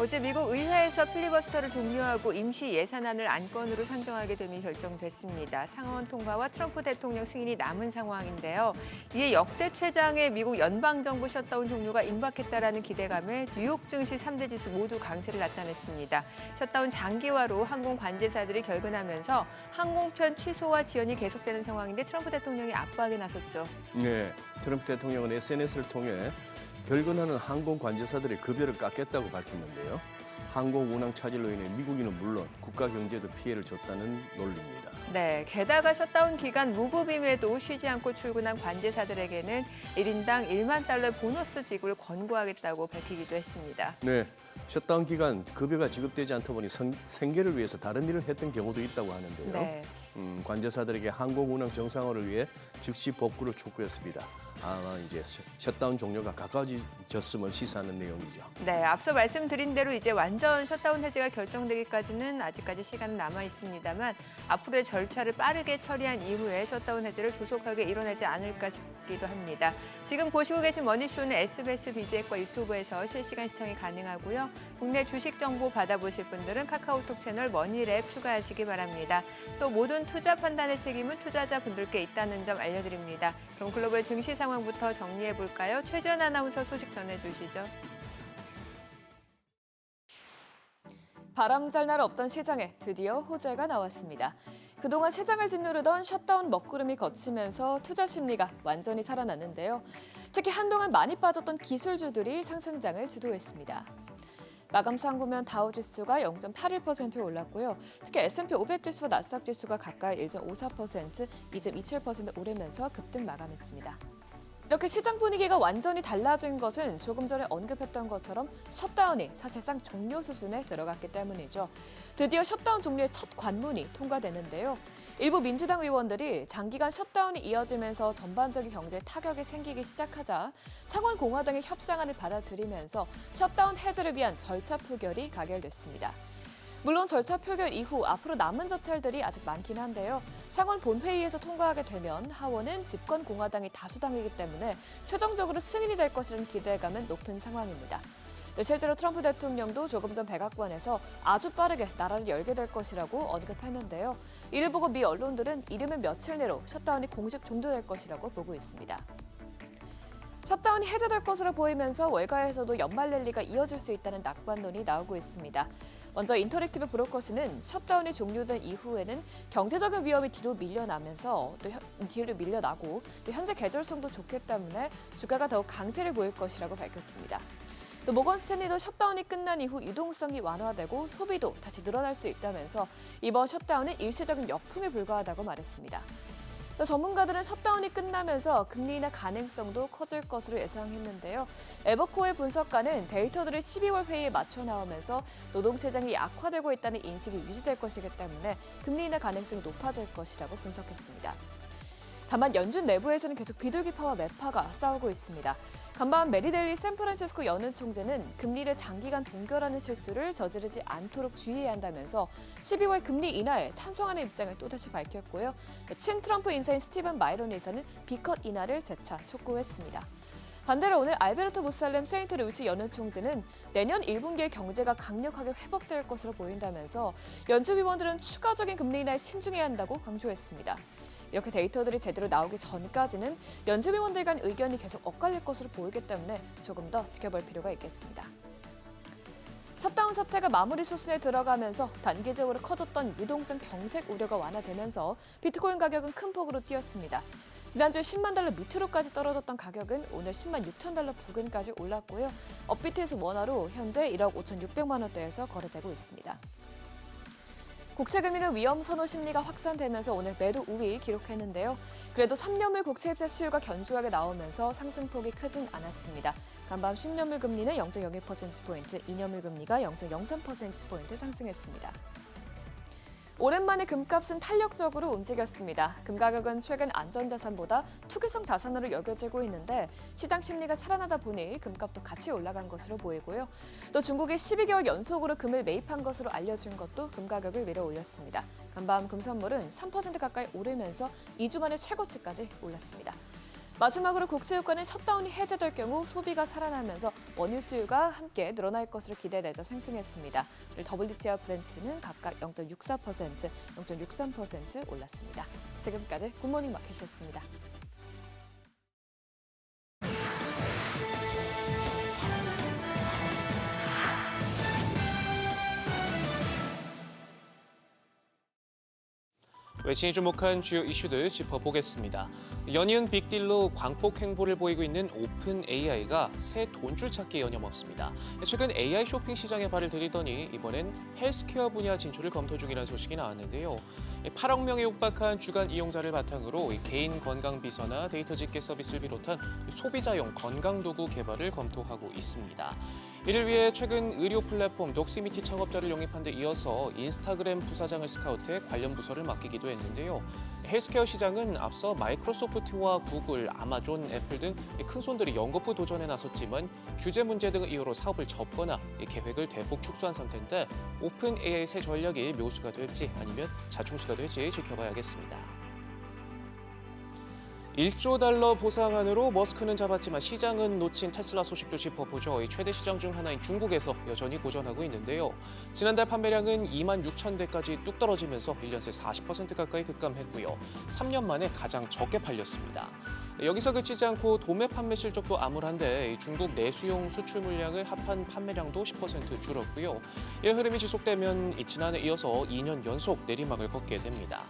어제 미국 의회에서 필리버스터를 종료하고 임시 예산안을 안건으로 상정하게 됨이 결정됐습니다. 상원 통과와 트럼프 대통령 승인이 남은 상황인데요. 이에 역대 최장의 미국 연방정부 셧다운 종료가 임박했다라는 기대감에 뉴욕 증시 3대 지수 모두 강세를 나타냈습니다. 셧다운 장기화로 항공 관제사들이 결근하면서 항공편 취소와 지연이 계속되는 상황인데 트럼프 대통령이 압박에 나섰죠. 네, 트럼프 대통령은 SNS를 통해 결근하는 항공 관제사들의 급여를 깎겠다고 밝혔는데요. 항공 운항 차질로 인해 미국인은 물론 국가 경제에도 피해를 줬다는 논리입니다. 네, 게다가 셧다운 기간 무급임에도 쉬지 않고 출근한 관제사들에게는 1인당 1만 달러의 보너스 지급을 권고하겠다고 밝히기도 했습니다. 네, 셧다운 기간 급여가 지급되지 않다 보니 생계를 위해서 다른 일을 했던 경우도 있다고 하는데요. 네. 관제사들에게 항공 운항 정상화를 위해 즉시 복구를 촉구했습니다. 이제 셧다운 종료가 가까워졌음을 시사하는 내용이죠. 네, 앞서 말씀드린 대로 이제 완전 셧다운 해제가 결정되기까지는 아직까지 시간은 남아 있습니다만 앞으로의 절차를 빠르게 처리한 이후에 셧다운 해제를 조속하게 이뤄내지 않을까 싶기도 합니다. 지금 보시고 계신 머니쇼는 SBS BG앱과 유튜브에서 실시간 시청이 가능하고요. 국내 주식 정보 받아보실 분들은 카카오톡 채널 머니랩 추가하시기 바랍니다. 또 모든 투자 판단의 책임은 투자자분들께 있다는 점 알려드립니다. 그럼 글로벌 증시 상황부터 정리해볼까요? 최주연 아나운서 소식 전해주시죠. 바람잘 날 없던 시장에 드디어 호재가 나왔습니다. 그동안 시장을 짓누르던 셧다운 먹구름이 걷히면서 투자 심리가 완전히 살아났는데요. 특히 한동안 많이 빠졌던 기술주들이 상승장을 주도했습니다. 마감상 보면 다우지수가 0.81% 올랐고요. 특히 S&P 500 지수와 나스닥 지수가 각각 1.54%, 2.27% 오르면서 급등 마감했습니다. 이렇게 시장 분위기가 완전히 달라진 것은 조금 전에 언급했던 것처럼 셧다운이 사실상 종료 수순에 들어갔기 때문이죠. 드디어 셧다운 종료의 첫 관문이 통과되는데요. 일부 민주당 의원들이 장기간 셧다운이 이어지면서 전반적인 경제에 타격이 생기기 시작하자 상원 공화당의 협상안을 받아들이면서 셧다운 해제를 위한 절차 표결이 가결됐습니다. 물론 절차 표결 이후 앞으로 남은 절차들이 아직 많긴 한데요. 상원 본회의에서 통과하게 되면 하원은 집권 공화당이 다수당이기 때문에 최종적으로 승인이 될 것이라는 기대감은 높은 상황입니다. 실제로 트럼프 대통령도 조금 전 백악관에서 아주 빠르게 나라를 열게 될 것이라고 언급했는데요. 이를 보고 미 언론들은 이르면 며칠 내로 셧다운이 공식 종료될 것이라고 보고 있습니다. 셧다운이 해제될 것으로 보이면서 월가에서도 연말 랠리가 이어질 수 있다는 낙관론이 나오고 있습니다. 먼저 인터랙티브 브로커스는 셧다운이 종료된 이후에는 경제적인 위험이 뒤로 밀려나고 또 현재 계절성도 좋기 때문에 주가가 더욱 강세를 보일 것이라고 밝혔습니다. 또 모건 스탠리도 셧다운이 끝난 이후 유동성이 완화되고 소비도 다시 늘어날 수 있다면서 이번 셧다운은 일시적인 역풍에 불과하다고 말했습니다. 또 전문가들은 셧다운이 끝나면서 금리 인하 가능성도 커질 것으로 예상했는데요. 에버코어의 분석가는 데이터들을 12월 회의에 맞춰 나오면서 노동시장이 약화되고 있다는 인식이 유지될 것이기 때문에 금리 인하 가능성이 높아질 것이라고 분석했습니다. 다만 연준 내부에서는 계속 비둘기파와 매파가 싸우고 있습니다. 간밤 메리델리 샌프란시스코 연은 총재는 금리를 장기간 동결하는 실수를 저지르지 않도록 주의해야 한다면서 12월 금리 인하에 찬성하는 입장을 또다시 밝혔고요. 친 트럼프 인사인 스티븐 마이론 의사는 B컷 인하를 재차 촉구했습니다. 반대로 오늘 알베르토 무살렘 세인트루이스 연은 총재는 내년 1분기에 경제가 강력하게 회복될 것으로 보인다면서 연준위원들은 추가적인 금리 인하에 신중해야 한다고 강조했습니다. 이렇게 데이터들이 제대로 나오기 전까지는 연준위원들 간 의견이 계속 엇갈릴 것으로 보이기 때문에 조금 더 지켜볼 필요가 있겠습니다. 셧다운 사태가 마무리 수순에 들어가면서 단기적으로 커졌던 유동성 경색 우려가 완화되면서 비트코인 가격은 큰 폭으로 뛰었습니다. 지난주에 10만 달러 밑으로까지 떨어졌던 가격은 오늘 10만 6천 달러 부근까지 올랐고요. 업비트에서 원화로 현재 1억 5,600만 원대에서 거래되고 있습니다. 국채금리는 위험 선호 심리가 확산되면서 오늘 매도 우위 기록했는데요. 그래도 3년물 국채 입자 수요가 견조하게 나오면서 상승폭이 크진 않았습니다. 간밤 10년물 금리는 0.01%포인트, 2년물 금리가 0.03%포인트 상승했습니다. 오랜만에 금값은 탄력적으로 움직였습니다. 금 가격은 최근 안전자산보다 투기성 자산으로 여겨지고 있는데 시장 심리가 살아나다 보니 금값도 같이 올라간 것으로 보이고요. 또 중국이 12개월 연속으로 금을 매입한 것으로 알려진 것도 금 가격을 밀어 올렸습니다. 간밤 금 선물은 3% 가까이 오르면서 2주 만에 최고치까지 올랐습니다. 마지막으로 국제유가는 셧다운이 해제될 경우 소비가 살아나면서 원유 수요가 함께 늘어날 것으로 기대되자 상승했습니다. WTI와 브렌트는 각각 0.64%, 0.63% 올랐습니다. 지금까지 굿모닝 마켓이었습니다. 외신이 주목한 주요 이슈들 짚어보겠습니다. 연이은 빅딜로 광폭 행보를 보이고 있는 오픈 AI가 새 돈줄 찾기에 여념없습니다. 최근 AI 쇼핑 시장에 발을 들이더니 이번엔 헬스케어 분야 진출을 검토 중이라는 소식이 나왔는데요. 8억 명에 육박한 주간 이용자를 바탕으로 개인 건강 비서나 데이터 집계 서비스를 비롯한 소비자용 건강 도구 개발을 검토하고 있습니다. 이를 위해 최근 의료 플랫폼 독시미티 창업자를 영입한 데 이어서 인스타그램 부사장을 스카우트해 관련 부서를 맡기기도 했는데요. 헬스케어 시장은 앞서 마이크로소프트와 구글, 아마존, 애플 등 큰 손들이 연거푸 도전에 나섰지만 규제 문제 등의 이유로 사업을 접거나 계획을 대폭 축소한 상태인데 오픈 AI 새 전략이 묘수가 될지 아니면 자충수가 될지 지켜봐야겠습니다. 1조 달러 보상안으로 머스크는 잡았지만 시장은 놓친 테슬라 소식도 짚어보죠. 최대 시장 중 하나인 중국에서 여전히 고전하고 있는데요. 지난달 판매량은 2만 6천 대까지 뚝 떨어지면서 1년 새 40% 가까이 급감했고요. 3년 만에 가장 적게 팔렸습니다. 여기서 그치지 않고 도매 판매 실적도 암울한데 중국 내수용 수출 물량을 합한 판매량도 10% 줄었고요. 이 흐름이 지속되면 지난해 이어서 2년 연속 내리막을 걷게 됩니다.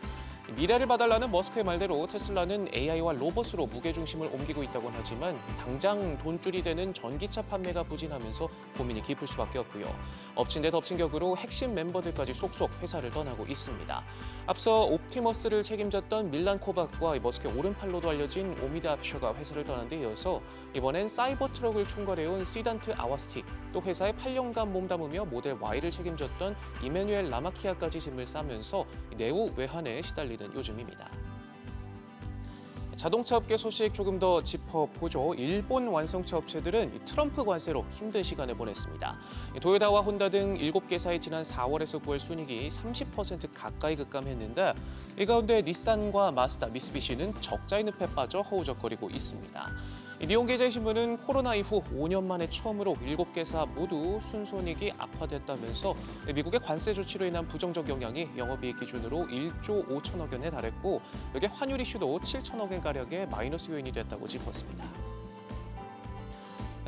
미래를 봐달라는 머스크의 말대로 테슬라는 AI와 로봇으로 무게중심을 옮기고 있다고는 하지만 당장 돈줄이 되는 전기차 판매가 부진하면서 고민이 깊을 수밖에 없고요. 엎친 데 덮친 격으로 핵심 멤버들까지 속속 회사를 떠나고 있습니다. 앞서 옵티머스를 책임졌던 밀란 코박과 머스크의 오른팔로도 알려진 오미드 아피셔가 회사를 떠난 데 이어서 이번엔 사이버 트럭을 총괄해온 시단트 아와스티, 또 회사에 8년간 몸담으며 모델 Y를 책임졌던 이메뉴엘 라마키아까지 짐을 싸면서 내후 외환에 시달리는 요즘입니다. 자동차 업계 소식 조금 더 짚어보죠. 일본 완성차 업체들은 트럼프 관세로 힘든 시간을 보냈습니다. 도요타와 혼다 등 7개사의 지난 4월에서 9월 순이익이 30% 가까이 급감했는데 이 가운데 닛산과 마스다, 미쓰비시는 적자의 늪에 빠져 허우적거리고 있습니다. 니혼게이자신문은 코로나 이후 5년 만에 처음으로 7개사 모두 순손익이 악화됐다면서 미국의 관세 조치로 인한 부정적 영향이 영업이익 기준으로 1조 5천억 원에 달했고 여기에 환율 이슈도 7천억 원가량의 마이너스 요인이 됐다고 짚었습니다.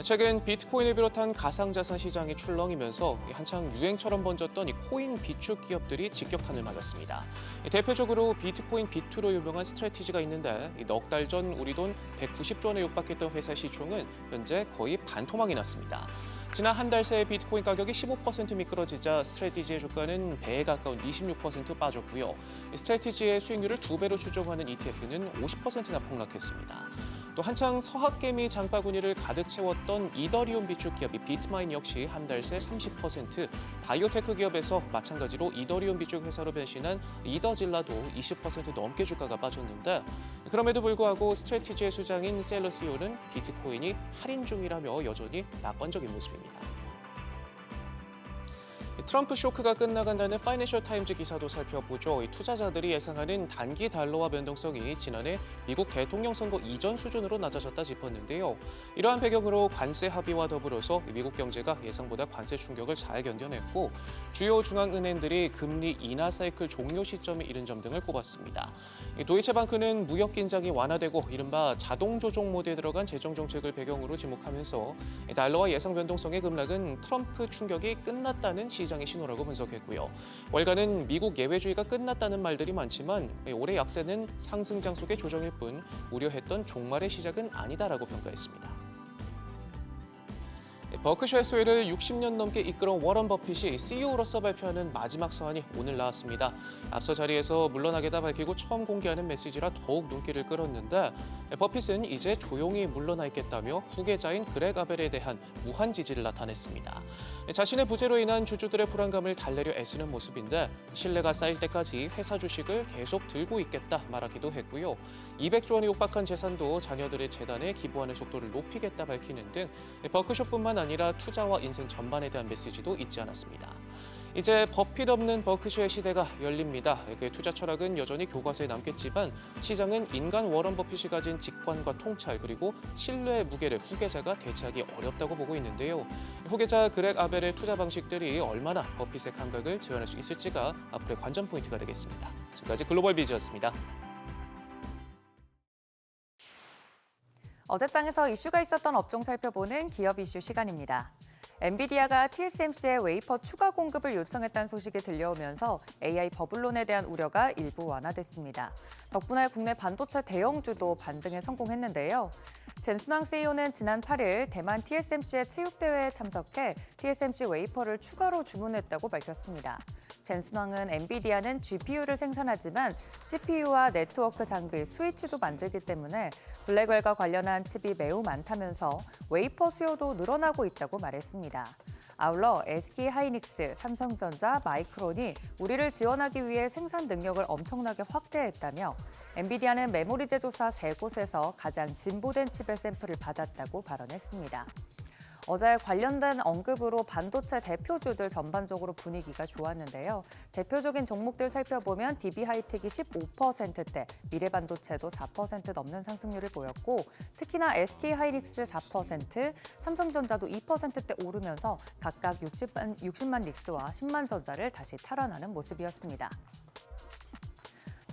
최근 비트코인을 비롯한 가상자산 시장이 출렁이면서 한창 유행처럼 번졌던 이 코인 비축 기업들이 직격탄을 맞았습니다. 대표적으로 비트코인 비투로 유명한 스트래티지가 있는데 넉 달 전 우리 돈 190조 원에 육박했던 회사 시총은 현재 거의 반토막이 났습니다. 지난 한 달 새 비트코인 가격이 15% 미끄러지자 스트래티지의 주가는 배에 가까운 26% 빠졌고요. 스트래티지의 수익률을 2배로 추정하는 ETF는 50%나 폭락했습니다. 또 한창 서학개미 장바구니를 가득 채웠던 이더리움 비축 기업 비트마인 역시 한 달 새 30%, 바이오테크 기업에서 마찬가지로 이더리움 비축 회사로 변신한 이더질라도 20% 넘게 주가가 빠졌는데 그럼에도 불구하고 스트래티지의 수장인 셀러 CEO는 비트코인이 할인 중이라며 여전히 낙관적인 모습입니다. 트럼프 쇼크가 끝나간다는 파이낸셜 타임즈 기사도 살펴보죠. 투자자들이 예상하는 단기 달러화 변동성이 지난해 미국 대통령 선거 이전 수준으로 낮아졌다 짚었는데요. 이러한 배경으로 관세 합의와 더불어서 미국 경제가 예상보다 관세 충격을 잘 견뎌냈고 주요 중앙은행들이 금리 인하 사이클 종료 시점에 이른 점 등을 꼽았습니다. 도이체방크는 무역 긴장이 완화되고 이른바 자동 조정 모드에 들어간 재정 정책을 배경으로 지목하면서 달러화 예상 변동성의 급락은 트럼프 충격이 끝났다는 시장의 신호라고 분석했고요. 월가는 미국 예외주의가 끝났다는 말들이 많지만 올해 약세는 상승장 속의 조정일 뿐 우려했던 종말의 시작은 아니다라고 평가했습니다. 버크셔의 소유를 60년 넘게 이끌어온 워런 버핏이 CEO로서 발표하는 마지막 서한이 오늘 나왔습니다. 앞서 자리에서 물러나겠다 밝히고 처음 공개하는 메시지라 더욱 눈길을 끌었는데 버핏은 이제 조용히 물러나 있겠다며 후계자인 그렉 아벨에 대한 무한 지지를 나타냈습니다. 자신의 부재로 인한 주주들의 불안감을 달래려 애쓰는 모습인데 신뢰가 쌓일 때까지 회사 주식을 계속 들고 있겠다 말하기도 했고요. 200조 원에 육박한 재산도 자녀들의 재단에 기부하는 속도를 높이겠다 밝히는 등 버크셔뿐만 아니라 투자와 인생 전반에 대한 메시지도 잊지 않았습니다. 이제 법 필요 없는 버크셔의 시대가 열립니다. 그의 투자 철학은 여전히 교과서에 남겠지만 시장은 인간 워런 버핏이 가진 직관과 통찰 그리고 신뢰의 무게를 후계자가 대체하기 어렵다고 보고 있는데요. 후계자 그렉 아벨의 투자 방식들이 얼마나 버핏의 감각을 재현할 수 있을지가 앞으로의 관전 포인트가 되겠습니다. 지금까지 글로벌 비즈였습니다. 어제장에서 이슈가 있었던 업종 살펴보는 기업 이슈 시간입니다. 엔비디아가 TSMC에 웨이퍼 추가 공급을 요청했다는 소식이 들려오면서 AI 버블론에 대한 우려가 일부 완화됐습니다. 덕분에 국내 반도체 대형주도 반등에 성공했는데요. 젠슨왕 CEO는 지난 8일 대만 TSMC의 체육대회에 참석해 TSMC 웨이퍼를 추가로 주문했다고 밝혔습니다. 젠슨왕은 엔비디아는 GPU를 생산하지만 CPU와 네트워크 장비, 스위치도 만들기 때문에 블랙웰과 관련한 칩이 매우 많다면서 웨이퍼 수요도 늘어나고 있다고 말했습니다. 아울러 SK하이닉스, 삼성전자, 마이크론이 우리를 지원하기 위해 생산 능력을 엄청나게 확대했다며 엔비디아는 메모리 제조사 3곳에서 가장 진보된 칩의 샘플을 받았다고 발언했습니다. 어제 관련된 언급으로 반도체 대표주들 전반적으로 분위기가 좋았는데요. 대표적인 종목들 살펴보면 DB하이텍이 15%대, 미래반도체도 4% 넘는 상승률을 보였고 특히나 SK하이닉스 4%, 삼성전자도 2%대 오르면서 각각 60만 닉스와 10만 전자를 다시 탈환하는 모습이었습니다.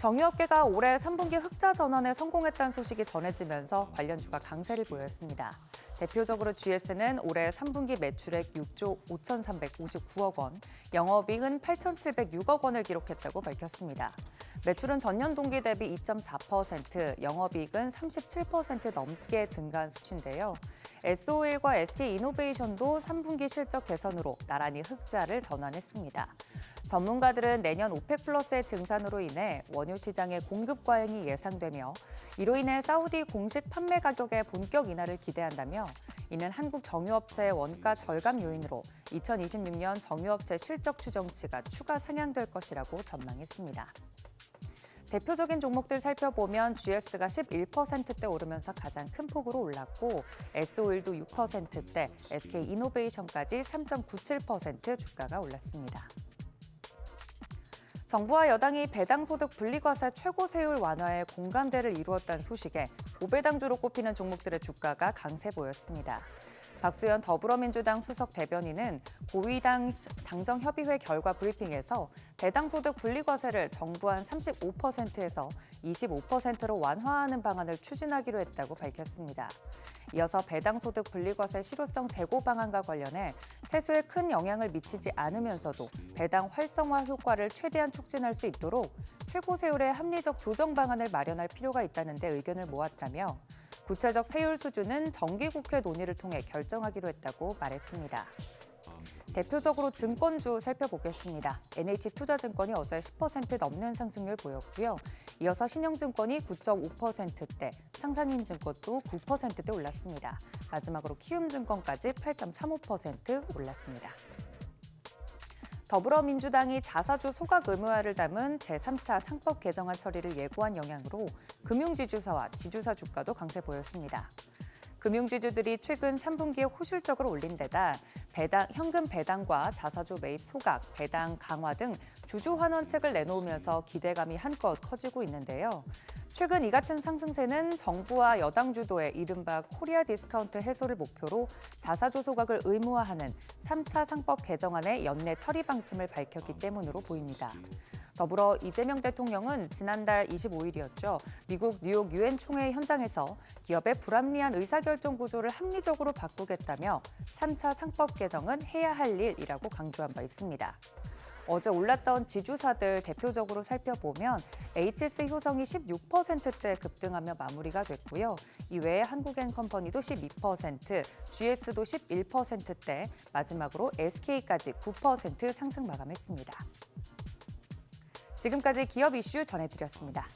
정유업계가 올해 3분기 흑자 전환에 성공했다는 소식이 전해지면서 관련주가 강세를 보였습니다. 대표적으로 GS는 올해 3분기 매출액 6조 5,359억 원, 영업이익은 8,706억 원을 기록했다고 밝혔습니다. 매출은 전년 동기 대비 2.4%, 영업이익은 37% 넘게 증가한 수치인데요. S-오일과 SK이노베이션도 3분기 실적 개선으로 나란히 흑자를 전환했습니다. 전문가들은 내년 오펙 플러스의 증산으로 인해 원유 시장의 공급 과잉이 예상되며 이로 인해 사우디 공식 판매 가격의 본격 인하를 기대한다며 이는 한국 정유업체의 원가 절감 요인으로 2026년 정유업체 실적 추정치가 추가 상향될 것이라고 전망했습니다. 대표적인 종목들 살펴보면 GS가 11%대 오르면서 가장 큰 폭으로 올랐고 S-오일도 6%대, SK이노베이션까지 3.97% 주가가 올랐습니다. 정부와 여당이 배당소득 분리과세 최고세율 완화에 공감대를 이루었다는 소식에 5배당주로 꼽히는 종목들의 주가가 강세 보였습니다. 박수현 더불어민주당 수석 대변인은 고위당 당정협의회 결과 브리핑에서 배당소득 분리과세를 정부안 35%에서 25%로 완화하는 방안을 추진하기로 했다고 밝혔습니다. 이어서 배당소득 분리과세 실효성 제고 방안과 관련해 세수에 큰 영향을 미치지 않으면서도 배당 활성화 효과를 최대한 촉진할 수 있도록 최고세율의 합리적 조정 방안을 마련할 필요가 있다는 데 의견을 모았다며 구체적 세율 수준은 정기국회 논의를 통해 결정하기로 했다고 말했습니다. 대표적으로 증권주 살펴보겠습니다. NH투자증권이 어제 10% 넘는 상승률 보였고요. 이어서 신영증권이 9.5%대, 상산인증권도 9%대 올랐습니다. 마지막으로 키움증권까지 8.35% 올랐습니다. 더불어민주당이 자사주 소각 의무화를 담은 제3차 상법 개정안 처리를 예고한 영향으로 금융지주사와 지주사 주가도 강세 보였습니다. 금융지주들이 최근 3분기에 호실적으로 올린 데다 현금 배당과 자사주 매입 소각, 배당 강화 등 주주 환원책을 내놓으면서 기대감이 한껏 커지고 있는데요. 최근 이 같은 상승세는 정부와 여당 주도의 이른바 코리아 디스카운트 해소를 목표로 자사주 소각을 의무화하는 3차 상법 개정안의 연내 처리 방침을 밝혔기 때문으로 보입니다. 더불어 이재명 대통령은 지난달 25일이었죠. 미국 뉴욕 유엔 총회 현장에서 기업의 불합리한 의사결정 구조를 합리적으로 바꾸겠다며 3차 상법 개정은 해야 할 일이라고 강조한 바 있습니다. 어제 올랐던 지주사들 대표적으로 살펴보면 HS 효성이 16%대 급등하며 마무리가 됐고요. 이외에 한국엔컴퍼니도 12%, GS도 11%대, 마지막으로 SK까지 9% 상승 마감했습니다. 지금까지 기업 이슈 전해드렸습니다.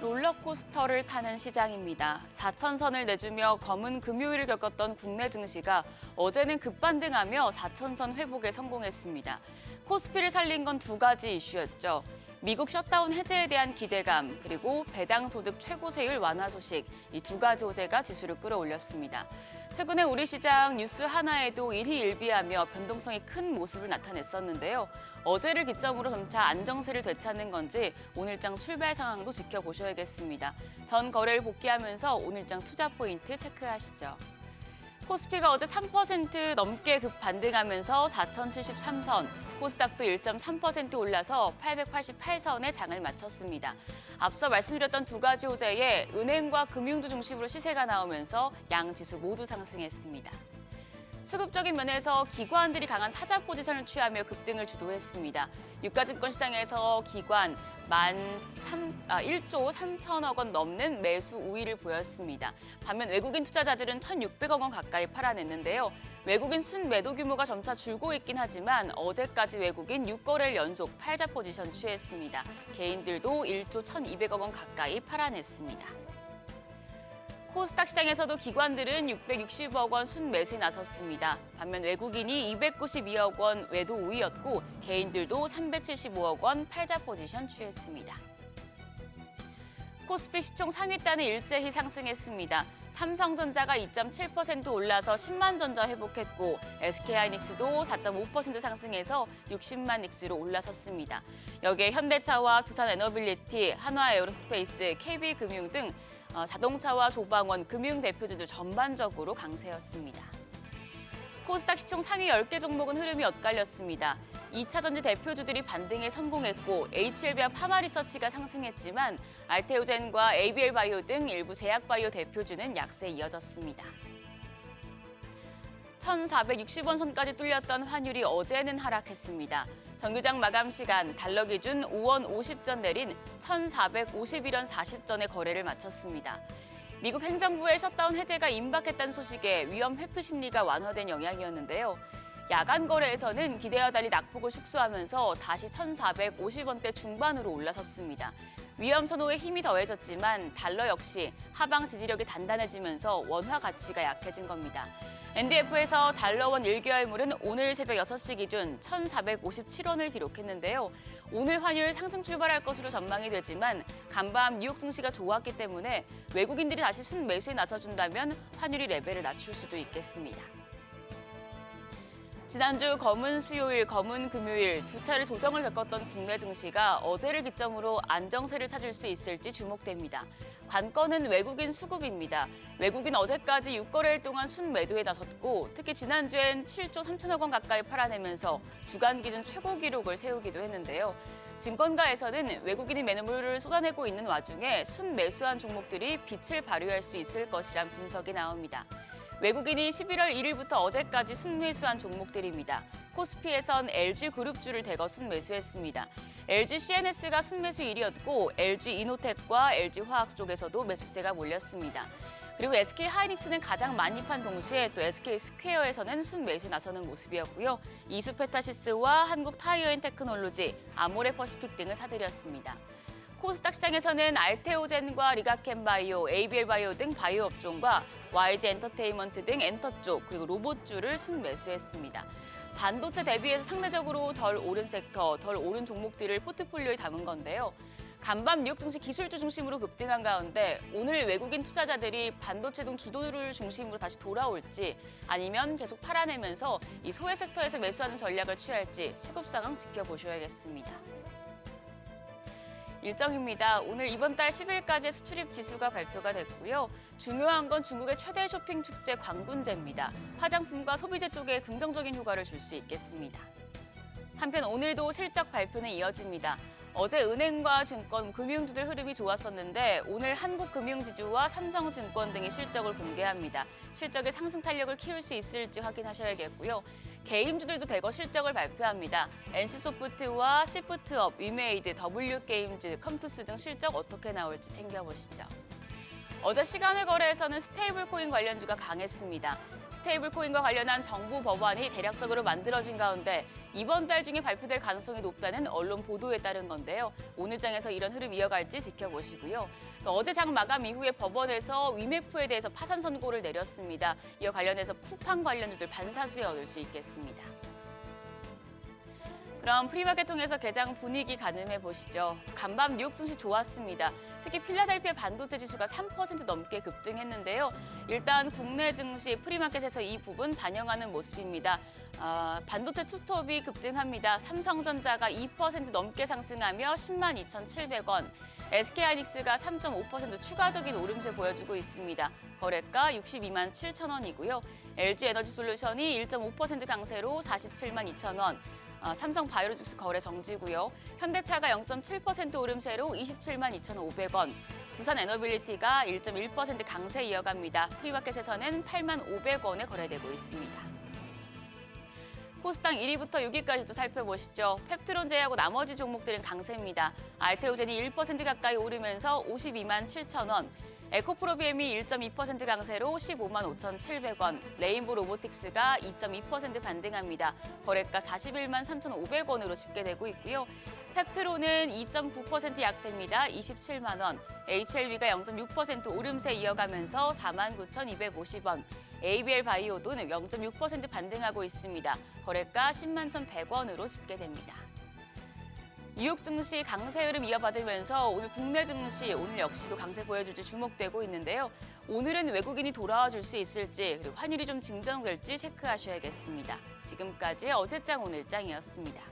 롤러코스터를 타는 시장입니다. 4천선을 내주며 검은 금요일을 겪었던 국내 증시가 어제는 급반등하며 4천선 회복에 성공했습니다. 코스피를 살린 건 두 가지 이슈였죠. 미국 셧다운 해제에 대한 기대감, 그리고 배당 소득 최고세율 완화 소식, 이 두 가지 호재가 지수를 끌어올렸습니다. 최근에 우리 시장 뉴스 하나에도 일희일비하며 변동성이 큰 모습을 나타냈었는데요. 어제를 기점으로 점차 안정세를 되찾는 건지 오늘장 출발 상황도 지켜보셔야겠습니다. 전 거래를 복귀하면서 오늘장 투자 포인트 체크하시죠. 코스피가 어제 3% 넘게 급반등하면서 4,073선, 코스닥도 1.3% 올라서 888선에 장을 마쳤습니다. 앞서 말씀드렸던 두 가지 호재에 은행과 금융주 중심으로 시세가 나오면서 양 지수 모두 상승했습니다. 수급적인 면에서 기관들이 강한 사자 포지션을 취하며 급등을 주도했습니다. 유가증권 시장에서 기관 1조 3천억 원 넘는 매수 우위를 보였습니다. 반면 외국인 투자자들은 1,600억 원 가까이 팔아냈는데요. 외국인 순매도 규모가 점차 줄고 있긴 하지만 어제까지 외국인 6거래일 연속 팔자 포지션 취했습니다. 개인들도 1조 1,200억 원 가까이 팔아냈습니다. 코스닥 시장에서도 기관들은 660억 원 순매수에 나섰습니다. 반면 외국인이 292억 원 외도 우위였고 개인들도 375억 원 팔자 포지션 취했습니다. 코스피 시총 상위단은 일제히 상승했습니다. 삼성전자가 2.7% 올라서 10만 전자 회복했고 SK하이닉스도 4.5% 상승해서 60만 닉스로 올라섰습니다. 여기에 현대차와 두산에너빌리티, 한화에어로스페이스, KB금융 등 자동차와 소방원, 금융 대표주들 전반적으로 강세였습니다. 코스닥 시총 상위 10개 종목은 흐름이 엇갈렸습니다. 2차 전지 대표주들이 반등에 성공했고 HLB와 파마리서치가 상승했지만 알테오젠과 ABL바이오 등 일부 제약바이오 대표주는 약세에 이어졌습니다. 1,460원 선까지 뚫렸던 환율이 어제는 하락했습니다. 정규장 마감 시간 달러 기준 5원 50전 내린 1,451원 40전에 거래를 마쳤습니다. 미국 행정부의 셧다운 해제가 임박했다는 소식에 위험 회피 심리가 완화된 영향이었는데요. 야간 거래에서는 기대와 달리 낙폭을 축소하면서 다시 1,450원대 중반으로 올라섰습니다. 위험 선호에 힘이 더해졌지만 달러 역시 하방 지지력이 단단해지면서 원화 가치가 약해진 겁니다. NDF에서 달러원 1개월물은 오늘 새벽 6시 기준 1,457원을 기록했는데요. 오늘 환율 상승 출발할 것으로 전망이 되지만 간밤 뉴욕 증시가 좋았기 때문에 외국인들이 다시 순매수에 나서준다면 환율이 레벨을 낮출 수도 있겠습니다. 지난주 검은 수요일, 검은 금요일 두 차례 조정을 겪었던 국내 증시가 어제를 기점으로 안정세를 찾을 수 있을지 주목됩니다. 관건은 외국인 수급입니다. 외국인 어제까지 6거래일 동안 순매도에 나섰고 특히 지난주엔 7조 3천억 원 가까이 팔아내면서 주간 기준 최고 기록을 세우기도 했는데요. 증권가에서는 외국인이 매물을 쏟아내고 있는 와중에 순매수한 종목들이 빛을 발휘할 수 있을 것이란 분석이 나옵니다. 외국인이 11월 1일부터 어제까지 순매수한 종목들입니다. 코스피에선 LG그룹주를 대거 순매수했습니다. LG CNS가 순매수 1위였고 LG 이노텍과 LG화학 쪽에서도 매수세가 몰렸습니다. 그리고 SK하이닉스는 가장 많이 판 동시에 또 SK스퀘어에서는 순매수에 나서는 모습이었고요. 이수페타시스와 한국타이어앤테크놀로지, 아모레퍼시픽 등을 사들였습니다. 코스닥 시장에서는 알테오젠과 리가켄바이오, ABL바이오 등 바이오 업종과 YG엔터테인먼트 등 엔터 쪽 그리고 로봇주를 순매수했습니다. 반도체 대비해서 상대적으로 덜 오른 섹터, 덜 오른 종목들을 포트폴리오에 담은 건데요. 간밤 뉴욕 증시 기술주 중심으로 급등한 가운데 오늘 외국인 투자자들이 반도체 등 주도를 중심으로 다시 돌아올지 아니면 계속 팔아내면서 이 소외 섹터에서 매수하는 전략을 취할지 수급 상황 지켜보셔야겠습니다. 일정입니다. 오늘 이번 달 10일까지의 수출입 지수가 발표가 됐고요. 중요한 건 중국의 최대 쇼핑 축제 광군제입니다. 화장품과 소비재 쪽에 긍정적인 효과를 줄 수 있겠습니다. 한편 오늘도 실적 발표는 이어집니다. 어제 은행과 증권, 금융주들 흐름이 좋았었는데 오늘 한국금융지주와 삼성증권 등이 실적을 공개합니다. 실적의 상승 탄력을 키울 수 있을지 확인하셔야겠고요. 게임주들도 대거 실적을 발표합니다. NC소프트와 시프트업, 위메이드, W게임즈, 컴투스 등 실적 어떻게 나올지 챙겨보시죠. 어제 시간외 거래에서는 스테이블코인 관련주가 강했습니다. 스테이블 코인과 관련한 정부 법안이 대략적으로 만들어진 가운데 이번 달 중에 발표될 가능성이 높다는 언론 보도에 따른 건데요. 오늘 장에서 이런 흐름 이어갈지 지켜보시고요. 또 어제 장 마감 이후에 법원에서 위메프에 대해서 파산 선고를 내렸습니다. 이와 관련해서 쿠팡 관련주들 반사수혜 얻을 수 있겠습니다. 그럼 프리마켓 통해서 개장 분위기 가늠해 보시죠. 간밤 뉴욕 증시 좋았습니다. 특히 필라델피아 반도체 지수가 3% 넘게 급등했는데요. 일단 국내 증시 프리마켓에서 이 부분 반영하는 모습입니다. 반도체 투톱이 급등합니다. 삼성전자가 2% 넘게 상승하며 10만 2,700원. SK하이닉스가 3.5% 추가적인 오름세 보여주고 있습니다. 거래가 62만 7천 원이고요. LG에너지솔루션이 1.5% 강세로 47만 2천 원. 삼성 바이오로직스 거래 정지고요. 현대차가 0.7% 오름세로 27만 2,500원. 두산 에너빌리티가 1.1% 강세 이어갑니다. 프리마켓에서는 8만 500원에 거래되고 있습니다. 코스닥 1위부터 6위까지도 살펴보시죠. 펩트론 제외하고 나머지 종목들은 강세입니다. 알테오젠이 1% 가까이 오르면서 52만 7천 원. 에코프로비엠이 1.2% 강세로 15만 5,700원, 레인보 로보틱스가 2.2% 반등합니다. 거래가 41만 3,500원으로 집계되고 있고요. 펩트론은 2.9% 약세입니다. 27만 원, HLB가 0.6% 오름세 이어가면서 4만 9,250원, ABL 바이오도 0.6% 반등하고 있습니다. 거래가 10만 1,100원으로 집계됩니다. 뉴욕 증시 강세 흐름 이어받으면서 오늘 국내 증시 오늘 역시도 강세 보여줄지 주목되고 있는데요. 오늘은 외국인이 돌아와 줄 수 있을지 그리고 환율이 좀 진정될지 체크하셔야겠습니다. 지금까지 어제장 오늘장이었습니다.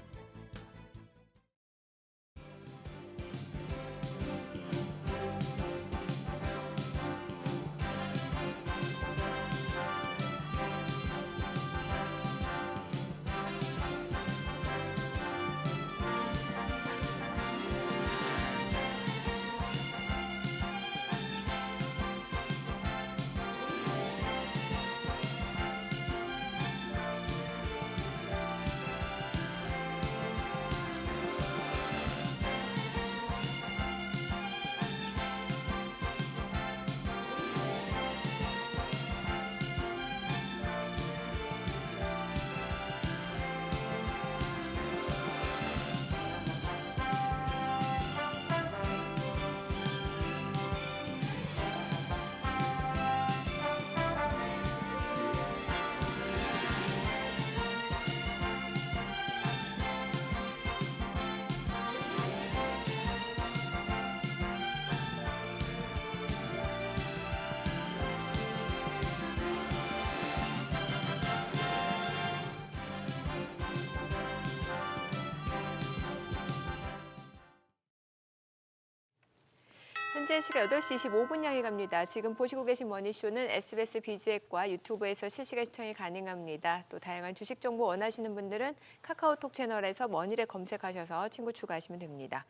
현재 시각 8시 25분 향해 갑니다. 지금 보시고 계신 머니쇼는 SBS 비즈앱과 유튜브에서 실시간 시청이 가능합니다. 또 다양한 주식 정보 원하시는 분들은 카카오톡 채널에서 머니를 검색하셔서 친구 추가하시면 됩니다.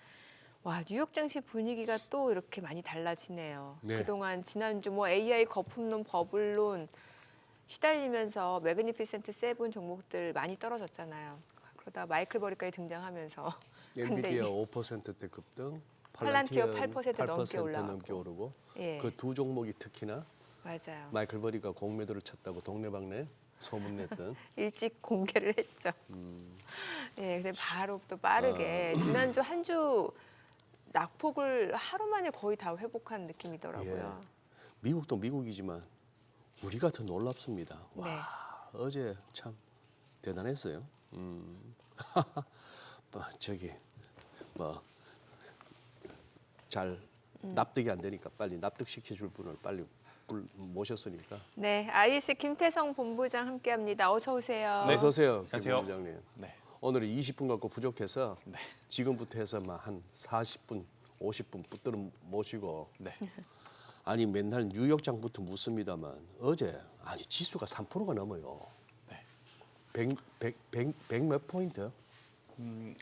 와, 뉴욕 증시 분위기가 또 이렇게 많이 달라지네요. 네. 그동안 지난주 AI 거품론, 버블론 시달리면서 매그니피센트 세븐 종목들 많이 떨어졌잖아요. 그러다 마이클 버리까지 등장하면서 엔비디아 5%대 급등, 팔란티어 8% 넘게 올라가고. 넘게 오르고 예, 그 두 종목이 특히나 맞아요. 마이클 버리가 공매도를 쳤다고 동네방네 소문냈던 일찍 공개를 했죠. 예, 근데 바로 또 빠르게 지난주 한 주 낙폭을 하루 만에 거의 다 회복한 느낌이더라고요. 미국도 미국이지만 우리가 더 놀랍습니다. 와, 네. 어제 참 대단했어요. 저기 잘 납득이 안 되니까 빨리 납득시켜줄 분을 빨리 모셨으니까. 네, IS 김태성 본부장 함께합니다. 어서 오세요. 네. 어서 오세요, 김 안녕하세요. 본부장님. 네. 오늘은 20분 갖고 부족해서 네. 지금부터 해서 한 40분, 50분 붙들어 모시고 네. 아니 맨날 뉴욕장부터 묻습니다만 어제 아니 지수가 3%가 넘어요. 네. 100 몇 포인트?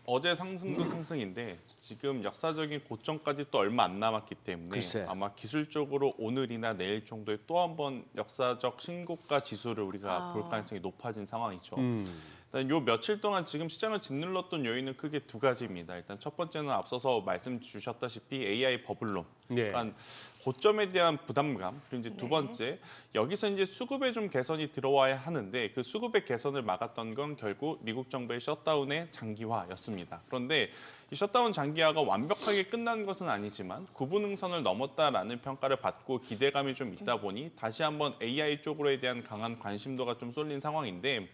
어제 상승도 상승인데 지금 역사적인 고점까지 또 얼마 안 남았기 때문에 글쎄. 아마 기술적으로 오늘이나 내일 정도에 또 한 번 역사적 신고가 지수를 우리가 볼 가능성이 높아진 상황이죠. 일단 일단 요 며칠 동안 지금 시장을 짓눌렀던 요인은 크게 두 가지입니다. 일단 첫 번째는 앞서서 말씀 주셨다시피 AI 버블론. 네. 그러니까 고점에 대한 부담감. 그리고 이제 두 네. 번째, 여기서 이제 수급에 좀 개선이 들어와야 하는데 그 수급의 개선을 막았던 건 결국 미국 정부의 셧다운의 장기화였습니다. 그런데 이 셧다운 장기화가 완벽하게 끝난 것은 아니지만 구분응선을 넘었다라는 평가를 받고 기대감이 좀 있다 보니 다시 한번 AI 쪽으로에 대한 강한 관심도가 좀 쏠린 상황인데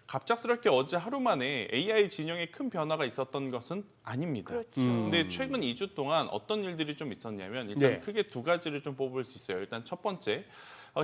갑작스럽게 어제 하루 만에 AI 진영에 큰 변화가 있었던 것은 아닙니다. 그렇죠. 근데 최근 2주 동안 어떤 일들이 좀 있었냐면 일단 네. 크게 두 가지를 좀 뽑을 수 있어요. 일단 첫 번째,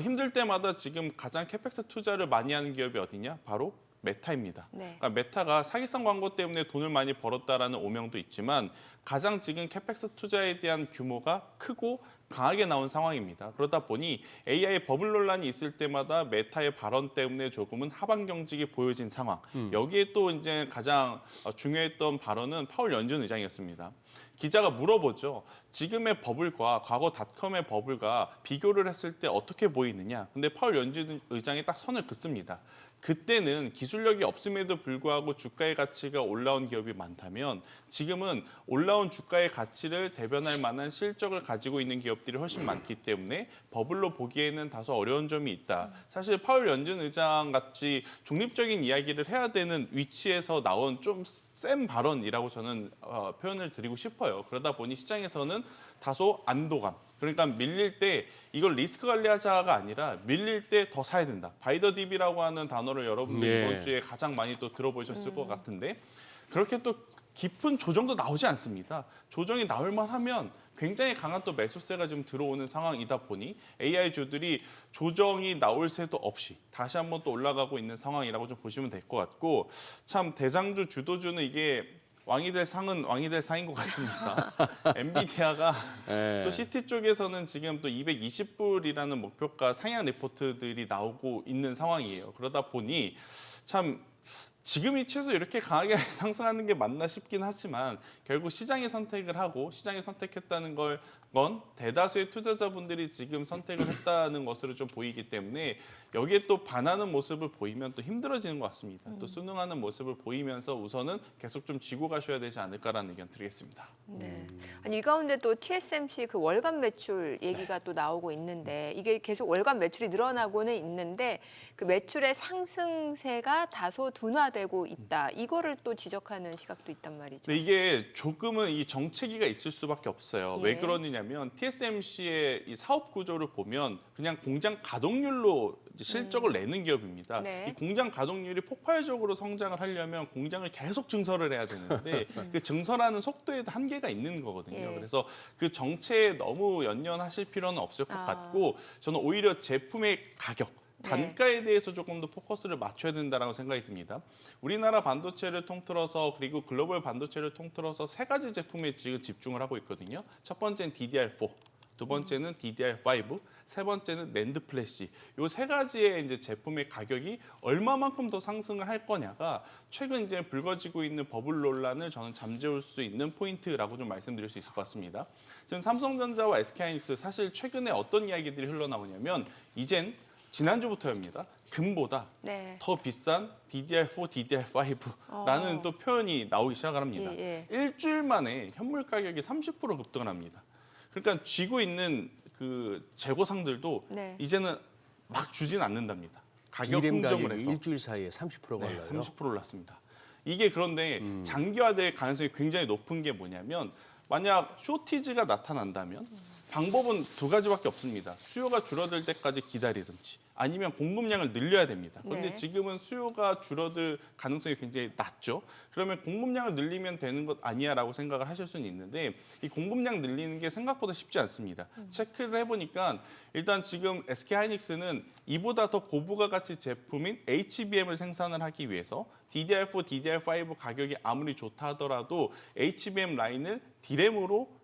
힘들 때마다 지금 가장 캐펙스 투자를 많이 하는 기업이 어디냐? 바로 메타입니다. 네. 그러니까 메타가 사기성 광고 때문에 돈을 많이 벌었다라는 오명도 있지만 가장 지금 캐펙스 투자에 대한 규모가 크고 강하게 나온 상황입니다. 그러다 보니 AI 버블 논란이 있을 때마다 메타의 발언 때문에 조금은 하방 경직이 보여진 상황. 여기에 또 이제 가장 중요했던 발언은 파월 연준 의장이었습니다. 기자가 물어보죠. 지금의 버블과 과거 닷컴의 버블과 비교를 했을 때 어떻게 보이느냐. 근데 파월 연준 의장이 딱 선을 긋습니다. 그때는 기술력이 없음에도 불구하고 주가의 가치가 올라온 기업이 많다면 지금은 올라온 주가의 가치를 대변할 만한 실적을 가지고 있는 기업들이 훨씬 많기 때문에 버블로 보기에는 다소 어려운 점이 있다. 사실 파월 연준 의장 같이 중립적인 이야기를 해야 되는 위치에서 나온 좀 센 발언이라고 저는 표현을 드리고 싶어요. 그러다 보니 시장에서는 다소 안도감. 그러니까 밀릴 때 이걸 리스크 관리하자가 아니라 밀릴 때 더 사야 된다. 바이더 딥이라고 하는 단어를 여러분들 네. 이번 주에 가장 많이 또 들어보셨을 것 같은데 그렇게 또 깊은 조정도 나오지 않습니다. 조정이 나올 만하면 굉장히 강한 또 매수세가 지금 들어오는 상황이다 보니 AI주들이 조정이 나올 새도 없이 다시 한번 또 올라가고 있는 상황이라고 좀 보시면 될 것 같고 참 대장주 주도주는 이게 왕이 될 상은 왕이 될 상인 것 같습니다. 엔비디아가 네. 또 CT 쪽에서는 지금 또 220불이라는 목표가 상향 리포트들이 나오고 있는 상황이에요. 그러다 보니 참 지금 위치에서 이렇게 강하게 상승하는 게 맞나 싶긴 하지만 결국 시장이 선택을 하고 시장이 선택했다는 건 대다수의 투자자분들이 지금 선택을 했다는 것으로 좀 보이기 때문에 여기에 또 반하는 모습을 보이면 또 힘들어지는 것 같습니다. 또 순응하는 모습을 보이면서 우선은 계속 좀 쥐고 가셔야 되지 않을까라는 의견 드리겠습니다. 네. 아니 이 가운데 또 TSMC 그 월간 매출 얘기가 또 나오고 있는데 이게 계속 월간 매출이 늘어나고는 있는데 그 매출의 상승세가 다소 둔화되고 있다. 이거를 또 지적하는 시각도 있단 말이죠. 근데 이게 조금은 이 정체기가 있을 수밖에 없어요. 예. 왜 그러느냐면 TSMC의 이 사업 구조를 보면 그냥 공장 가동률로 이제 실적을 내는 기업입니다. 네. 이 공장 가동률이 폭발적으로 성장을 하려면 공장을 계속 증설을 해야 되는데 그 증설하는 속도에도 한계가 있는 거거든요. 예. 그래서 그 정체에 너무 연연하실 필요는 없을 것 아. 같고 저는 오히려 제품의 가격 네. 단가에 대해서 조금 더 포커스를 맞춰야 된다고 생각이 듭니다. 우리나라 반도체를 통틀어서 그리고 글로벌 반도체를 통틀어서 세 가지 제품에 지금 집중을 하고 있거든요. 첫 번째는 DDR4, 두 번째는 DDR5, 세 번째는 낸드 플래시. 이 세 가지의 이제 제품의 가격이 얼마만큼 더 상승을 할 거냐가 최근 이제 불거지고 있는 버블 논란을 저는 잠재울 수 있는 포인트라고 좀 말씀드릴 수 있을 것 같습니다. 지금 삼성전자와 SK하이닉스 사실 최근에 어떤 이야기들이 흘러나오냐면 이젠 지난주부터입니다. 금보다 네. 더 비싼 DDR4, DDR5라는 또 표현이 나오기 시작을 합니다. 예, 일주일 만에 현물 가격이 30% 급등을 합니다. 그러니까 쥐고 있는 그 재고상들도 네. 이제는 막 주진 않는답니다. 가격 디램 흥정을 가격이 해서 일주일 사이에 30%가 네, 올라요. 30% 올랐습니다. 이게 그런데 장기화될 가능성이 굉장히 높은 게 뭐냐면 만약 쇼티지가 나타난다면 방법은 두 가지밖에 없습니다. 수요가 줄어들 때까지 기다리든지 아니면 공급량을 늘려야 됩니다. 그런데 네. 지금은 수요가 줄어들 가능성이 굉장히 낮죠. 그러면 공급량을 늘리면 되는 것 아니야라고 생각을 하실 수는 있는데 이 공급량 늘리는 게 생각보다 쉽지 않습니다. 체크를 해보니까 일단 지금 SK하이닉스는 이보다 더 고부가 가치 제품인 HBM을 생산을 하기 위해서 DDR4, DDR5 가격이 아무리 좋다 하더라도 HBM 라인을 디램으로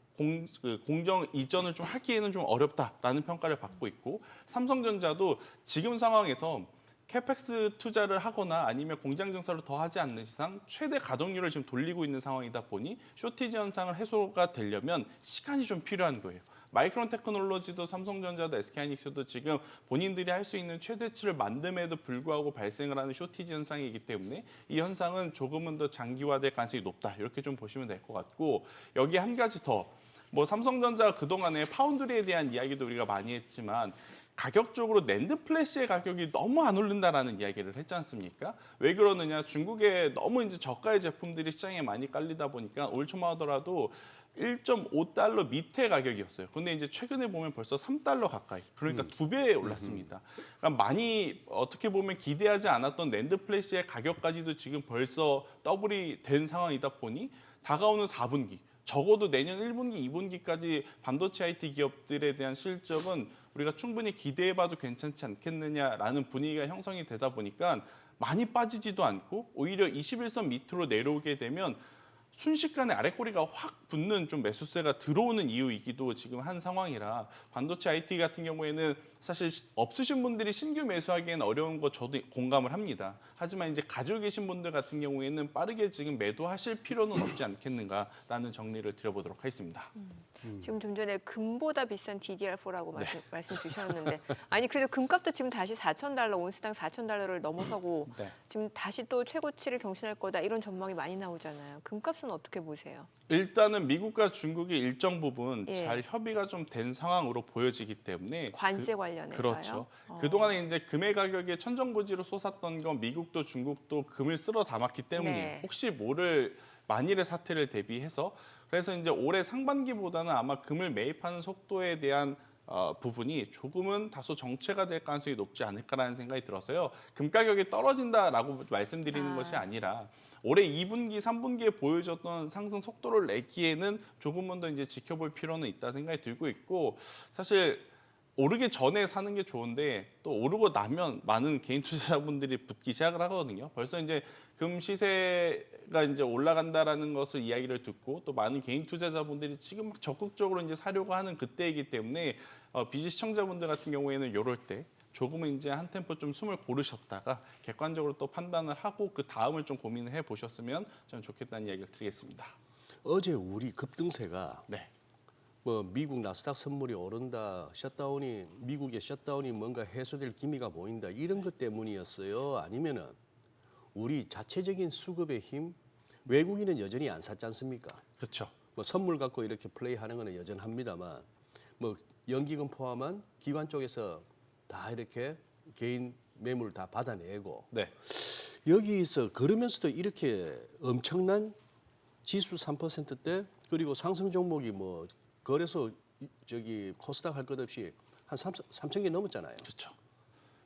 공정 이전을 좀 하기에는 좀 어렵다라는 평가를 받고 있고 삼성전자도 지금 상황에서 캐펙스 투자를 하거나 아니면 공장 증설을 더 하지 않는 이상 최대 가동률을 지금 돌리고 있는 상황이다 보니 쇼티지 현상을 해소가 되려면 시간이 좀 필요한 거예요. 마이크론 테크놀로지도 삼성전자도 SK하이닉스도 지금 본인들이 할 수 있는 최대치를 만듦에도 불구하고 발생을 하는 쇼티지 현상이기 때문에 이 현상은 조금은 더 장기화될 가능성이 높다. 이렇게 좀 보시면 될 것 같고 여기 한 가지 더 뭐 삼성전자가 그동안에 파운드리에 대한 이야기도 우리가 많이 했지만 가격적으로 낸드 플래시의 가격이 너무 안 오른다라는 이야기를 했지 않습니까? 왜 그러느냐? 중국에 너무 이제 저가의 제품들이 시장에 많이 깔리다 보니까 올 초만 하더라도 1.5달러 밑의 가격이었어요. 근데 이제 최근에 보면 벌써 3달러 가까이. 그러니까 2배 올랐습니다. 그러니까 많이 어떻게 보면 기대하지 않았던 낸드 플래시의 가격까지도 지금 벌써 더블이 된 상황이다 보니 다가오는 4분기 적어도 내년 1분기, 2분기까지 반도체 IT 기업들에 대한 실적은 우리가 충분히 기대해봐도 괜찮지 않겠느냐라는 분위기가 형성이 되다 보니까 많이 빠지지도 않고 오히려 21선 밑으로 내려오게 되면 순식간에 아랫꼬리가 확 붙는 좀 매수세가 들어오는 이유이기도 지금 한 상황이라 반도체 IT 같은 경우에는 사실 없으신 분들이 신규 매수하기엔 어려운 거 저도 공감을 합니다. 하지만 이제 가지고 계신 분들 같은 경우에는 빠르게 지금 매도하실 필요는 없지 않겠는가라는 정리를 드려보도록 하겠습니다. 지금 좀 전에 금보다 비싼 DDR4라고 말씀 주셨는데 아니 그래도 금값도 지금 다시 4,000달러, 온스당 4,000달러를 넘어서고 네. 지금 다시 또 최고치를 경신할 거다 이런 전망이 많이 나오잖아요. 금값은 어떻게 보세요? 일단은 미국과 중국이 일정 부분 예. 잘 협의가 좀 된 상황으로 보여지기 때문에 관세 관련해서요? 그렇죠. 그동안에 이제 금의 가격이 천정부지로 솟았던 건 미국도 중국도 금을 쓸어 담았기 때문에 네. 혹시 모를 만일의 사태를 대비해서 그래서 이제 올해 상반기보다는 아마 금을 매입하는 속도에 대한 부분이 조금은 다소 정체가 될 가능성이 높지 않을까라는 생각이 들어서요. 금 가격이 떨어진다라고 말씀드리는 것이 아니라 올해 2분기, 3분기에 보여줬던 상승 속도를 내기에는 조금은 더 이제 지켜볼 필요는 있다 생각이 들고 있고 사실 오르기 전에 사는 게 좋은데 또 오르고 나면 많은 개인 투자자분들이 붙기 시작을 하거든요. 벌써 이제 금 시세가 이제 올라간다라는 것을 이야기를 듣고 또 많은 개인 투자자분들이 지금 막 적극적으로 이제 사려고 하는 그때이기 때문에 BG 시청자분들 같은 경우에는 이럴 때 조금은 이제 한 템포 좀 숨을 고르셨다가 객관적으로 또 판단을 하고 그 다음을 좀 고민을 해 보셨으면 저는 좋겠다는 이야기를 드리겠습니다. 어제 우리 급등세가 네. 뭐 미국 나스닥 선물이 오른다, 미국의 셧다운이 뭔가 해소될 기미가 보인다 이런 것 때문이었어요. 아니면은 우리 자체적인 수급의 힘, 외국인은 여전히 안 샀지 않습니까? 그렇죠. 뭐 선물 갖고 이렇게 플레이하는 거는 여전합니다만, 뭐 연기금 포함한 기관 쪽에서 다 이렇게 개인 매물 다 받아내고 네. 여기서 그러면서도 이렇게 엄청난 지수 3%대 그리고 상승 종목이 뭐 거래소 코스닥 할 것 없이 한 3천 개 넘었잖아요. 그렇죠.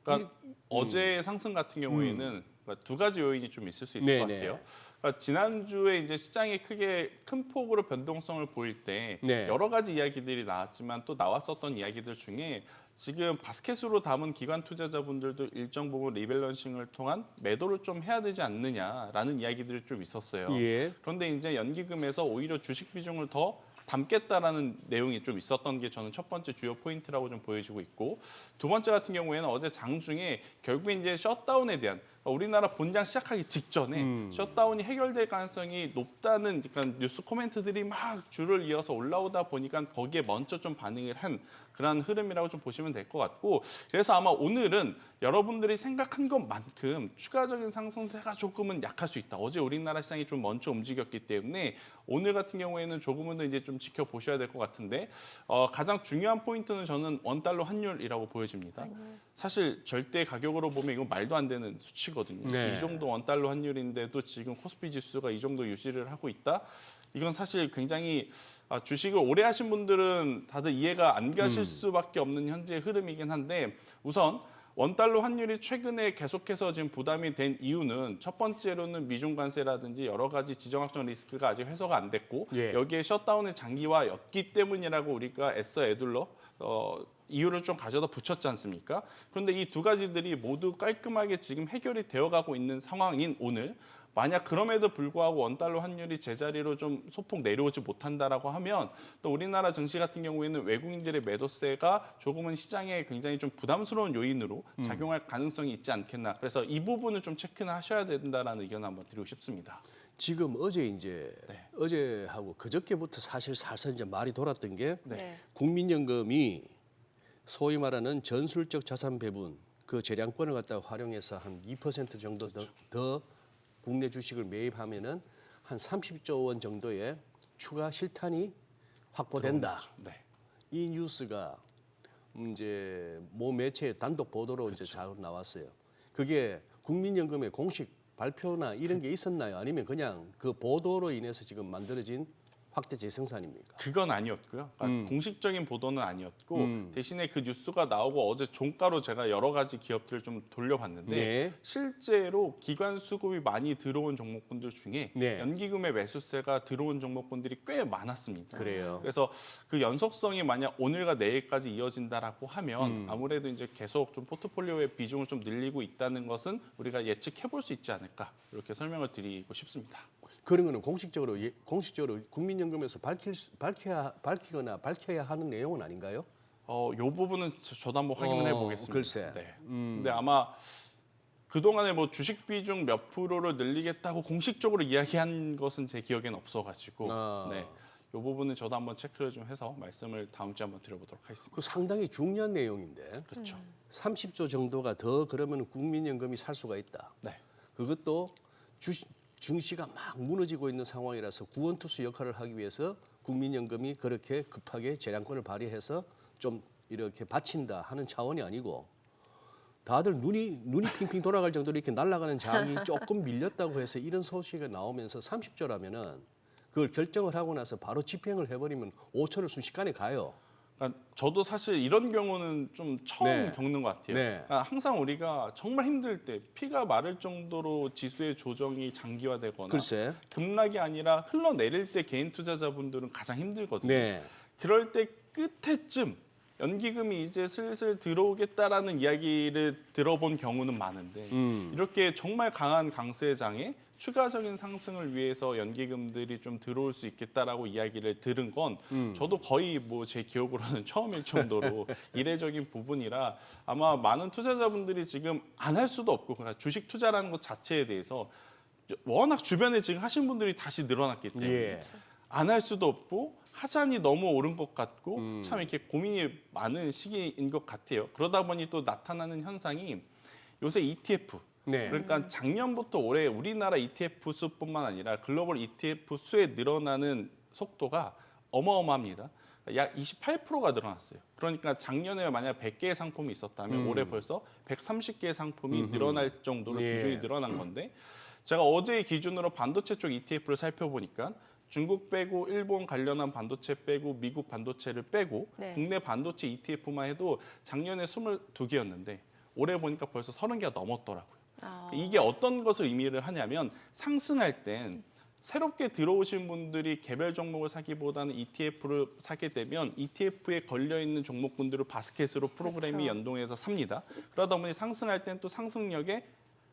그러니까 어제의 상승 같은 경우에는 그러니까 두 가지 요인이 좀 있을 수 있을 것 네네. 같아요. 그러니까 지난주에 이제 시장이 크게 큰 폭으로 변동성을 보일 때 네. 여러 가지 이야기들이 나왔지만 또 나왔었던 이야기들 중에 지금 바스켓으로 담은 기관 투자자분들도 일정 부분 리밸런싱을 통한 매도를 좀 해야 되지 않느냐라는 이야기들이 좀 있었어요. 예. 그런데 이제 연기금에서 오히려 주식 비중을 더 담겠다라는 내용이 좀 있었던 게 저는 첫 번째 주요 포인트라고 좀 보여지고 있고 두 번째 같은 경우에는 어제 장중에 결국에 이제 셧다운에 대한 우리나라 본장 시작하기 직전에 셧다운이 해결될 가능성이 높다는 그러니까 뉴스 코멘트들이 막 줄을 이어서 올라오다 보니까 거기에 먼저 좀 반응을 한 그런 흐름이라고 좀 보시면 될 것 같고 그래서 아마 오늘은 여러분들이 생각한 것만큼 추가적인 상승세가 조금은 약할 수 있다. 어제 우리나라 시장이 좀 먼저 움직였기 때문에 오늘 같은 경우에는 조금은 더 이제 좀 지켜보셔야 될 것 같은데 가장 중요한 포인트는 저는 원달러 환율이라고 보여집니다. 사실 절대 가격으로 보면 이건 말도 안 되는 수치거든요. 네. 이 정도 원달러 환율인데도 지금 코스피 지수가 이 정도 유지를 하고 있다. 이건 사실 굉장히 주식을 오래 하신 분들은 다들 이해가 안 가실 수밖에 없는 현재의 흐름이긴 한데 우선 원달러 환율이 최근에 계속해서 지금 부담이 된 이유는 첫 번째로는 미중 관세라든지 여러 가지 지정학적 리스크가 아직 해소가 안 됐고 예. 여기에 셧다운의 장기화였기 때문이라고 우리가 애써 애둘러 이유를 좀 가져다 붙였지 않습니까? 그런데 이 두 가지들이 모두 깔끔하게 지금 해결이 되어가고 있는 상황인 오늘 만약 그럼에도 불구하고 원달러 환율이 제자리로 좀 소폭 내려오지 못한다라고 하면 또 우리나라 증시 같은 경우에는 외국인들의 매도세가 조금은 시장에 굉장히 좀 부담스러운 요인으로 작용할 가능성이 있지 않겠나. 그래서 이 부분을 좀 체크는 하셔야 된다라는 의견을 한번 드리고 싶습니다. 지금 어제 이제 네. 어제하고 그저께부터 사실 살살 이제 말이 돌았던 게 네. 국민연금이 소위 말하는 전술적 자산 배분 그 재량권을 갖다가 활용해서 한 2% 정도 더 국내 주식을 매입하면은 한 30조 원 정도의 추가 실탄이 확보된다. 네. 이 뉴스가 이제 모 매체의 단독 보도로 이제 잘 나왔어요. 그게 국민연금의 공식 발표나 이런 게 있었나요? 아니면 그냥 그 보도로 인해서 지금 만들어진 확대 재생산입니까? 그건 아니었고요. 그러니까 공식적인 보도는 아니었고 대신에 그 뉴스가 나오고 어제 종가로 제가 여러 가지 기업들을 좀 돌려봤는데 네. 실제로 기관 수급이 많이 들어온 종목군들 중에 네. 연기금의 매수세가 들어온 종목군들이 꽤 많았습니다. 그래요. 그래서 그 연속성이 만약 오늘과 내일까지 이어진다라고 하면 아무래도 이제 계속 좀 포트폴리오의 비중을 좀 늘리고 있다는 것은 우리가 예측해 볼 수 있지 않을까 이렇게 설명을 드리고 싶습니다. 그런 거는 공식적으로 국민연금에서 밝히거나 밝혀야 하는 내용은 아닌가요? 요 부분은 저도 한번 확인을 해보겠습니다. 글쎄. 네. 근데 아마 그동안에 뭐 주식 비중 몇 프로를 늘리겠다고 공식적으로 이야기한 것은 제 기억에는 없어가지고 네. 요 부분은 저도 한번 체크를 좀 해서 말씀을 다음 주에 한번 드려보도록 하겠습니다. 그 상당히 중요한 내용인데 그렇죠. 30조 정도가 더 그러면 국민연금이 살 수가 있다. 네. 그것도 증시가 막 무너지고 있는 상황이라서 구원투수 역할을 하기 위해서 국민연금이 그렇게 급하게 재량권을 발휘해서 좀 이렇게 바친다 하는 차원이 아니고 다들 눈이 핑핑 돌아갈 정도로 이렇게 날아가는 장이 조금 밀렸다고 해서 이런 소식이 나오면서 30조라면은 그걸 결정을 하고 나서 바로 집행을 해버리면 5천을 순식간에 가요. 그러니까 저도 사실 이런 경우는 좀 처음 네. 겪는 것 같아요. 네. 그러니까 항상 우리가 정말 힘들 때 피가 마를 정도로 지수의 조정이 장기화되거나 글쎄. 급락이 아니라 흘러내릴 때 개인 투자자분들은 가장 힘들거든요. 네. 그럴 때 끝에쯤 연기금이 이제 슬슬 들어오겠다라는 이야기를 들어본 경우는 많은데 이렇게 정말 강한 강세장에 추가적인 상승을 위해서 연기금들이 좀 들어올 수 있겠다라고 이야기를 들은 건 저도 거의 뭐 제 기억으로는 처음일 정도로 이례적인 부분이라 아마 많은 투자자분들이 지금 안 할 수도 없고 그러니까 주식 투자라는 것 자체에 대해서 워낙 주변에 지금 하신 분들이 다시 늘어났기 때문에 예. 안 할 수도 없고 하잔이 너무 오른 것 같고 참 이렇게 고민이 많은 시기인 것 같아요. 그러다 보니 또 나타나는 현상이 요새 ETF 네. 그러니까 작년부터 올해 우리나라 ETF 수뿐만 아니라 글로벌 ETF 수의 늘어나는 속도가 어마어마합니다. 약 28%가 늘어났어요. 그러니까 작년에 만약 100개의 상품이 있었다면 올해 벌써 130개의 상품이 늘어날 정도로 예. 비중이 늘어난 건데 제가 어제 기준으로 반도체 쪽 ETF를 살펴보니까 중국 빼고 일본 관련한 반도체 빼고 미국 반도체를 빼고 네. 국내 반도체 ETF만 해도 작년에 22개였는데 올해 보니까 벌써 30개가 넘었더라고요. 이게 어떤 것을 의미를 하냐면 상승할 땐 새롭게 들어오신 분들이 개별 종목을 사기보다는 ETF를 사게 되면 ETF에 걸려있는 종목군들을 바스켓으로 프로그램이 그렇죠. 연동해서 삽니다. 그러다 보니 상승할 땐 또 상승력에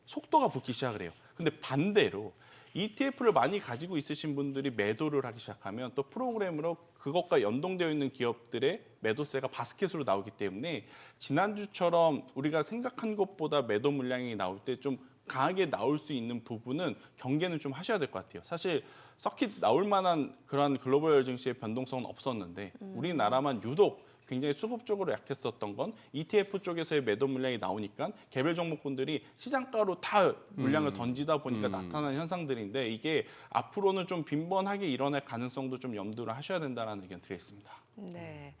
속도가 붙기 시작을 해요. 근데 반대로 ETF를 많이 가지고 있으신 분들이 매도를 하기 시작하면 또 프로그램으로 그것과 연동되어 있는 기업들의 매도세가 바스켓으로 나오기 때문에 지난주처럼 우리가 생각한 것보다 매도 물량이 나올 때 좀 강하게 나올 수 있는 부분은 경계는 좀 하셔야 될 것 같아요. 사실 서킷 나올 만한 그런 글로벌 증시의 변동성은 없었는데 우리나라만 유독 굉장히 수급적으로 약했었던 건 ETF 쪽에서의 매도 물량이 나오니까 개별 종목군들이 시장가로 다 물량을 던지다 보니까 나타나는 현상들인데 이게 앞으로는 좀 빈번하게 일어날 가능성도 좀 염두를 하셔야 된다는 의견 드리겠습니다. 네.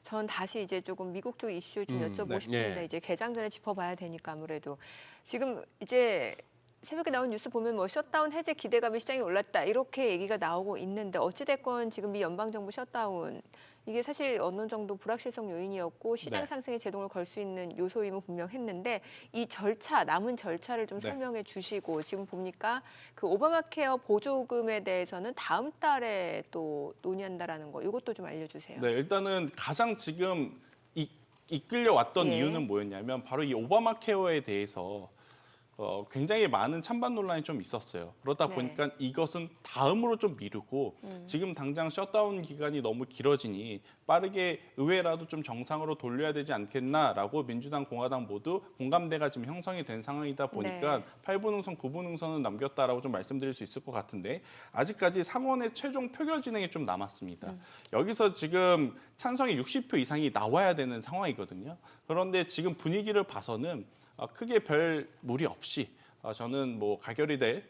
전 다시 이제 조금 미국 쪽 이슈 좀 여쭤보고 네. 싶은데 네. 이제 개장 전에 짚어봐야 되니까 아무래도 지금 이제 새벽에 나온 뉴스 보면 뭐 셧다운 해제 기대감이 시장에 올랐다 이렇게 얘기가 나오고 있는데 어찌됐건 지금 이 연방정부 셧다운 이게 사실 어느 정도 불확실성 요인이었고 시장 네. 상승에 제동을 걸 수 있는 요소임은 분명했는데 이 절차 남은 절차를 좀 네. 설명해 주시고 지금 보니까 그 오바마 케어 보조금에 대해서는 다음 달에 또 논의한다라는 거 이것도 좀 알려주세요. 네, 일단은 가장 지금 이끌려 왔던 예. 이유는 뭐였냐면 바로 이 오바마 케어에 대해서 굉장히 많은 찬반 논란이 좀 있었어요. 그러다 네. 보니까 이것은 다음으로 좀 미루고 지금 당장 셧다운 기간이 너무 길어지니 빠르게 의회라도 좀 정상으로 돌려야 되지 않겠나라고 민주당, 공화당 모두 공감대가 지금 형성이 된 상황이다 보니까 네. 8분 응선, 9분 응선은 넘겼다라고 좀 말씀드릴 수 있을 것 같은데 아직까지 상원의 최종 표결 진행이 좀 남았습니다. 여기서 지금 찬성이 60표 이상이 나와야 되는 상황이거든요. 그런데 지금 분위기를 봐서는 크게 별 무리 없이 저는 뭐 가결이 될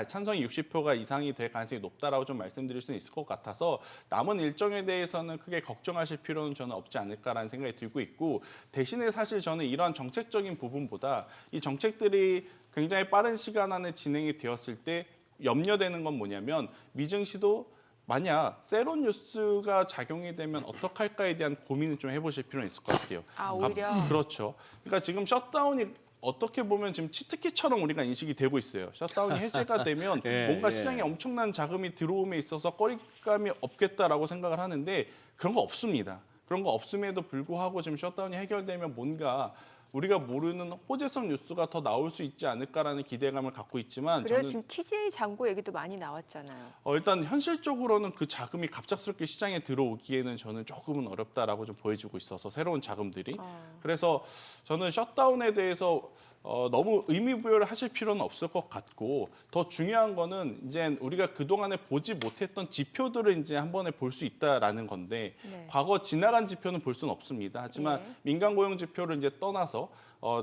찬성이 60표가 이상이 될 가능성이 높다라고 좀 말씀드릴 수는 있을 것 같아서 남은 일정에 대해서는 크게 걱정하실 필요는 저는 없지 않을까라는 생각이 들고 있고 대신에 사실 저는 이러한 정책적인 부분보다 이 정책들이 굉장히 빠른 시간 안에 진행이 되었을 때 염려되는 건 뭐냐면 미증시도 만약 세론 뉴스가 작용이 되면 어떡할까에 대한 고민을 좀 해보실 필요는 있을 것 같아요. 오히려. 그렇죠. 그러니까 지금 셧다운이 어떻게 보면 지금 치트키처럼 우리가 인식이 되고 있어요. 셧다운이 해제가 되면 예, 뭔가 예. 시장에 엄청난 자금이 들어옴에 있어서 꺼리감이 없겠다라고 생각을 하는데 그런 거 없습니다. 그런 거 없음에도 불구하고 지금 셧다운이 해결되면 뭔가 우리가 모르는 호재성 뉴스가 더 나올 수 있지 않을까라는 기대감을 갖고 있지만 그래요. 저는 지금 TJ 잔고 얘기도 많이 나왔잖아요. 일단 현실적으로는 그 자금이 갑작스럽게 시장에 들어오기에는 저는 조금은 어렵다라고 좀 보여주고 있어서 새로운 자금들이 그래서 저는 셧다운에 대해서 너무 의미 부여를 하실 필요는 없을 것 같고 더 중요한 거는 이제 우리가 그동안에 보지 못했던 지표들을 이제 한 번에 볼 수 있다라는 건데 네. 과거 지나간 지표는 볼 수는 없습니다. 하지만 예. 민간 고용 지표를 이제 떠나서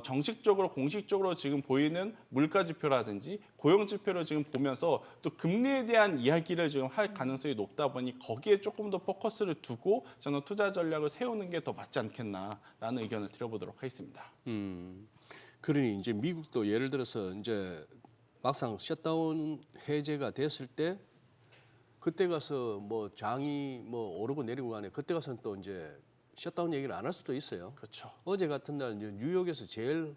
정식적으로 공식적으로 지금 보이는 물가 지표라든지 고용 지표를 지금 보면서 또 금리에 대한 이야기를 지금 할 가능성이 높다 보니 거기에 조금 더 포커스를 두고 저는 투자 전략을 세우는 게 더 맞지 않겠나라는 의견을 드려보도록 하겠습니다. 그러니 이제 미국도 예를 들어서 이제 막상 셧다운 해제가 됐을 때 그때 가서 뭐 장이 뭐 오르고 내리고 간에 그때 가서는 또 이제 셧다운 얘기를 안 할 수도 있어요. 그렇죠. 어제 같은 날 이제 뉴욕에서 제일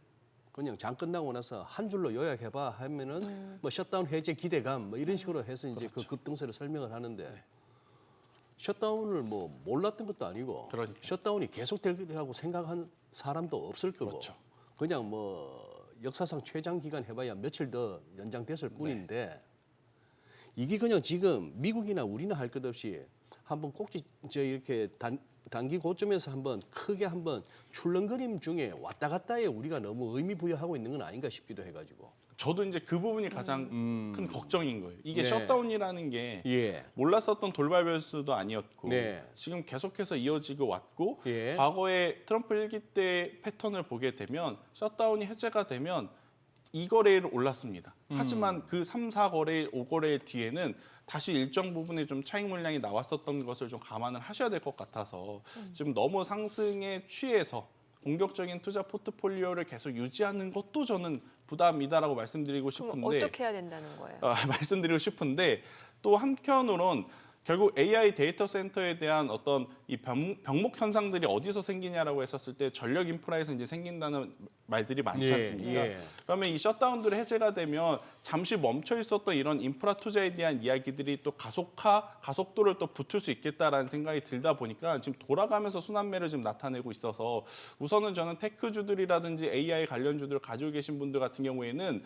그냥 장 끝나고 나서 한 줄로 요약해봐 하면은 뭐 셧다운 해제 기대감 뭐 이런 식으로 해서 이제 그 급등세를 설명을 하는데 셧다운을 뭐 몰랐던 것도 아니고 그러니까요. 셧다운이 계속될 거라고 생각한 사람도 없을 거고 그렇죠. 그냥 뭐 역사상 최장 기간 해봐야 며칠 더 연장됐을 뿐인데 이게 그냥 지금 미국이나 우리나 할 것 없이 한번 꼭지 이렇게 단기 고점에서 한번 크게 한번 출렁거림 중에 왔다 갔다에 우리가 너무 의미 부여하고 있는 건 아닌가 싶기도 해가지고. 저도 이제 그 부분이 가장 큰 걱정인 거예요. 이게 네. 셧다운이라는 게 예. 몰랐었던 돌발 변수도 아니었고 네. 지금 계속해서 이어지고 왔고 예. 과거에 트럼프 1기 때 패턴을 보게 되면 셧다운이 해제가 되면 2거래일 올랐습니다. 하지만 그 3, 4거래일, 5거래일 뒤에는 다시 일정 부분의 좀 차익 물량이 나왔었던 것을 좀 감안을 하셔야 될 것 같아서 지금 너무 상승에 취해서 공격적인 투자 포트폴리오를 계속 유지하는 것도 저는 부담이다라고 말씀드리고 그럼 싶은데 어떻게 해야 된다는 거예요? 말씀드리고 싶은데 또 한편으론 결국 AI 데이터 센터에 대한 어떤 이 병목 현상들이 어디서 생기냐라고 했었을 때 전력 인프라에서 이제 생긴다는 말들이 많지 예, 않습니까? 예. 그러면 이 셧다운들이 해제가 되면 잠시 멈춰 있었던 이런 인프라 투자에 대한 이야기들이 또 가속도를 또 붙을 수 있겠다라는 생각이 들다 보니까 지금 돌아가면서 순환매를 지금 나타내고 있어서 우선은 저는 테크주들이라든지 AI 관련주들을 가지고 계신 분들 같은 경우에는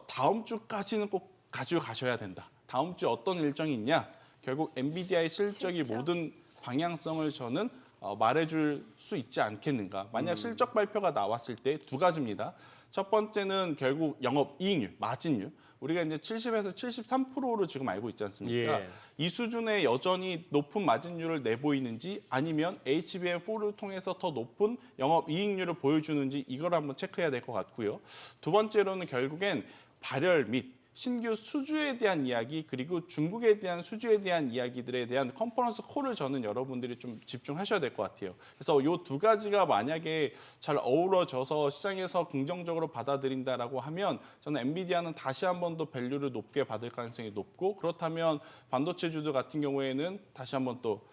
다음 주까지는 꼭 가지고 가셔야 된다. 다음 주 어떤 일정이 있냐? 결국 엔비디아의 실적이 모든 방향성을 저는 말해줄 수 있지 않겠는가. 만약 실적 발표가 나왔을 때 두 가지입니다. 첫 번째는 결국 영업이익률, 마진율. 우리가 이제 70에서 73%로 지금 알고 있지 않습니까? 예. 이 수준에 여전히 높은 마진율을 내보이는지 아니면 HBM4를 통해서 더 높은 영업이익률을 보여주는지 이걸 한번 체크해야 될 것 같고요. 두 번째로는 결국엔 발열 및 신규 수주에 대한 이야기 그리고 중국에 대한 수주에 대한 이야기들에 대한 컨퍼런스 콜을 저는 여러분들이 좀 집중하셔야 될 것 같아요. 그래서 이 두 가지가 만약에 잘 어우러져서 시장에서 긍정적으로 받아들인다라고 하면 저는 엔비디아는 다시 한 번 더 밸류를 높게 받을 가능성이 높고 그렇다면 반도체주들 같은 경우에는 다시 한 번 또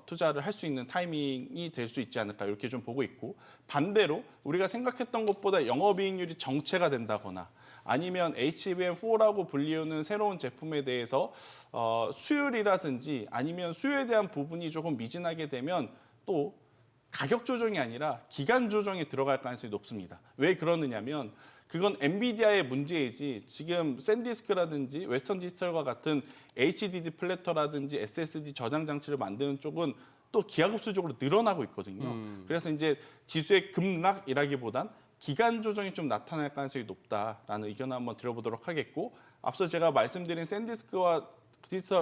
투자를 할 수 있는 타이밍이 될 수 있지 않을까 이렇게 좀 보고 있고 반대로 우리가 생각했던 것보다 영업이익률이 정체가 된다거나 아니면 HBM4라고 불리우는 새로운 제품에 대해서 수율이라든지 아니면 수요에 대한 부분이 조금 미진하게 되면 또 가격 조정이 아니라 기간 조정이 들어갈 가능성이 높습니다. 왜 그러느냐면 그건 엔비디아의 문제이지 지금 샌디스크라든지 웨스턴 디지털과 같은 HDD 플래터라든지 SSD 저장 장치를 만드는 쪽은 또 기하급수적으로 늘어나고 있거든요. 그래서 이제 지수의 급락이라기보단 기간 조정이 좀 나타날 가능성이 높다라는 의견을 한번 드려보도록 하겠고, 앞서 제가 말씀드린 샌디스크와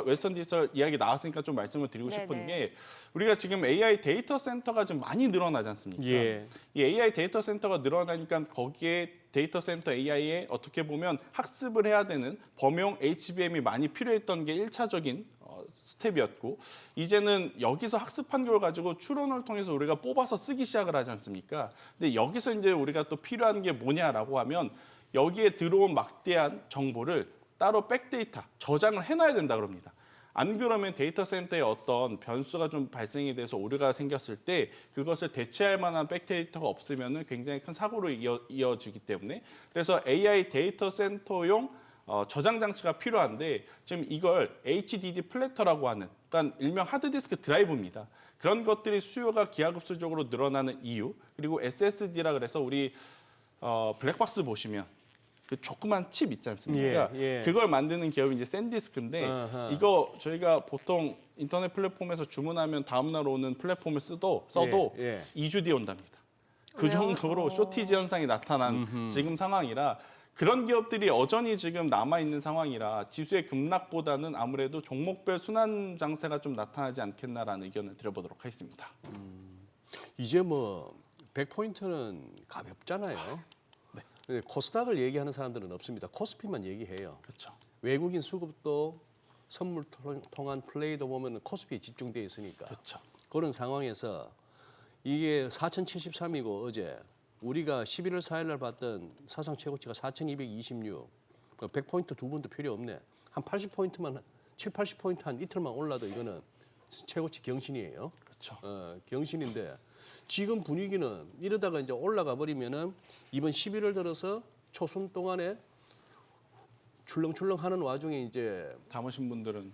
웨스턴 디지털 이야기 나왔으니까 좀 말씀을 드리고 싶은 네네. 게, 우리가 지금 AI 데이터 센터가 좀 많이 늘어나지 않습니까? 예. 이 AI 데이터 센터가 늘어나니까 거기에 데이터 센터 AI에 어떻게 보면 학습을 해야 되는 범용 HBM이 많이 필요했던 게 1차적인 스텝이었고, 이제는 여기서 학습한 걸 가지고 추론을 통해서 우리가 뽑아서 쓰기 시작을 하지 않습니까? 근데 여기서 이제 우리가 또 필요한 게 뭐냐라고 하면, 여기에 들어온 막대한 정보를 따로 백데이터, 저장을 해놔야 된다 그럽니다. 안 그러면 데이터 센터에 어떤 변수가 좀 발생이 돼서 오류가 생겼을 때 그것을 대체할 만한 백데이터가 없으면 굉장히 큰 사고로 이어지기 때문에, 그래서 AI 데이터 센터용 저장 장치가 필요한데, 지금 이걸 HDD 플래터라고 하는, 그러니까 일명 하드디스크 드라이브입니다. 그런 것들이 수요가 기하급수적으로 늘어나는 이유, 그리고 SSD라 그래서 우리 블랙박스 보시면 그 조그만 칩 있지 않습니까? 예, 예. 그걸 만드는 기업이 이제 샌디스크인데, 아하. 이거 저희가 보통 인터넷 플랫폼에서 주문하면 다음날 오는 플랫폼을 써도 예. 2주 뒤에 온답니다. 그 왜요? 정도로 쇼티지 현상이 나타난 지금 상황이라, 그런 기업들이 여전히 지금 남아있는 상황이라 지수의 급락보다는 아무래도 종목별 순환 장세가 좀 나타나지 않겠나라는 의견을 드려보도록 하겠습니다. 이제 뭐 100포인트는 가볍잖아요. 네. 코스닥을 얘기하는 사람들은 없습니다. 코스피만 얘기해요. 그렇죠. 외국인 수급도 선물 통한 플레이도 보면 코스피에 집중돼 있으니까. 그렇죠. 그런 상황에서 이게 4,073이고 어제 우리가 11월 4일 날 봤던 사상 최고치가 4,226. 100포인트 두 번도 필요 없네. 한 80포인트만 7, 80포인트 한 이틀만 올라도 이거는 최고치 경신이에요. 그렇죠. 경신인데 지금 분위기는 이러다가 이제 올라가 버리면은 이번 11월 들어서 초순 동안에 출렁출렁 하는 와중에 이제 담으신 분들은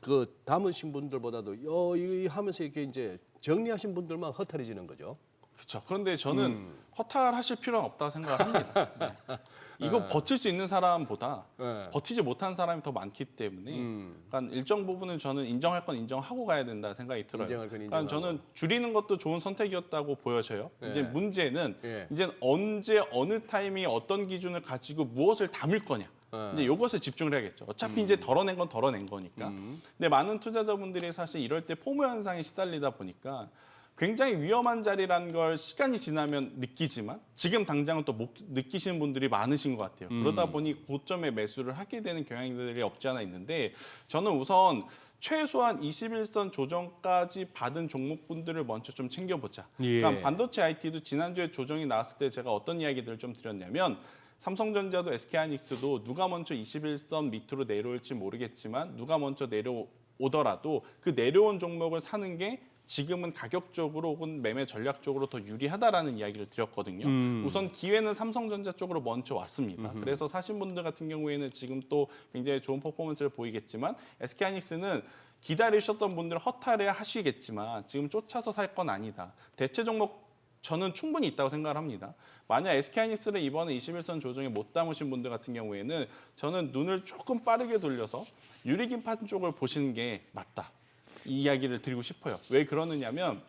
그 담으신 분들보다도 이거 하면서 이렇게 이제 정리하신 분들만 허탈해지는 거죠. 그렇죠. 그런데 저는 허탈하실 필요는 없다고 생각합니다. 네. 이거 버틸 수 있는 사람보다 네. 버티지 못한 사람이 더 많기 때문에, 그러니까 일정 부분은 저는 인정할 건 인정하고 가야 된다 생각이 들어요. 인정할 건 그러니까 인정하고. 저는 줄이는 것도 좋은 선택이었다고 보여져요. 네. 이제 문제는 네. 이제 언제 어느 타이밍에 어떤 기준을 가지고 무엇을 담을 거냐. 네. 이제 이것을 집중을 해야겠죠. 어차피 이제 덜어낸 건 덜어낸 거니까. 근데 많은 투자자분들이 사실 이럴 때 포모 현상에 시달리다 보니까 굉장히 위험한 자리라는 걸 시간이 지나면 느끼지만 지금 당장은 또 못 느끼시는 분들이 많으신 것 같아요. 그러다 보니 고점에 매수를 하게 되는 경향들이 없지 않아 있는데, 저는 우선 최소한 21선 조정까지 받은 종목분들을 먼저 좀 챙겨보자. 예. 그러니까 반도체 IT도 지난주에 조정이 나왔을 때 제가 어떤 이야기들을 좀 드렸냐면, 삼성전자도 SK하이닉스도 누가 먼저 21선 밑으로 내려올지 모르겠지만 누가 먼저 내려오더라도 그 내려온 종목을 사는 게 지금은 가격적으로 혹은 매매 전략적으로 더 유리하다라는 이야기를 드렸거든요. 우선 기회는 삼성전자 쪽으로 먼저 왔습니다. 그래서 사신 분들 같은 경우에는 지금 또 굉장히 좋은 퍼포먼스를 보이겠지만, SK하이닉스는 기다리셨던 분들 허탈해 하시겠지만 지금 쫓아서 살 건 아니다. 대체 종목 저는 충분히 있다고 생각을 합니다. 만약 SK하이닉스를 이번에 21선 조정에 못 담으신 분들 같은 경우에는 저는 눈을 조금 빠르게 돌려서 유리기판 쪽을 보시는 게 맞다. 이 이야기를 드리고 싶어요. 왜 그러느냐면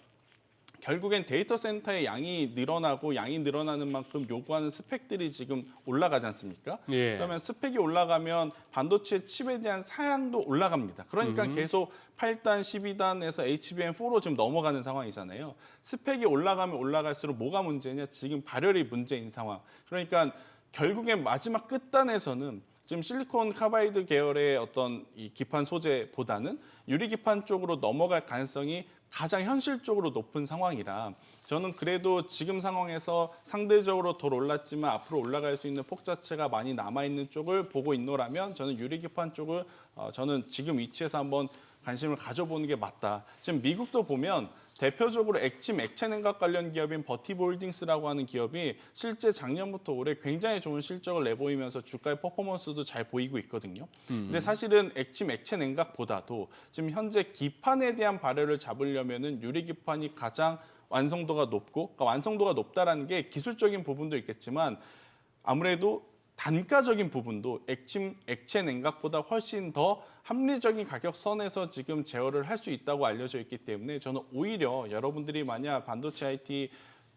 결국엔 데이터 센터의 양이 늘어나고 양이 늘어나는 만큼 요구하는 스펙들이 지금 올라가지 않습니까? 예. 그러면 스펙이 올라가면 반도체 칩에 대한 사양도 올라갑니다. 그러니까 계속 8단, 12단에서 HBM4로 지금 넘어가는 상황이잖아요. 스펙이 올라가면 올라갈수록 뭐가 문제냐? 지금 발열이 문제인 상황. 그러니까 결국엔 마지막 끝단에서는 지금 실리콘 카바이드 계열의 어떤 이 기판 소재보다는 유리 기판 쪽으로 넘어갈 가능성이 가장 현실적으로 높은 상황이라, 저는 그래도 지금 상황에서 상대적으로 덜 올랐지만 앞으로 올라갈 수 있는 폭 자체가 많이 남아있는 쪽을 보고 있노라면 저는 유리 기판 쪽을 저는 지금 위치에서 한번 관심을 가져보는 게 맞다. 지금 미국도 보면 대표적으로 액침 액체 냉각 관련 기업인 버티볼딩스라고 하는 기업이 실제 작년부터 올해 굉장히 좋은 실적을 내보이면서 주가의 퍼포먼스도 잘 보이고 있거든요. 근데 사실은 액침 액체 냉각보다도 지금 현재 기판에 대한 발열을 잡으려면은 유리 기판이 가장 완성도가 높고, 그러니까 완성도가 높다라는 게 기술적인 부분도 있겠지만 아무래도 단가적인 부분도 액체 냉각보다 훨씬 더 합리적인 가격선에서 지금 제어를 할 수 있다고 알려져 있기 때문에 저는 오히려 여러분들이 만약 반도체 IT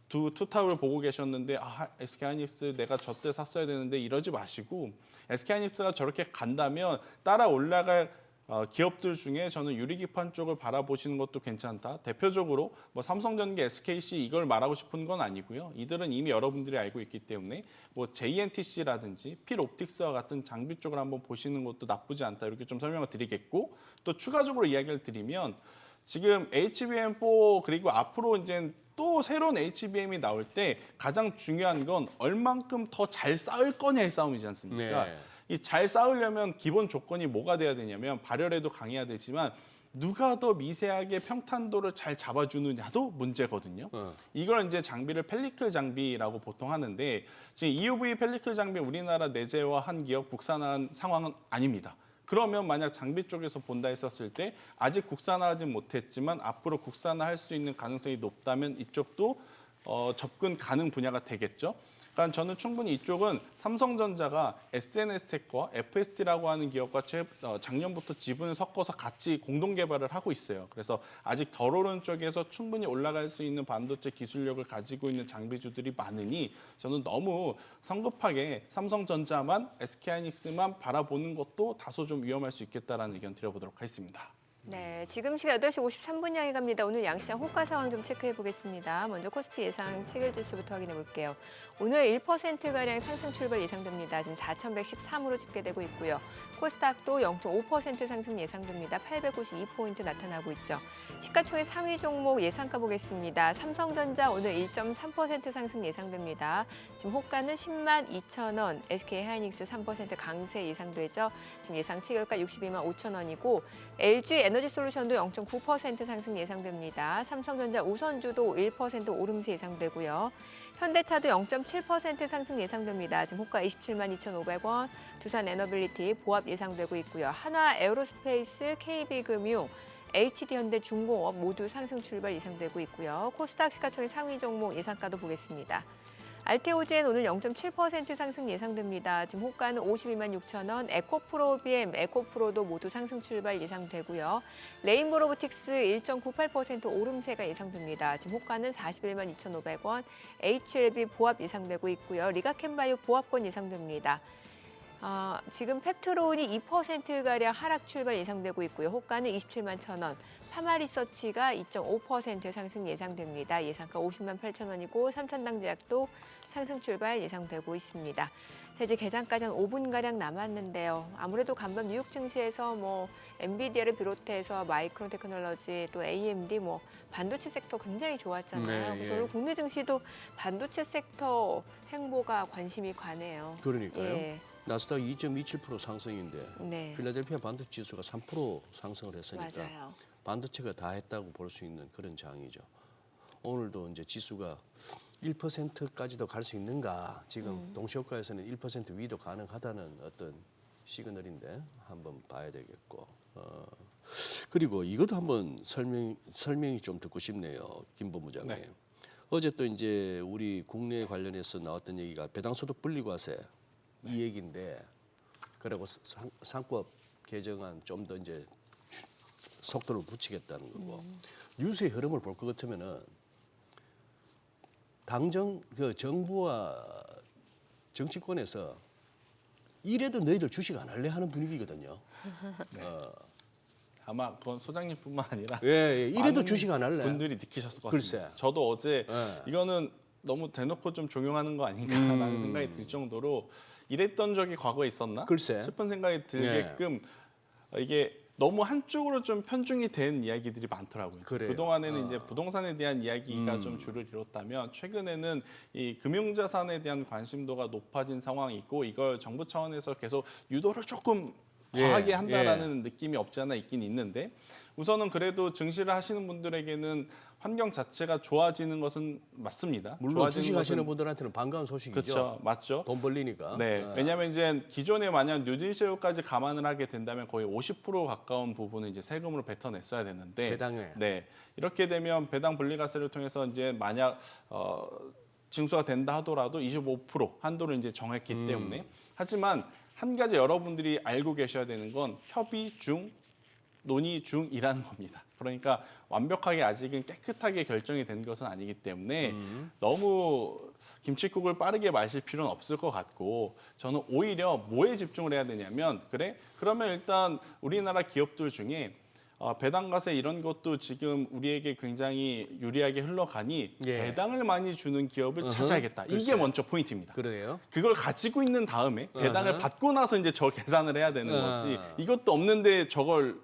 투탑을 보고 계셨는데 SK하이닉스 내가 저때 샀어야 되는데 이러지 마시고 SK하이닉스가 저렇게 간다면 따라 올라갈 기업들 중에 저는 유리기판 쪽을 바라보시는 것도 괜찮다. 대표적으로 뭐 삼성전기, SKC 이걸 말하고 싶은 건 아니고요. 이들은 이미 여러분들이 알고 있기 때문에 뭐 JNTC라든지 필옵틱스와 같은 장비 쪽을 한번 보시는 것도 나쁘지 않다. 이렇게 좀 설명을 드리겠고 또 추가적으로 이야기를 드리면 지금 HBM4 그리고 앞으로 이제 또 새로운 HBM이 나올 때 가장 중요한 건 얼만큼 더 잘 쌓을 거냐의 싸움이지 않습니까? 네. 이 잘 쌓으려면 기본 조건이 뭐가 돼야 되냐면 발열에도 강해야 되지만 누가 더 미세하게 평탄도를 잘 잡아주느냐도 문제거든요. 이걸 이제 장비를 펠리클 장비라고 보통 하는데 지금 EUV 펠리클 장비 우리나라 내재화한 기업 국산화한 상황은 아닙니다. 그러면 만약 장비 쪽에서 본다 했었을 때 아직 국산화하지 못했지만 앞으로 국산화할 수 있는 가능성이 높다면 이쪽도 접근 가능 분야가 되겠죠. 그러니까 저는 충분히 이쪽은 삼성전자가 SNS텍과 FST라고 하는 기업과 작년부터 지분을 섞어서 같이 공동 개발을 하고 있어요. 그래서 아직 덜 오른 쪽에서 충분히 올라갈 수 있는 반도체 기술력을 가지고 있는 장비주들이 많으니 저는 너무 성급하게 삼성전자만 SK하이닉스만 바라보는 것도 다소 좀 위험할 수 있겠다라는 의견 드려보도록 하겠습니다. 네, 지금 시각 8시 53분 향해 갑니다. 오늘 양시장 호가 상황 좀 체크해 보겠습니다. 먼저 코스피 예상 체결지수부터 확인해 볼게요. 오늘 1%가량 상승 출발 예상됩니다. 지금 4,113으로 집계되고 있고요. 코스닥도 0.5% 상승 예상됩니다. 892포인트 나타나고 있죠. 시가총액 상위 종목 예상가 보겠습니다. 삼성전자 오늘 1.3% 상승 예상됩니다. 지금 호가는 10만 2천 원, SK하이닉스 3% 강세 예상되죠. 지금 예상 체결가 62만 5천 원이고 LG 에너지솔루션도 0.9% 상승 예상됩니다. 삼성전자 우선주도 1% 오름세 예상되고요. 현대차도 0.7% 상승 예상됩니다. 지금 호가 27만 2,500원, 두산 에너빌리티 보합 예상되고 있고요. 한화 에어로스페이스, KB금융, HD현대 중공업 모두 상승 출발 예상되고 있고요. 코스닥 시가총액 상위 종목 예상가도 보겠습니다. 알테오젠 오늘 0.7% 상승 예상됩니다. 지금 호가는 52만 6천 원, 에코프로비엠, 에코프로도 모두 상승 출발 예상되고요. 레인보로보틱스 1.98% 오름세가 예상됩니다. 지금 호가는 41만 2,500원, HLB 보합 예상되고 있고요. 리가캔바이오 보합권 예상됩니다. 지금 펩트론이 2%가량 하락 출발 예상되고 있고요. 호가는 27만 1천 원. 파마리서치가 2.5% 상승 예상됩니다. 예상가 50만 8천 원이고 삼천당제약도 상승 출발 예상되고 있습니다. 자, 이제 개장까지 한 5분가량 남았는데요. 아무래도 간밤 뉴욕 증시에서 뭐 엔비디아를 비롯해서 마이크론 테크놀로지 또 AMD 뭐 반도체 섹터 굉장히 좋았잖아요. 네, 그래서 예. 오늘 국내 증시도 반도체 섹터 행보가 관심이 가네요. 그러니까요. 예. 나스닥 2.27% 상승인데 네. 필라델피아 반도체 지수가 3% 상승을 했으니까 맞아요. 반도체가 다 했다고 볼 수 있는 그런 장이죠. 오늘도 이제 지수가 1%까지도 갈 수 있는가? 지금 동시효과에서는 1% 위도 가능하다는 어떤 시그널인데 한번 봐야 되겠고. 그리고 이것도 한번 설명이 좀 듣고 싶네요, 김 본부장님. 네. 어제 또 이제 우리 국내 관련해서 나왔던 얘기가 배당소득 분리과세 이 얘기인데, 그리고 상법 개정안 좀 더 이제 속도를 붙이겠다는 거고. 뉴스의 흐름을 볼 것 같으면은 정부와 정치권에서 이래도 너희들 주식 안 할래 하는 분위기거든요. 아마 그건 소장님뿐만 아니라 예, 이래도 많은 주식 안 할래. 분들이 느끼셨을 것 글쎄. 같습니다. 저도 어제 예. 이거는 너무 대놓고 좀 종용하는 거 아닌가라는 생각이 들 정도로 이랬던 적이 과거에 있었나 글쎄. 싶은 생각이 들게끔 이게 너무 한쪽으로 좀 편중이 된 이야기들이 많더라고요. 그래요. 그동안에는 이제 부동산에 대한 이야기가 좀 줄을 이뤘다면 최근에는 이 금융자산에 대한 관심도가 높아진 상황이 있고 이걸 정부 차원에서 계속 유도를 조금 과하게 예, 한다라는 느낌이 없지 않아 있긴 있는데 우선은 그래도 증시를 하시는 분들에게는 환경 자체가 좋아지는 것은 맞습니다. 물론 좋아지는 주식하시는 것은- 분들한테는 반가운 소식이죠. 그렇죠, 맞죠. 돈 벌리니까. 네, 왜냐하면 이제 기존에 만약 뉴딜세율까지 감안을 하게 된다면 거의 50% 가까운 부분은 이제 세금으로 뱉어냈어야 되는데, 배당에. 네, 이렇게 되면 배당 분리과세를 통해서 이제 만약 징수가 된다 하더라도 25% 한도를 이제 정했기 때문에 하지만 한 가지 여러분들이 알고 계셔야 되는 건 협의 중, 논의 중이라는 겁니다. 그러니까 완벽하게 아직은 깨끗하게 결정이 된 것은 아니기 때문에 너무 김칫국을 빠르게 마실 필요는 없을 것 같고 저는 오히려 뭐에 집중을 해야 되냐면 그러면 일단 우리나라 기업들 중에 배당과세 이런 것도 지금 우리에게 굉장히 유리하게 흘러가니 예. 배당을 많이 주는 기업을 찾아야겠다. 이게 글쎄요. 먼저 포인트입니다. 그래요? 그걸 가지고 있는 다음에 배당을 받고 나서 이제 저 계산을 해야 되는 거지. 이것도 없는데 저걸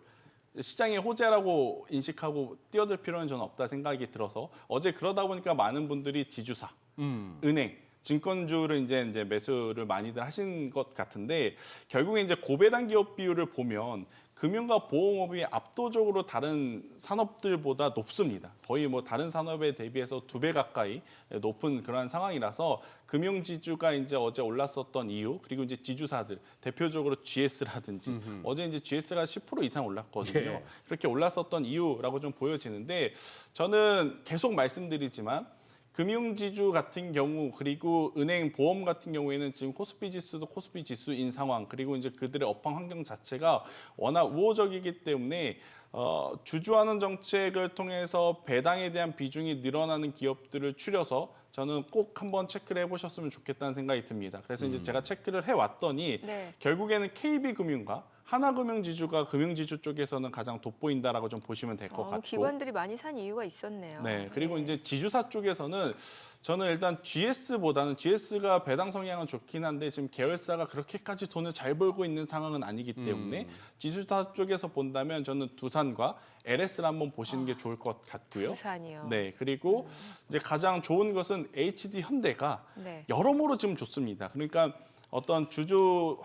시장의 호재라고 인식하고 뛰어들 필요는 저는 없다 생각이 들어서 어제 그러다 보니까 많은 분들이 지주사, 은행, 증권주를 이제 매수를 많이들 하신 것 같은데 결국에 이제 고배당 기업 비율을 보면 금융과 보험업이 압도적으로 다른 산업들보다 높습니다. 거의 뭐 다른 산업에 대비해서 2배 가까이 높은 그러한 상황이라서 금융지주가 이제 어제 올랐었던 이유 그리고 이제 지주사들 대표적으로 GS라든지 어제 이제 GS가 10% 이상 올랐거든요. 예. 그렇게 올랐었던 이유라고 좀 보여지는데 저는 계속 말씀드리지만 금융지주 같은 경우 그리고 은행 보험 같은 경우에는 지금 코스피 지수도 코스피 지수인 상황 그리고 이제 그들의 업황 환경 자체가 워낙 우호적이기 때문에 주주환원 정책을 통해서 배당에 대한 비중이 늘어나는 기업들을 추려서 저는 꼭 한번 체크를 해보셨으면 좋겠다는 생각이 듭니다. 그래서 이제 제가 체크를 해왔더니 네. 결국에는 KB금융과 하나금융지주가 금융지주 쪽에서는 가장 돋보인다라고 좀 보시면 될 것 같고 기관들이 많이 산 이유가 있었네요. 네, 그리고 이제 지주사 쪽에서는 저는 일단 GS보다는 GS가 배당 성향은 좋긴 한데 지금 계열사가 그렇게까지 돈을 잘 벌고 있는 상황은 아니기 때문에 지주사 쪽에서 본다면 저는 두산과 LS를 한번 보시는 게 좋을 것 같고요. 두산이요. 네, 그리고 이제 가장 좋은 것은 HD 현대가 네. 여러모로 지금 좋습니다. 그러니까 어떤 주주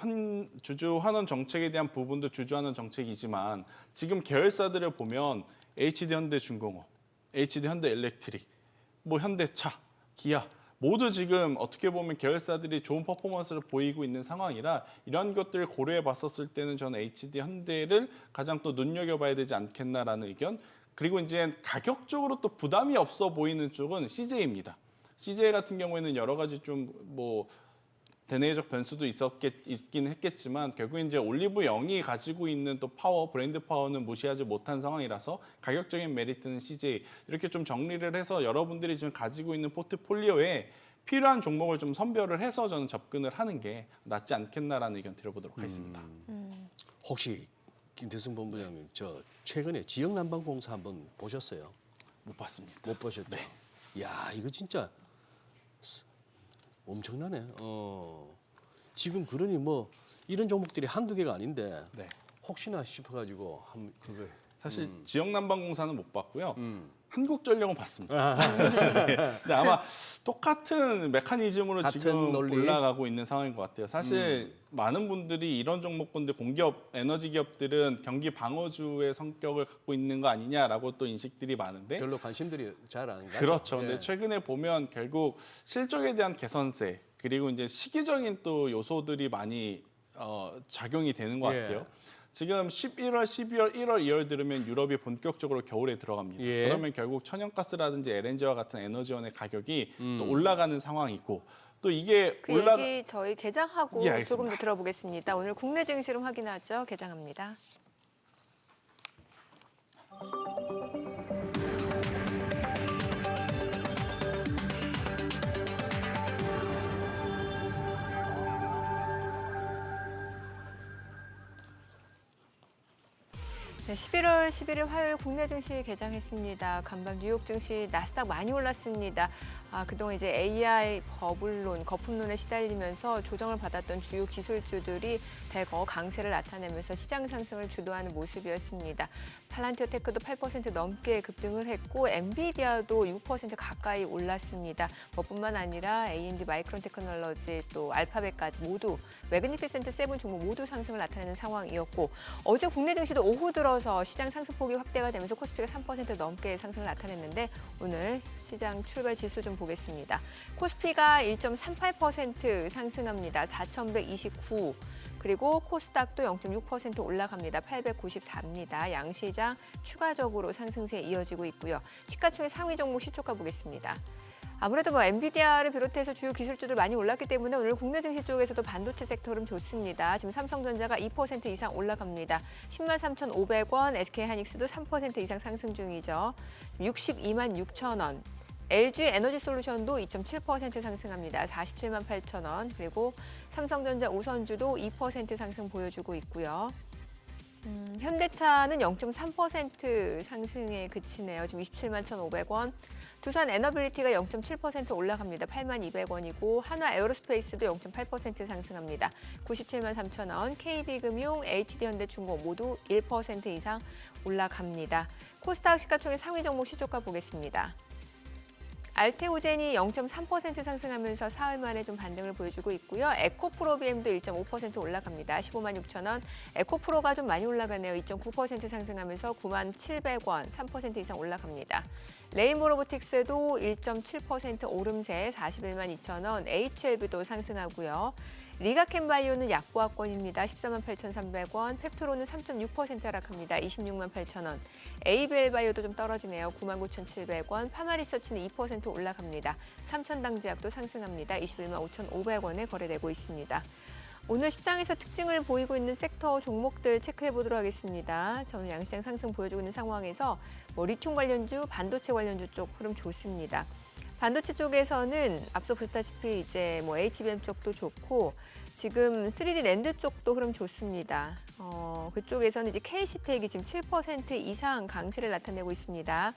환원 정책에 대한 부분도 주주 환원 정책이지만 지금 계열사들을 보면 HD 현대중공업, HD 현대엘렉트릭, 뭐 현대차, 기아 모두 지금 어떻게 보면 계열사들이 좋은 퍼포먼스를 보이고 있는 상황이라 이런 것들을 고려해 봤었을 때는 저는 HD 현대를 가장 또 눈여겨봐야 되지 않겠나라는 의견. 그리고 이제 가격적으로 또 부담이 없어 보이는 쪽은 CJ입니다. CJ 같은 경우에는 여러 가지 좀뭐 대내적 변수도 있긴 했겠지만 결국 이제 올리브 영이 가지고 있는 또 파워, 브랜드 파워는 무시하지 못한 상황이라서 가격적인 메리트는 CJ 이렇게 좀 정리를 해서 여러분들이 지금 가지고 있는 포트폴리오에 필요한 종목을 좀 선별을 해서 저는 접근을 하는 게 낫지 않겠나라는 의견 드려보도록 하겠습니다. 혹시 김태승 본부장님 저 최근에 지역난방공사 한번 보셨어요? 못 봤습니다. 못 보셨죠? 야 이거 진짜 엄청나네. 지금 그러니 뭐 이런 종목들이 한두 개가 아닌데 네. 혹시나 싶어가지고 그거 사실 지역난방공사는 못 봤고요. 한국전력은 봤습니다. 네. 근데 아마 똑같은 메커니즘으로 같은 지금 논리? 올라가고 있는 상황인 것 같아요. 사실 많은 분들이 이런 종목군들 공기업, 에너지 기업들은 경기 방어주의 성격을 갖고 있는 거 아니냐라고 또 인식들이 많은데 별로 관심들이 잘 안 가죠. 그렇죠. 예. 근데 최근에 보면 결국 실적에 대한 개선세 그리고 이제 시기적인 또 요소들이 많이 작용이 되는 것 예. 같아요. 지금 11월, 12월, 1월, 2월 들으면 유럽이 본격적으로 겨울에 들어갑니다. 예. 그러면 결국 천연가스라든지 LNG와 같은 에너지원의 가격이 또 올라가는 상황이고 또 이게 얘기 저희 개장하고 예, 알겠습니다. 조금 더 들어보겠습니다. 오늘 국내 증시를 확인하죠. 개장합니다. 네, 11월 11일 화요일 국내 증시 개장했습니다. 간밤 뉴욕 증시 나스닥 많이 올랐습니다. 그동안 이제 AI 버블론, 거품론에 시달리면서 조정을 받았던 주요 기술주들이 대거 강세를 나타내면서 시장 상승을 주도하는 모습이었습니다. 팔란티어 테크도 8% 넘게 급등을 했고 엔비디아도 6% 가까이 올랐습니다. 뿐만 아니라 AMD, 마이크론 테크놀로지, 또 알파벳까지 모두 매그니피센트 세븐 종목 모두 상승을 나타내는 상황이었고 어제 국내 증시도 오후 들어서 시장 상승폭이 확대가 되면서 코스피가 3% 넘게 상승을 나타냈는데 오늘 시장 출발 지수 좀 보겠습니다. 코스피가 1.38% 상승합니다. 4,129. 그리고 코스닥도 0.6% 올라갑니다. 894입니다. 양시장 추가적으로 상승세 이어지고 있고요. 시가총액 상위 종목 시초가 보겠습니다. 아무래도 뭐 엔비디아를 비롯해서 주요 기술주들 많이 올랐기 때문에 오늘 국내 증시 쪽에서도 반도체 섹터 흐름 좋습니다. 지금 삼성전자가 2% 이상 올라갑니다. 103,500원, SK하이닉스도 3% 이상 상승 중이죠. 626,000원. LG 에너지솔루션도 2.7% 상승합니다. 478,000원. 그리고 삼성전자 우선주도 2% 상승 보여주고 있고요. 현대차는 0.3% 상승에 그치네요. 지금 271,500원. 두산 에너빌리티가 0.7% 올라갑니다. 82,200원이고 한화 에어로스페이스도 0.8% 상승합니다. 973,000원. KB금융, HD현대중공 모두 1% 이상 올라갑니다. 코스닥 시가총액 상위 종목 시초가 보겠습니다. 알테오젠이 0.3% 상승하면서 사흘 만에 좀 반등을 보여주고 있고요. 에코프로비엠도 1.5% 올라갑니다. 156,000원. 에코프로가 좀 많이 올라가네요. 2.9% 상승하면서 97,000원, 3% 이상 올라갑니다. 레인보로보틱스도 1.7% 오름세 412,000원. HLB도 상승하고요. 리가캔바이오는 약보합권입니다. 148,300원. 펩토로는 3.6% 하락합니다. 268,000원. ABL바이오도 좀 떨어지네요. 99,700원. 파마리서치는 2% 올라갑니다. 삼천당제약도 상승합니다. 215,500원에 거래되고 있습니다. 오늘 시장에서 특징을 보이고 있는 섹터 종목들 체크해 보도록 하겠습니다. 저는 양시장 상승 보여주고 있는 상황에서 리튬 관련주, 반도체 관련주 쪽 흐름 좋습니다. 반도체 쪽에서는 앞서 보셨다시피 이제 HBM 쪽도 좋고 지금 3D 랜드 쪽도 흐름 좋습니다. 그쪽에서는 이제 KC텍이 지금 7% 이상 강세를 나타내고 있습니다.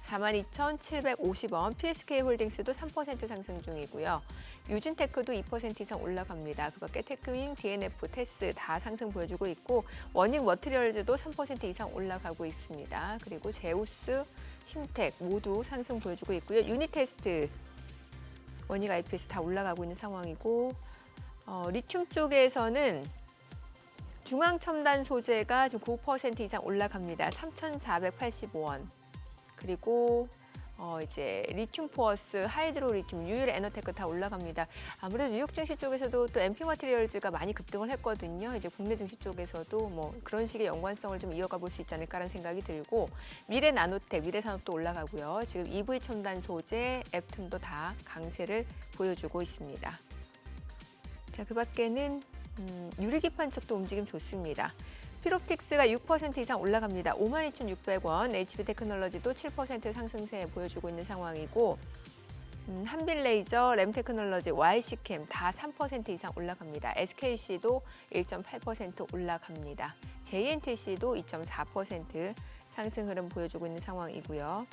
42,750원, PSK홀딩스도 3% 상승 중이고요. 유진테크도 2% 이상 올라갑니다. 그 밖에 테크윙, DNF, 테스 다 상승 보여주고 있고 원익 머티리얼즈도 3% 이상 올라가고 있습니다. 그리고 제우스, 심텍 모두 상승 보여주고 있고요. 유니테스트, 원익 IPS 다 올라가고 있는 상황이고 리튬 쪽에서는 중앙첨단 소재가 지금 9% 이상 올라갑니다. 3,485원. 그리고 이제 리튬 포어스, 하이드로 리튬, 유일 에너테크 다 올라갑니다. 아무래도 뉴욕 증시 쪽에서도 또 MP 마테리얼즈가 많이 급등을 했거든요. 이제 국내 증시 쪽에서도 그런 식의 연관성을 좀 이어가 볼 수 있지 않을까라는 생각이 들고 미래 나노텍, 미래산업도 올라가고요. 지금 EV 첨단 소재, 앱툰도 다 강세를 보여주고 있습니다. 자, 그 밖에는 유리기판 쪽도 움직임 좋습니다. 피롭틱스가 6% 이상 올라갑니다. 52,600원. HB테크놀로지도 7% 상승세 보여주고 있는 상황이고 한빌레이저, 램테크놀로지, YC캠 다 3% 이상 올라갑니다. SKC도 1.8% 올라갑니다. JNTC도 2.4% 상승 흐름 보여주고 있는 상황이고요.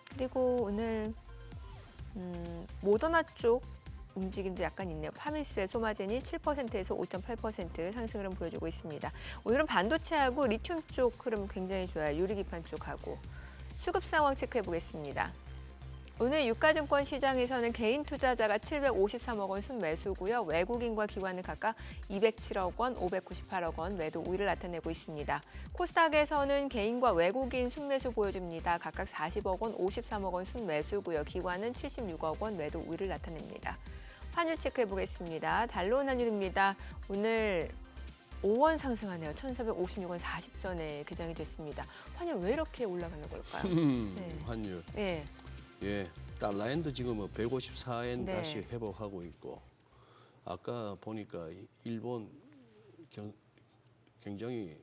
그리고 오늘 모더나 쪽 움직임도 약간 있네요. 파미스, 소마젠이 7%에서 5.8% 상승 흐름 보여주고 있습니다. 오늘은 반도체하고 리튬 쪽 흐름 굉장히 좋아요. 유리기판 쪽하고. 수급 상황 체크해 보겠습니다. 오늘 유가증권 시장에서는 개인 투자자가 753억 원 순매수고요. 외국인과 기관은 각각 207억 원, 598억 원 매도 우위를 나타내고 있습니다. 코스닥에서는 개인과 외국인 순매수 보여줍니다. 각각 40억 원, 53억 원 순매수고요. 기관은 76억 원 매도 우위를 나타냅니다. 환율 체크해 보겠습니다. 달러 원 환율입니다. 오늘 5원 상승하네요. 1,456원 40전에 개장이 됐습니다. 환율 왜 이렇게 올라가는 걸까요? 네. 환율. 네. 예, 달러엔도 지금 154엔 네. 다시 회복하고 있고 아까 보니까 일본 굉장히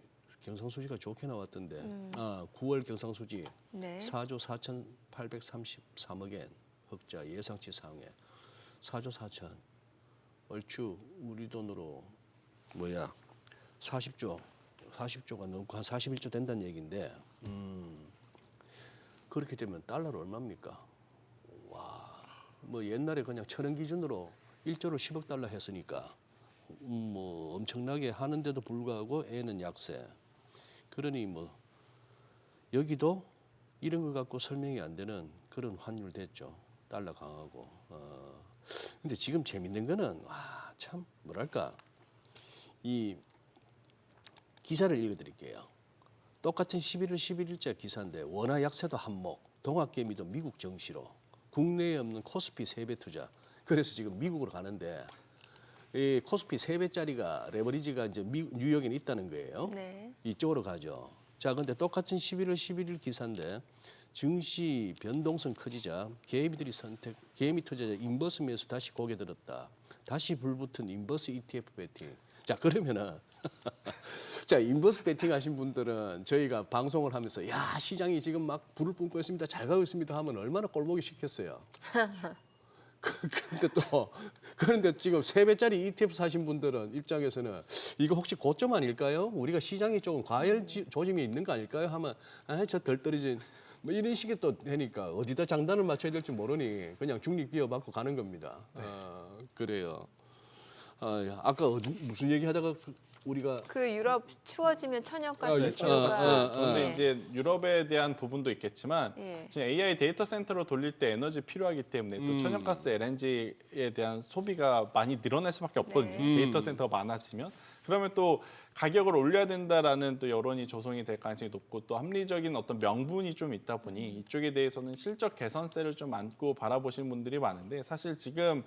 경상수지가 좋게 나왔던데 9월 경상수지 네. 4조 4,833억엔 흑자 예상치 상회 4조 4천 얼추 우리 돈으로 40조가 넘고 한 41조 된다는 얘기인데 그렇게 되면 달러로 얼마입니까? 와, 옛날에 그냥 1,000원 기준으로 1조를 10억 달러 했으니까 엄청나게 하는데도 불구하고 애는 약세. 그러니 여기도 이런 거 갖고 설명이 안 되는 그런 환율 됐죠. 달러 강하고. 근데 지금 재밌는 거는 참 뭐랄까 이 기사를 읽어드릴게요. 똑같은 11월 11일자 기사인데 원화 약세도 한몫, 동학개미도 미국 정시로, 국내에 없는 코스피 3배 투자. 그래서 지금 미국으로 가는데 이 코스피 3배짜리가 레버리지가 이제 뉴욕에 있다는 거예요. 네. 이쪽으로 가죠. 자, 근데 똑같은 11월 11일 기사인데 증시 변동성 커지자 개미 투자자 인버스 매수 다시 고개 들었다. 다시 불붙은 인버스 ETF 베팅. 자, 그러면은 자, 인버스 베팅 하신 분들은 저희가 방송을 하면서 야, 시장이 지금 막 불을 뿜고 있습니다. 잘 가고 있습니다 하면 얼마나 꼴보기 싫겠어요. 그런데 지금 3배짜리 ETF 사신 분들은 입장에서는 이거 혹시 고점 아닐까요? 우리가 시장이 조금 과열 조짐이 있는 거 아닐까요? 하면 저 덜 떨어진 뭐 이런 식이 또 되니까 어디다 장단을 맞춰야 될지 모르니 그냥 중립 기어 받고 가는 겁니다. 그래요. 아까 무슨 얘기 하다가 우리가 그 유럽 추워지면 천연가스 아, 수요가 그런데 네. 이제 유럽에 대한 부분도 있겠지만 예. 지금 AI 데이터 센터로 돌릴 때 에너지 필요하기 때문에 또 천연가스 LNG에 대한 소비가 많이 늘어날 수밖에 없거든요. 네. 데이터 센터가 많아지면. 그러면 또 가격을 올려야 된다라는 또 여론이 조성이 될 가능성이 높고 또 합리적인 어떤 명분이 좀 있다 보니 이쪽에 대해서는 실적 개선세를 좀 안고 바라보시는 분들이 많은데 사실 지금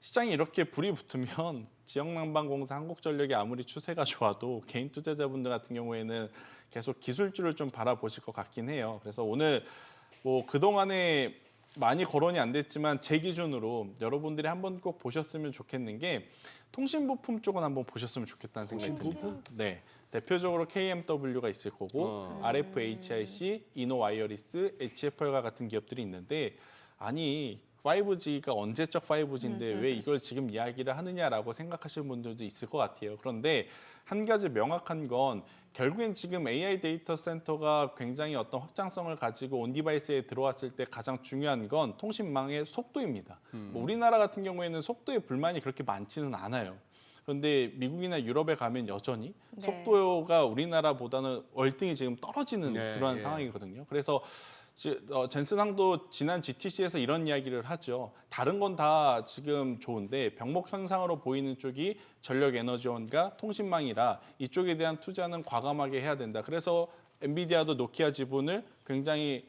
시장이 이렇게 불이 붙으면 지역난방공사, 한국전력이 아무리 추세가 좋아도 개인 투자자분들 같은 경우에는 계속 기술주를 좀 바라보실 것 같긴 해요. 그래서 오늘 뭐 그동안에 많이 거론이 안 됐지만 제 기준으로 여러분들이 한번 꼭 보셨으면 좋겠는 게 통신부품 쪽은 한번 보셨으면 좋겠다는 생각이 듭니다. 네. 대표적으로 KMW가 있을 거고 RFHIC, 이노와이어리스, HFR과 같은 기업들이 있는데 아니 5G가 언제적 5G인데 왜 이걸 지금 이야기를 하느냐라고 생각하시는 분들도 있을 것 같아요. 그런데 한 가지 명확한 건 결국엔 지금 AI 데이터 센터가 굉장히 어떤 확장성을 가지고 온 디바이스에 들어왔을 때 가장 중요한 건 통신망의 속도입니다. 뭐 우리나라 같은 경우에는 속도에 불만이 그렇게 많지는 않아요. 그런데 미국이나 유럽에 가면 여전히 네. 속도가 우리나라보다는 월등히 지금 떨어지는 그런 예. 상황이거든요. 그래서 젠슨항도 지난 GTC에서 이런 이야기를 하죠. 다른 건 다 지금 좋은데 병목 현상으로 보이는 쪽이 전력에너지원과 통신망이라 이쪽에 대한 투자는 과감하게 해야 된다. 그래서 엔비디아도 노키아 지분을 굉장히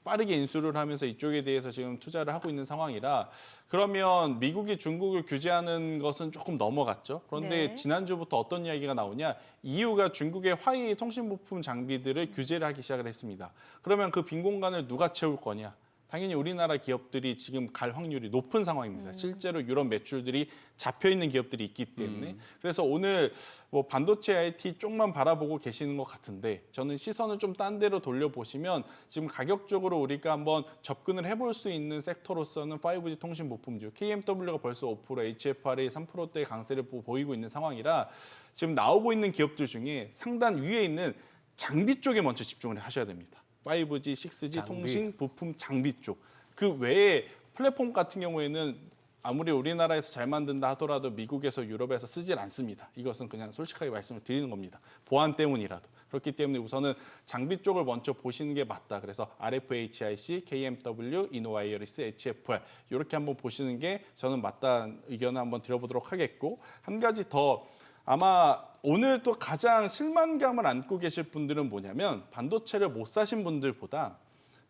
빠르게 인수를 하면서 이쪽에 대해서 지금 투자를 하고 있는 상황이라 그러면 미국이 중국을 규제하는 것은 조금 넘어갔죠. 그런데 네. 지난주부터 어떤 이야기가 나오냐. EU가 중국의 화웨이 통신부품 장비들을 규제를 하기 시작을 했습니다. 그러면 그 빈 공간을 누가 채울 거냐. 당연히 우리나라 기업들이 지금 갈 확률이 높은 상황입니다. 실제로 유럽 매출들이 잡혀 있는 기업들이 있기 때문에 그래서 오늘 뭐 반도체 IT 쪽만 바라보고 계시는 것 같은데 저는 시선을 좀 딴 데로 돌려보시면 지금 가격적으로 우리가 한번 접근을 해볼 수 있는 섹터로서는 5G 통신 부품주 KMW가 벌써 5%, HFR이 3%대의 강세를 보이고 있는 상황이라 지금 나오고 있는 기업들 중에 상단 위에 있는 장비 쪽에 먼저 집중을 하셔야 됩니다. 5G, 6G 장비. 통신 부품 장비 쪽. 그 외에 플랫폼 같은 경우에는 아무리 우리나라에서 잘 만든다 하더라도 미국에서 유럽에서 쓰질 않습니다. 이것은 그냥 솔직하게 말씀을 드리는 겁니다. 보안 때문이라도. 그렇기 때문에 우선은 장비 쪽을 먼저 보시는 게 맞다. 그래서 RFHIC, KMW, 이노와이어리스, HFR 이렇게 한번 보시는 게 저는 맞다는 의견을 한번 드려보도록 하겠고 한 가지 더 아마 오늘 또 가장 실망감을 안고 계실 분들은 뭐냐면 반도체를 못 사신 분들보다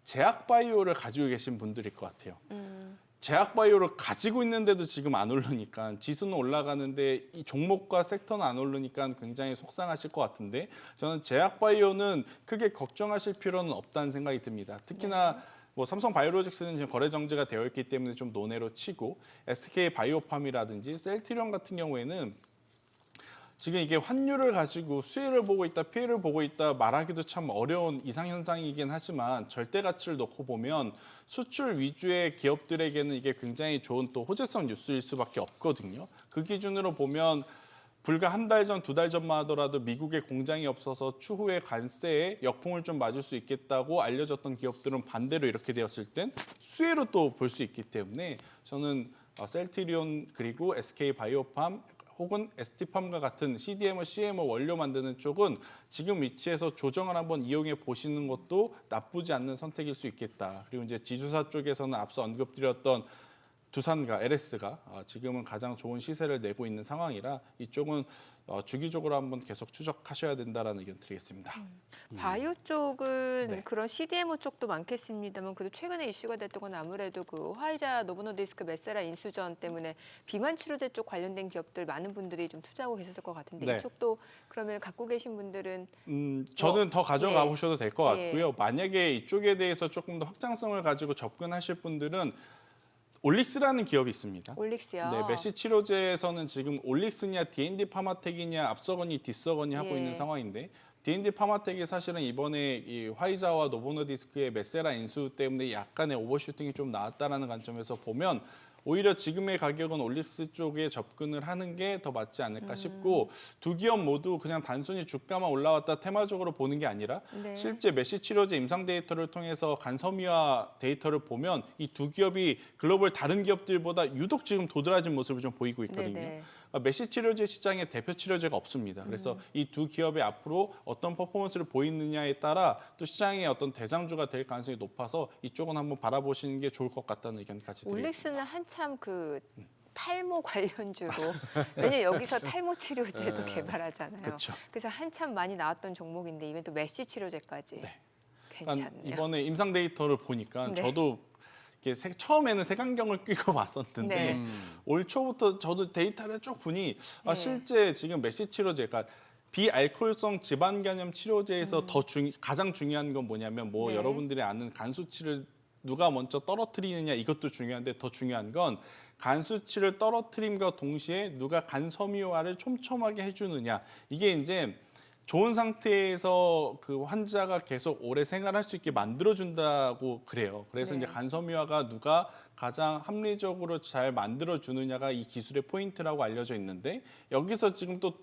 제약바이오를 가지고 계신 분들일 것 같아요. 제약바이오를 가지고 있는데도 지금 안 오르니까 지수는 올라가는데 이 종목과 섹터는 안 오르니까 굉장히 속상하실 것 같은데 저는 제약바이오는 크게 걱정하실 필요는 없다는 생각이 듭니다. 특히나 뭐 삼성바이오로직스는 지금 거래 정지가 되어 있기 때문에 좀 논외로 치고 SK바이오팜이라든지 셀트리온 같은 경우에는 지금 이게 환율을 가지고 수혜를 보고 있다, 피해를 보고 있다 말하기도 참 어려운 이상현상이긴 하지만 절대 가치를 놓고 보면 수출 위주의 기업들에게는 이게 굉장히 좋은 또 호재성 뉴스일 수밖에 없거든요. 그 기준으로 보면 불과 한 달 전, 2달 전만 하더라도 미국에 공장이 없어서 추후에 관세에 역풍을 좀 맞을 수 있겠다고 알려졌던 기업들은 반대로 이렇게 되었을 땐 수혜로 또 볼 수 있기 때문에 저는 셀트리온 그리고 SK바이오팜 혹은 ST팜과 같은 CDMO, CMO 원료 만드는 쪽은 지금 위치에서 조정을 한번 이용해 보시는 것도 나쁘지 않는 선택일 수 있겠다. 그리고 이제 지주사 쪽에서는 앞서 언급드렸던 두산과 LS가 지금은 가장 좋은 시세를 내고 있는 상황이라 이쪽은 주기적으로 한번 계속 추적하셔야 된다라는 의견 드리겠습니다. 바이오 쪽은 네. 그런 CDMO 쪽도 많겠습니다만 그래도 최근에 이슈가 됐던 건 아무래도 그 화이자 노보노디스크 메세라 인수전 때문에 비만 치료제 쪽 관련된 기업들 많은 분들이 좀 투자하고 계셨을 것 같은데 네. 이쪽도 그러면 갖고 계신 분들은 저는 더 가져가 예. 보셔도 될 것 예. 같고요. 만약에 이쪽에 대해서 조금 더 확장성을 가지고 접근하실 분들은 올릭스라는 기업이 있습니다. 올릭스요. 네, 메시 치료제에서는 지금 올릭스냐 D&D 파마텍이냐 앞서거니 뒤서거니 하고 예. 있는 상황인데 D&D 파마텍이 사실은 이번에 이 화이자와 노보노디스크의 메세라 인수 때문에 약간의 오버슈팅이 좀 나왔다라는 관점에서 보면 오히려 지금의 가격은 올릭스 쪽에 접근을 하는 게 더 맞지 않을까 싶고 두 기업 모두 그냥 단순히 주가만 올라왔다 테마적으로 보는 게 아니라 네. 실제 메시 치료제 임상 데이터를 통해서 간섬유화 데이터를 보면 이 두 기업이 글로벌 다른 기업들보다 유독 지금 도드라진 모습을 좀 보이고 있거든요. 네네. 메시 치료제 시장에 대표 치료제가 없습니다. 그래서 이 두 기업의 앞으로 어떤 퍼포먼스를 보이느냐에 따라 또 시장의 어떤 대장주가 될 가능성이 높아서 이쪽은 한번 바라보시는 게 좋을 것 같다는 의견 같이 드리겠습니다. 올릭스는 한참 그 탈모 관련주로 왜냐면 여기서 탈모 치료제도 개발하잖아요. 그렇죠. 그래서 한참 많이 나왔던 종목인데 이번에 또 메시 치료제까지 괜찮네요. 이번에 임상 데이터를 보니까 네. 저도 이게 처음에는 색안경을 끼고 봤었는데 네. 올 초부터 저도 데이터를 쭉 보니 네. 실제 지금 메시 치료제가 비알코올성 지방간염 치료제에서 가장 중요한 건 뭐냐면 네. 여러분들이 아는 간 수치를 누가 먼저 떨어뜨리느냐 이것도 중요한데 더 중요한 건 간 수치를 떨어뜨림과 동시에 누가 간 섬유화를 촘촘하게 해주느냐 이게 이제 좋은 상태에서 그 환자가 계속 오래 생활할 수 있게 만들어준다고 그래요. 그래서 네. 이제 간섬유화가 누가 가장 합리적으로 잘 만들어주느냐가 이 기술의 포인트라고 알려져 있는데 여기서 지금 또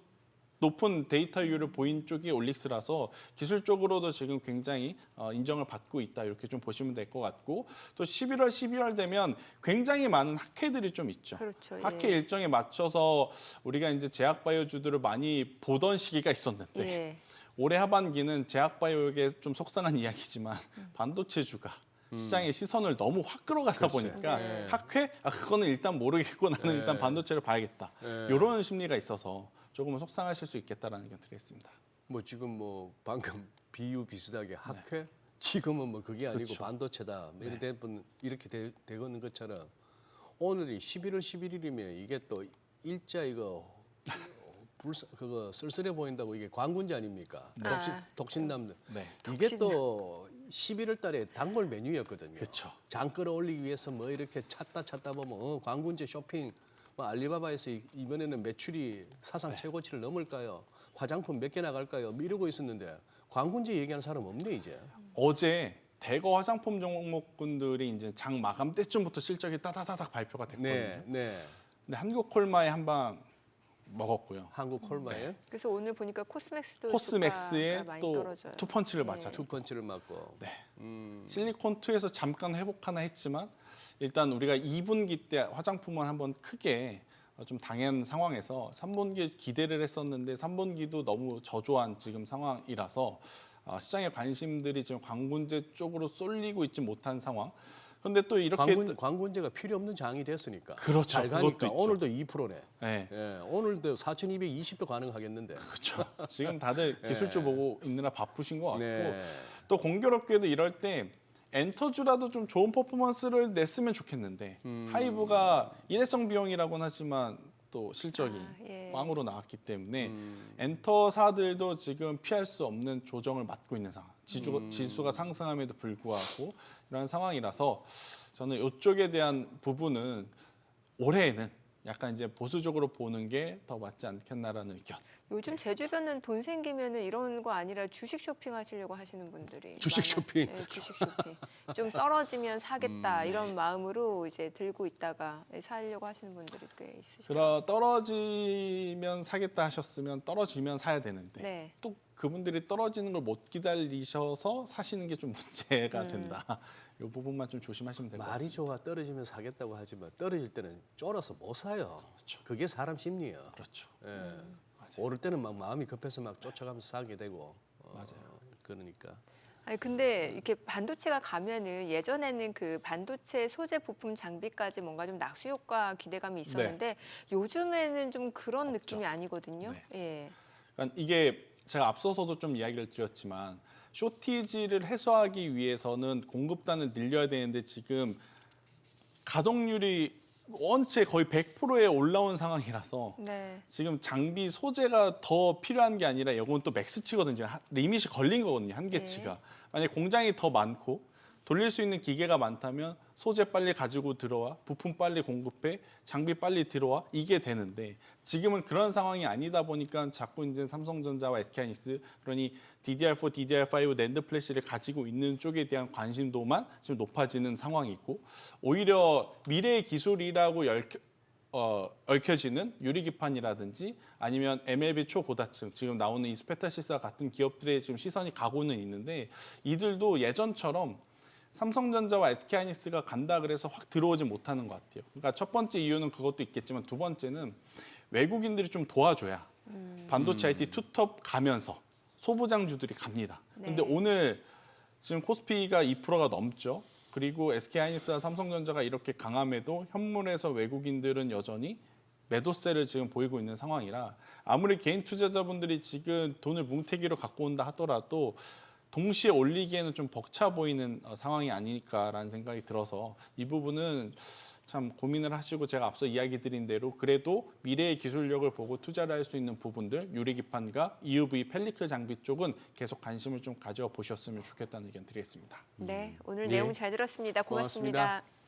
높은 데이터율을 보인 쪽이 올릭스라서 기술적으로도 지금 굉장히 인정을 받고 있다 이렇게 좀 보시면 될 것 같고 또 11월, 12월 되면 굉장히 많은 학회들이 좀 있죠. 그렇죠. 학회 예. 일정에 맞춰서 우리가 이제 제약바이오주들을 많이 보던 시기가 있었는데 예. 올해 하반기는 제약바이오에게 좀 속상한 이야기지만 반도체주가 시장의 시선을 너무 확 끌어가다 보니까 네. 학회? 그거는 일단 모르겠고 나는 일단 반도체를 봐야겠다. 이런 심리가 있어서 조금은 속상하실 수 있겠다라는 의견 드리겠습니다. 뭐 지금 뭐 방금 비유 비슷하게 학회 지금은 뭐 그게 아니고 그렇죠. 반도체다 이렇게 되는 것처럼 오늘이 11월 11일이면 이게 또 일자 이거 그거 쓸쓸해 보인다고 이게 광군제 아닙니까? 독신남들 네. 이게 또 11월 달에 단골 메뉴였거든요. 그렇죠. 장 끌어올리기 위해서 뭐 이렇게 찾다 보면 광군제 쇼핑 뭐 알리바바에서 이번에는 매출이 사상 최고치를 넘을까요? 화장품 몇 개 나갈까요? 뭐 이러고 있었는데 광군제 얘기하는 사람 없네 이제. 어제 대거 화장품 종목군들이 이제 장 마감 때쯤부터 실적이 따다다닥 발표가 됐거든요. 네. 근데 한국콜마에 한 방 먹었고요. 한국 콜마에 그래서 오늘 보니까 코스맥스도 코스맥스에 주가가 많이 또 떨어져요. 투펀치를 네. 맞았죠. 두 펀치를 맞고. 네. 실리콘2에서 잠깐 회복 하나 했지만 일단 우리가 2분기 때 화장품은 한번 크게 좀 당한 상황에서 3분기 기대를 했었는데 3분기도 너무 저조한 지금 상황이라서 시장의 관심들이 지금 광군제 쪽으로 쏠리고 있지 못한 상황. 그런데 또 이렇게 광군제가 필요 없는 장이 됐으니까. 그렇죠. 잘 그것도 가니까 있죠. 오늘도 2%네. 네. 예, 오늘도 4,220도 가능하겠는데. 그렇죠. 지금 다들 기술주 보고 있느라 바쁘신 것 같고 네. 또 공교롭게도 이럴 때 엔터주라도 좀 좋은 퍼포먼스를 냈으면 좋겠는데 하이브가 일회성 비용이라고는 하지만 또 실적이 예. 꽝으로 나왔기 때문에 엔터사들도 지금 피할 수 없는 조정을 맞고 있는 상황. 지수가 상승함에도 불구하고 이런 상황이라서 저는 이쪽에 대한 부분은 올해에는 약간 이제 보수적으로 보는 게 더 맞지 않겠나라는 의견. 요즘 제 주변은 돈 생기면은 이런 거 아니라 주식 쇼핑 하시려고 하시는 분들이 주식 많아요. 쇼핑? 네, 주식 쇼핑. 좀 떨어지면 사겠다 이런 마음으로 이제 들고 있다가 사려고 하시는 분들이 꽤 있으시죠. 떨어지면 사겠다 하셨으면 떨어지면 사야 되는데 네. 또 그분들이 떨어지는 걸 못 기다리셔서 사시는 게 좀 문제가 된다. 이 부분만 좀 조심하시면 될 것 말이 같습니다. 좋아 떨어지면 사겠다고 하지만 떨어질 때는 쫄아서 못 사요. 그게 사람 심리예요. 그렇죠. 예. 오를 때는 막 마음이 급해서 막 쫓아가면서 사게 되고. 맞아요. 그러니까. 아니 근데 이렇게 반도체가 가면은 예전에는 그 반도체 소재 부품 장비까지 뭔가 좀 낙수 효과 기대감이 있었는데 요즘에는 좀 그런 느낌이 아니거든요. 네. 예. 그러니까 이게 제가 앞서서도 좀 이야기를 드렸지만 쇼티지를 해소하기 위해서는 공급단을 늘려야 되는데 지금 가동률이 원체 거의 100%에 올라온 상황이라서 네. 지금 장비 소재가 더 필요한 게 아니라 이건 또 맥스치거든요. 리밋이 걸린 거거든요. 한계치가. 만약에 공장이 더 많고 돌릴 수 있는 기계가 많다면 소재 빨리 가지고 들어와, 부품 빨리 공급해, 장비 빨리 들어와 이게 되는데 지금은 그런 상황이 아니다 보니까 자꾸 이제 삼성전자와 SK하이닉스 그러니 DDR4, DDR5 낸드 플래시를 가지고 있는 쪽에 대한 관심도만 지금 높아지는 상황이고 오히려 미래의 기술이라고 얽혀지는 유리기판이라든지 아니면 MLB 초고다층 지금 나오는 이 스페타시스와 같은 기업들의 지금 시선이 가고는 있는데 이들도 예전처럼 삼성전자와 SK하이닉스가 간다 그래서 확 들어오지 못하는 것 같아요. 그러니까 첫 번째 이유는 그것도 있겠지만 두 번째는 외국인들이 좀 도와줘야 반도체 IT 투톱 가면서 소부장주들이 갑니다. 근데 오늘 지금 코스피가 2%가 넘죠. 그리고 SK하이닉스와 삼성전자가 이렇게 강함에도 현물에서 외국인들은 여전히 매도세를 지금 보이고 있는 상황이라 아무리 개인 투자자분들이 지금 돈을 뭉태기로 갖고 온다 하더라도 동시에 올리기에는 좀 벅차 보이는 상황이 아닐까라는 생각이 들어서 이 부분은 참 고민을 하시고 제가 앞서 이야기 드린 대로 그래도 미래의 기술력을 보고 투자를 할 수 있는 부분들 유리기판과 EUV 펠리클 장비 쪽은 계속 관심을 좀 가져보셨으면 좋겠다는 의견 드리겠습니다. 네, 오늘 예. 내용 잘 들었습니다. 고맙습니다. 고맙습니다.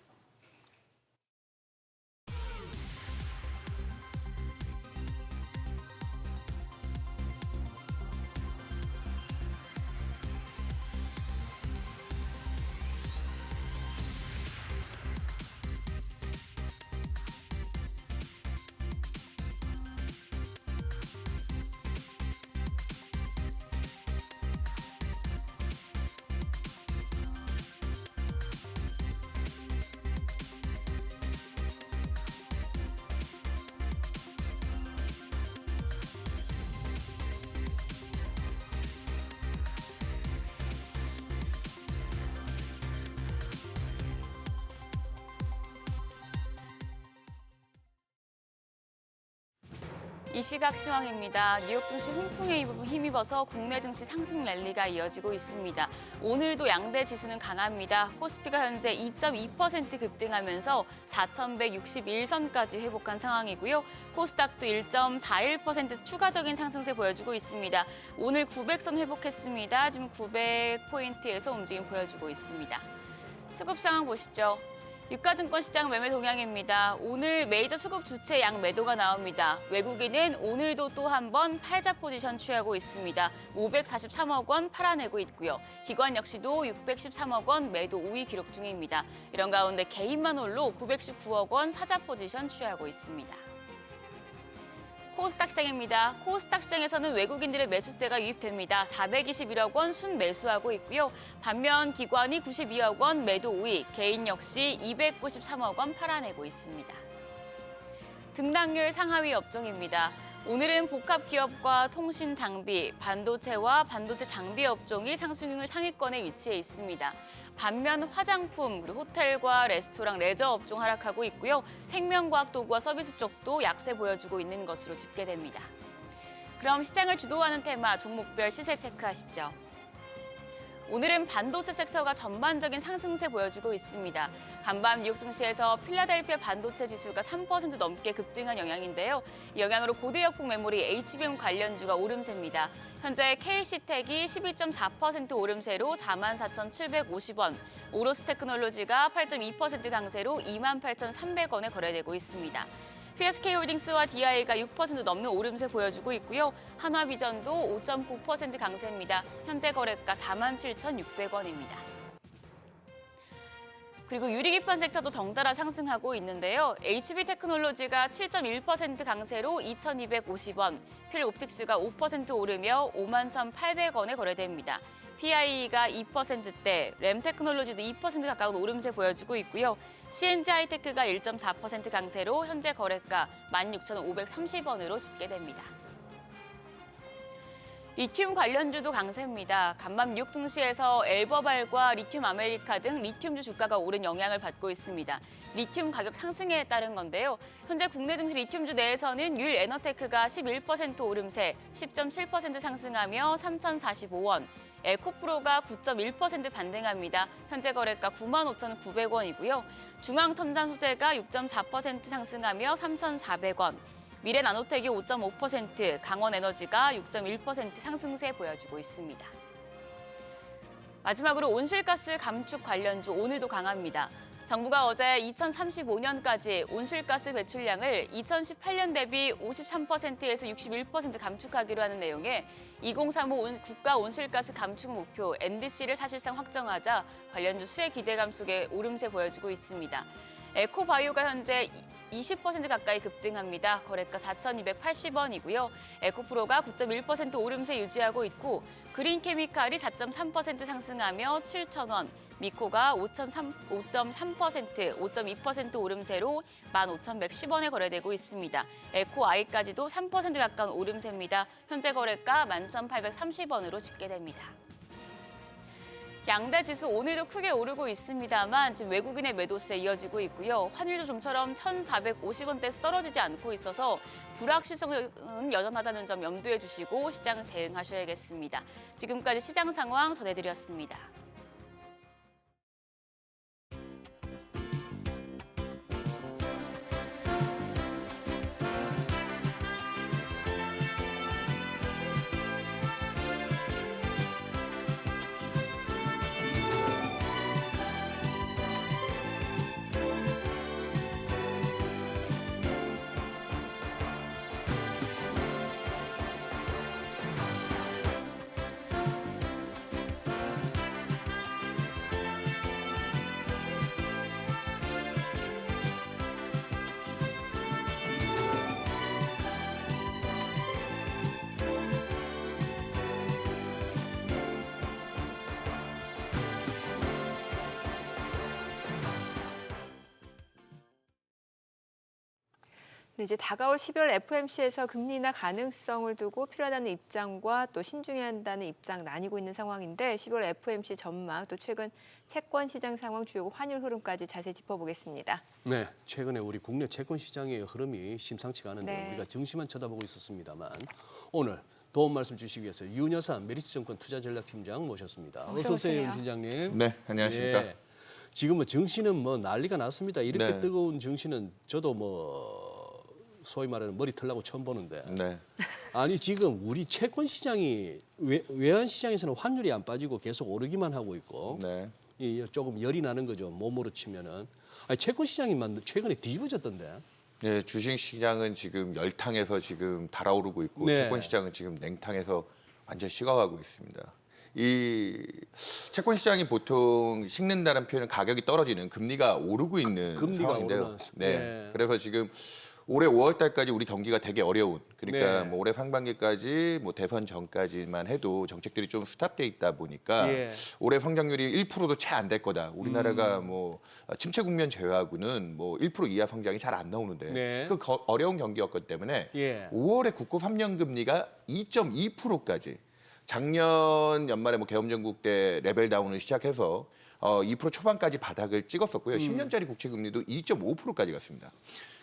이 시각 시황입니다. 뉴욕 증시 훈풍에 힘입어서 국내 증시 상승 랠리가 이어지고 있습니다. 오늘도 양대 지수는 강합니다. 코스피가 현재 2.2% 급등하면서 4,161선까지 회복한 상황이고요. 코스닥도 1.41% 추가적인 상승세 보여주고 있습니다. 오늘 900선 회복했습니다. 지금 900포인트에서 움직임 보여주고 있습니다. 수급 상황 보시죠. 유가증권 시장 매매 동향입니다. 오늘 메이저 수급 주체 양 매도가 나옵니다. 외국인은 오늘도 또 한 번 팔자 포지션 취하고 있습니다. 543억 원 팔아내고 있고요. 기관 역시도 613억 원 매도 우위 기록 중입니다. 이런 가운데 개인만 홀로 919억 원 사자 포지션 취하고 있습니다. 코스닥 시장입니다. 코스닥 시장에서는 외국인들의 매수세가 유입됩니다. 421억 원 순매수하고 있고요. 반면 기관이 92억 원 매도 우위, 개인 역시 293억 원 팔아내고 있습니다. 등락률 상하위 업종입니다. 오늘은 복합기업과 통신장비, 반도체와 반도체 장비 업종이 상승률 상위권에 위치해 있습니다. 반면 화장품, 그리고 호텔과 레스토랑, 레저 업종 하락하고 있고요. 생명과학 도구와 서비스 쪽도 약세 보여주고 있는 것으로 집계됩니다. 그럼 시장을 주도하는 테마, 종목별 시세 체크하시죠. 오늘은 반도체 섹터가 전반적인 상승세 보여주고 있습니다. 간밤 뉴욕 증시에서 필라델피아 반도체 지수가 3% 넘게 급등한 영향인데요. 이 영향으로 고대역폭 메모리 HBM 관련주가 오름세입니다. 현재 KC텍이 12.4% 오름세로 44,750원, 오로스 테크놀로지가 8.2% 강세로 28,300원에 거래되고 있습니다. PSK홀딩스와 DI가 6% 넘는 오름세 보여주고 있고요. 한화비전도 5.9% 강세입니다. 현재 거래가 47,600원입니다. 그리고 유리기판 섹터도 덩달아 상승하고 있는데요. HB테크놀로지가 7.1% 강세로 2,250원, 필옵틱스가 5% 오르며 51,800원에 거래됩니다. PIE가 2%대, 램테크놀로지도 2% 가까운 오름세 보여주고 있고요. CNG하이테크가 1.4% 강세로 현재 거래가 16,530원으로 집계됩니다. 리튬 관련주도 강세입니다. 간밤 뉴욕 증시에서 엘버발과 리튬 아메리카 등 리튬주 주가가 오른 영향을 받고 있습니다. 리튬 가격 상승에 따른 건데요. 현재 국내 증시 리튬주 내에서는 유일 에너테크가 11% 오름세 10.7% 상승하며 3,045원, 에코프로가 9.1% 반등합니다. 현재 거래가 95,900원이고요. 중앙첨단소재가 6.4% 상승하며 3,400원, 미래나노텍이 5.5%, 강원에너지가 6.1% 상승세 보여주고 있습니다. 마지막으로 온실가스 감축 관련주 오늘도 강합니다. 정부가 어제 2035년까지 온실가스 배출량을 2018년 대비 53%에서 61% 감축하기로 하는 내용에 2035 국가 온실가스 감축 목표 NDC를 사실상 확정하자 관련주 수혜 기대감 속에 오름세 보여주고 있습니다. 에코바이오가 현재 20% 가까이 급등합니다. 거래가 4,280원이고요. 에코프로가 9.1% 오름세 유지하고 있고 그린케미칼이 4.3% 상승하며 7,000원, 미코가 5.3%, 5.2% 오름세로 15,110원에 거래되고 있습니다. 에코아이까지도 3% 가까운 오름세입니다. 현재 거래가 11,830원으로 집계됩니다. 양대 지수 오늘도 크게 오르고 있습니다만 지금 외국인의 매도세 이어지고 있고요. 환율도 좀처럼 1,450원대에서 떨어지지 않고 있어서 불확실성은 여전하다는 점 염두에 두시고 시장 대응하셔야겠습니다. 지금까지 시장 상황 전해드렸습니다. 네, 이제 다가올 12월 FOMC에서 금리 인하 가능성을 두고 필요하다는 입장과 또 신중해야 한다는 입장 나뉘고 있는 상황인데 12월 FOMC 전망 또 최근 채권 시장 상황 주요 환율 흐름까지 자세히 짚어보겠습니다. 네, 최근에 우리 국내 채권 시장의 흐름이 심상치가 않은데 네. 우리가 증시만 쳐다보고 있었습니다만 오늘 도움 말씀 주시기 위해서 윤여사 메리츠증권 투자전략팀장 모셨습니다. 어서 오세요, 윤 팀장님. 네, 안녕하십니까. 예, 지금 뭐 증시는 뭐 난리가 났습니다. 이렇게 네. 뜨거운 증시는 저도 뭐 소위 말하는 머리 털라고 처음 보는데 네. 아니 지금 우리 채권 시장이 외환 시장에서는 환율이 안 빠지고 계속 오르기만 하고 있고 네. 이 조금 열이 나는 거죠. 몸으로 치면은 아니 채권 시장이 최근에 뒤집어졌던데. 네, 주식 시장은 지금 열탕에서 지금 달아오르고 있고 네. 채권 시장은 지금 냉탕에서 완전 식어가고 있습니다. 이 채권 시장이 보통 식는다는 표현은 가격이 떨어지는 금리가 오르고 있는 금리가 상황인데요. 오르는, 네. 네. 그래서 지금 올해 5월 달까지 우리 경기가 되게 어려운 그러니까 네. 뭐 올해 상반기까지 뭐 대선 전까지만 해도 정책들이 좀 스탑돼 있다 보니까 예. 올해 성장률이 1%도 채 안 될 거다. 우리나라가 뭐 침체 국면 제외하고는 뭐 1% 이하 성장이 잘 안 나오는데 네. 그 어려운 경기였기 때문에 예. 5월에 국고 3년 금리가 2.2%까지 작년 연말에 뭐 계엄정국 때 레벨 다운을 시작해서 2% 초반까지 바닥을 찍었었고요. 10년짜리 국채 금리도 2.5%까지 갔습니다.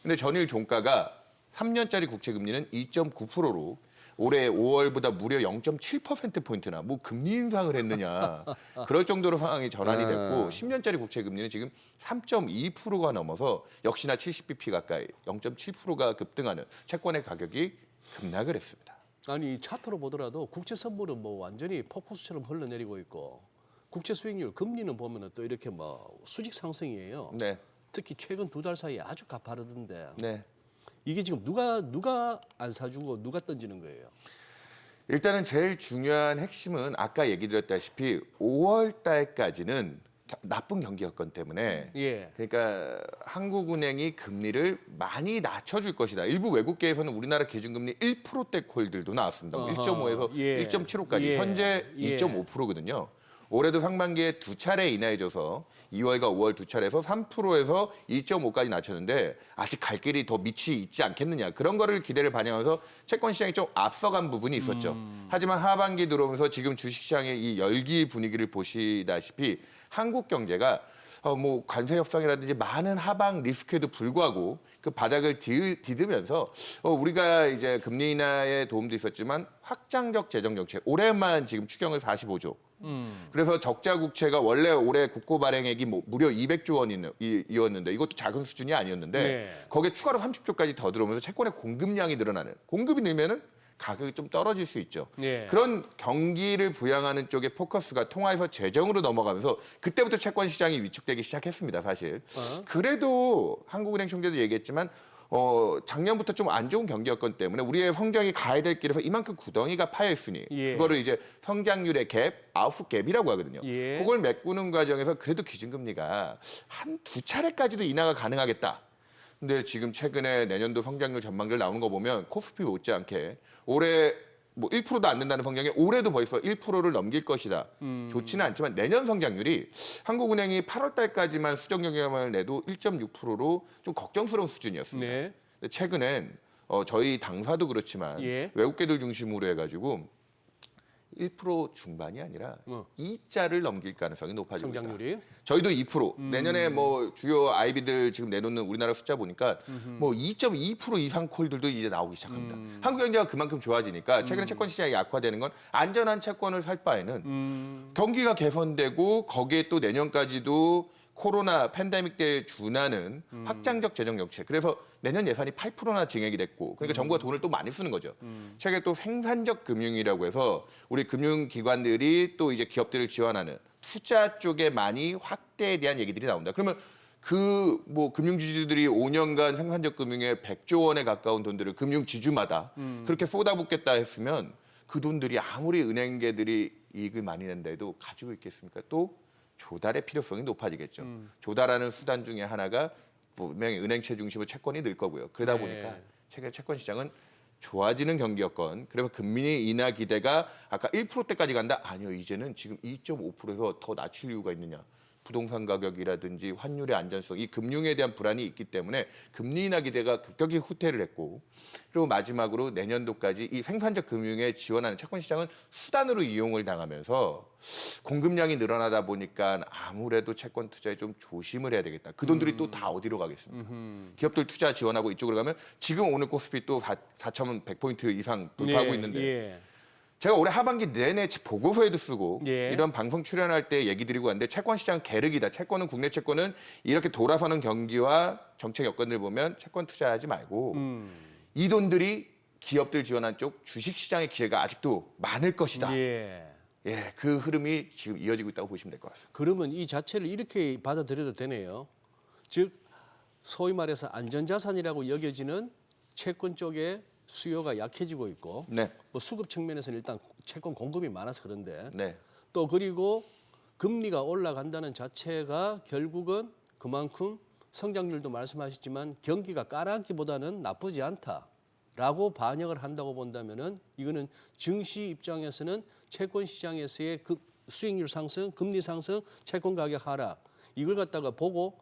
근데 전일 종가가 3년짜리 국채 금리는 2.9%로 올해 5월보다 무려 0.7%포인트나 뭐 금리 인상을 했느냐. 그럴 정도로 상황이 전환이 됐고 10년짜리 국채 금리는 지금 3.2%가 넘어서 역시나 70bp 가까이 0.7%가 급등하는 채권의 가격이 급락을 했습니다. 아니 차트로 보더라도 국채 선물은 뭐 완전히 폭포수처럼 흘러내리고 있고 국채 수익률 금리는 보면은 또 이렇게 뭐 수직 상승이에요. 네. 특히 최근 2달 사이에 아주 가파르던데 네. 이게 지금 누가 안 사주고 누가 던지는 거예요? 일단은 제일 중요한 핵심은 아까 얘기 드렸다시피 5월 달까지는 나쁜 경기 여건 때문에 예. 그러니까 한국은행이 금리를 많이 낮춰줄 것이다. 일부 외국계에서는 우리나라 기준금리 1%대 콜들도 나왔습니다. 뭐 어허, 1.5에서 예. 1.75까지 예. 현재 예. 2.5%거든요. 올해도 상반기에 2차례 인하해줘서 2월과 5월 2차례에서 3%에서 2.5까지 낮췄는데 아직 갈 길이 더 밑이 있지 않겠느냐. 그런 거를 기대를 반영해서 채권 시장이 좀 앞서간 부분이 있었죠. 하지만 하반기 들어오면서 지금 주식시장의 이 열기 분위기를 보시다시피 한국 경제가 뭐 관세 협상이라든지 많은 하방 리스크에도 불구하고 그 바닥을 디디면서 우리가 이제 금리 인하의 도움도 있었지만 확장적 재정 정책 올해만 지금 추경을 45조. 그래서 적자 국채가 원래 올해 국고 발행액이 무려 200조 원이었는데 이것도 작은 수준이 아니었는데 네. 거기에 추가로 30조까지 더 들어오면서 채권의 공급량이 늘어나는 공급이 늘면은 가격이 좀 떨어질 수 있죠. 네. 그런 경기를 부양하는 쪽에 포커스가 통화에서 재정으로 넘어가면서 그때부터 채권 시장이 위축되기 시작했습니다, 사실. 그래도 한국은행 총재도 얘기했지만 작년부터 좀 안 좋은 경기였기 때문에 우리의 성장이 가야 될 길에서 이만큼 구덩이가 파여 있으니 예. 그거를 이제 성장률의 갭, 아웃풋 갭이라고 하거든요. 예. 그걸 메꾸는 과정에서 그래도 기준금리가 한 2차례까지도 인하가 가능하겠다. 근데 지금 최근에 내년도 성장률 전망들 나오는 거 보면 코스피 못지않게 올해 뭐 1%도 안 된다는 성장에 올해도 벌써 1%를 넘길 것이다. 좋지는 않지만 내년 성장률이 한국은행이 8월 달까지만 수정 경감을 내도 1.6%로 좀 걱정스러운 수준이었습니다. 네. 근데 최근엔 저희 당사도 그렇지만 예. 외국계들 중심으로 해가지고 1% 중반이 아니라 2자를 넘길 가능성이 높아지고 있다. 성장률이. 저희도 2%. 내년에 뭐 주요 아이비들 지금 내놓는 우리나라 숫자 보니까 뭐 2.2% 이상 콜들도 이제 나오기 시작합니다. 한국 경제가 그만큼 좋아지니까 최근에 채권 시장이 약화되는 건 안전한 채권을 살 바에는 경기가 개선되고 거기에 또 내년까지도 코로나 팬데믹 때 준하는 확장적 재정 정책. 그래서 내년 예산이 8%나 증액이 됐고 그러니까 정부가 돈을 또 많이 쓰는 거죠. 최근에 또 생산적 금융이라고 해서 우리 금융기관들이 또 이제 기업들을 지원하는 투자 쪽에 많이 확대에 대한 얘기들이 나온다. 그러면 그 뭐 금융지주들이 5년간 생산적 금융에 100조 원에 가까운 돈들을 금융지주마다 그렇게 쏟아붓겠다 했으면 그 돈들이 아무리 은행계들이 이익을 많이 낸다 해도 가지고 있겠습니까? 또 조달의 필요성이 높아지겠죠. 조달하는 수단 중에 하나가 분명히 은행채 중심으로 채권이 늘 거고요. 그러다 네. 보니까 최근 채권 시장은 좋아지는 경기였건 그래서 금리 인하 기대가 아까 1%대까지 간다? 아니요. 이제는 지금 2.5%에서 더 낮출 이유가 있느냐. 부동산 가격이라든지 환율의 안전성, 이 금융에 대한 불안이 있기 때문에 금리 인하 기대가 급격히 후퇴를 했고 그리고 마지막으로 내년도까지 이 생산적 금융에 지원하는 채권 시장은 수단으로 이용을 당하면서 공급량이 늘어나다 보니까 아무래도 채권 투자에 좀 조심을 해야 되겠다. 그 돈들이 또 다 어디로 가겠습니까? 기업들 투자 지원하고 이쪽으로 가면 지금 오늘 코스피 또 4,100포인트 이상 돌파하고 네. 있는데 예. 제가 올해 하반기 내내 보고서에도 쓰고 예. 이런 방송 출연할 때 얘기 드리고 왔는데 채권 시장 계륵이다. 채권은 국내 채권은 이렇게 돌아서는 경기와 정책 여건들 보면 채권 투자하지 말고 이 돈들이 기업들 지원한 쪽 주식 시장의 기회가 아직도 많을 것이다. 예. 예, 그 흐름이 지금 이어지고 있다고 보시면 될 것 같습니다. 그러면 이 자체를 이렇게 받아들여도 되네요. 즉 소위 말해서 안전자산이라고 여겨지는 채권 쪽에 수요가 약해지고 있고 네, 뭐 수급 측면에서는 일단 채권 공급이 많아서 그런데 네, 또 그리고 금리가 올라간다는 자체가 결국은 그만큼 성장률도 말씀하셨지만 경기가 깔아앉기보다는 나쁘지 않다라고 반영을 한다고 본다면은 이거는 증시 입장에서는 채권 시장에서의 수익률 상승, 금리 상승, 채권 가격 하락 이걸 갖다가 보고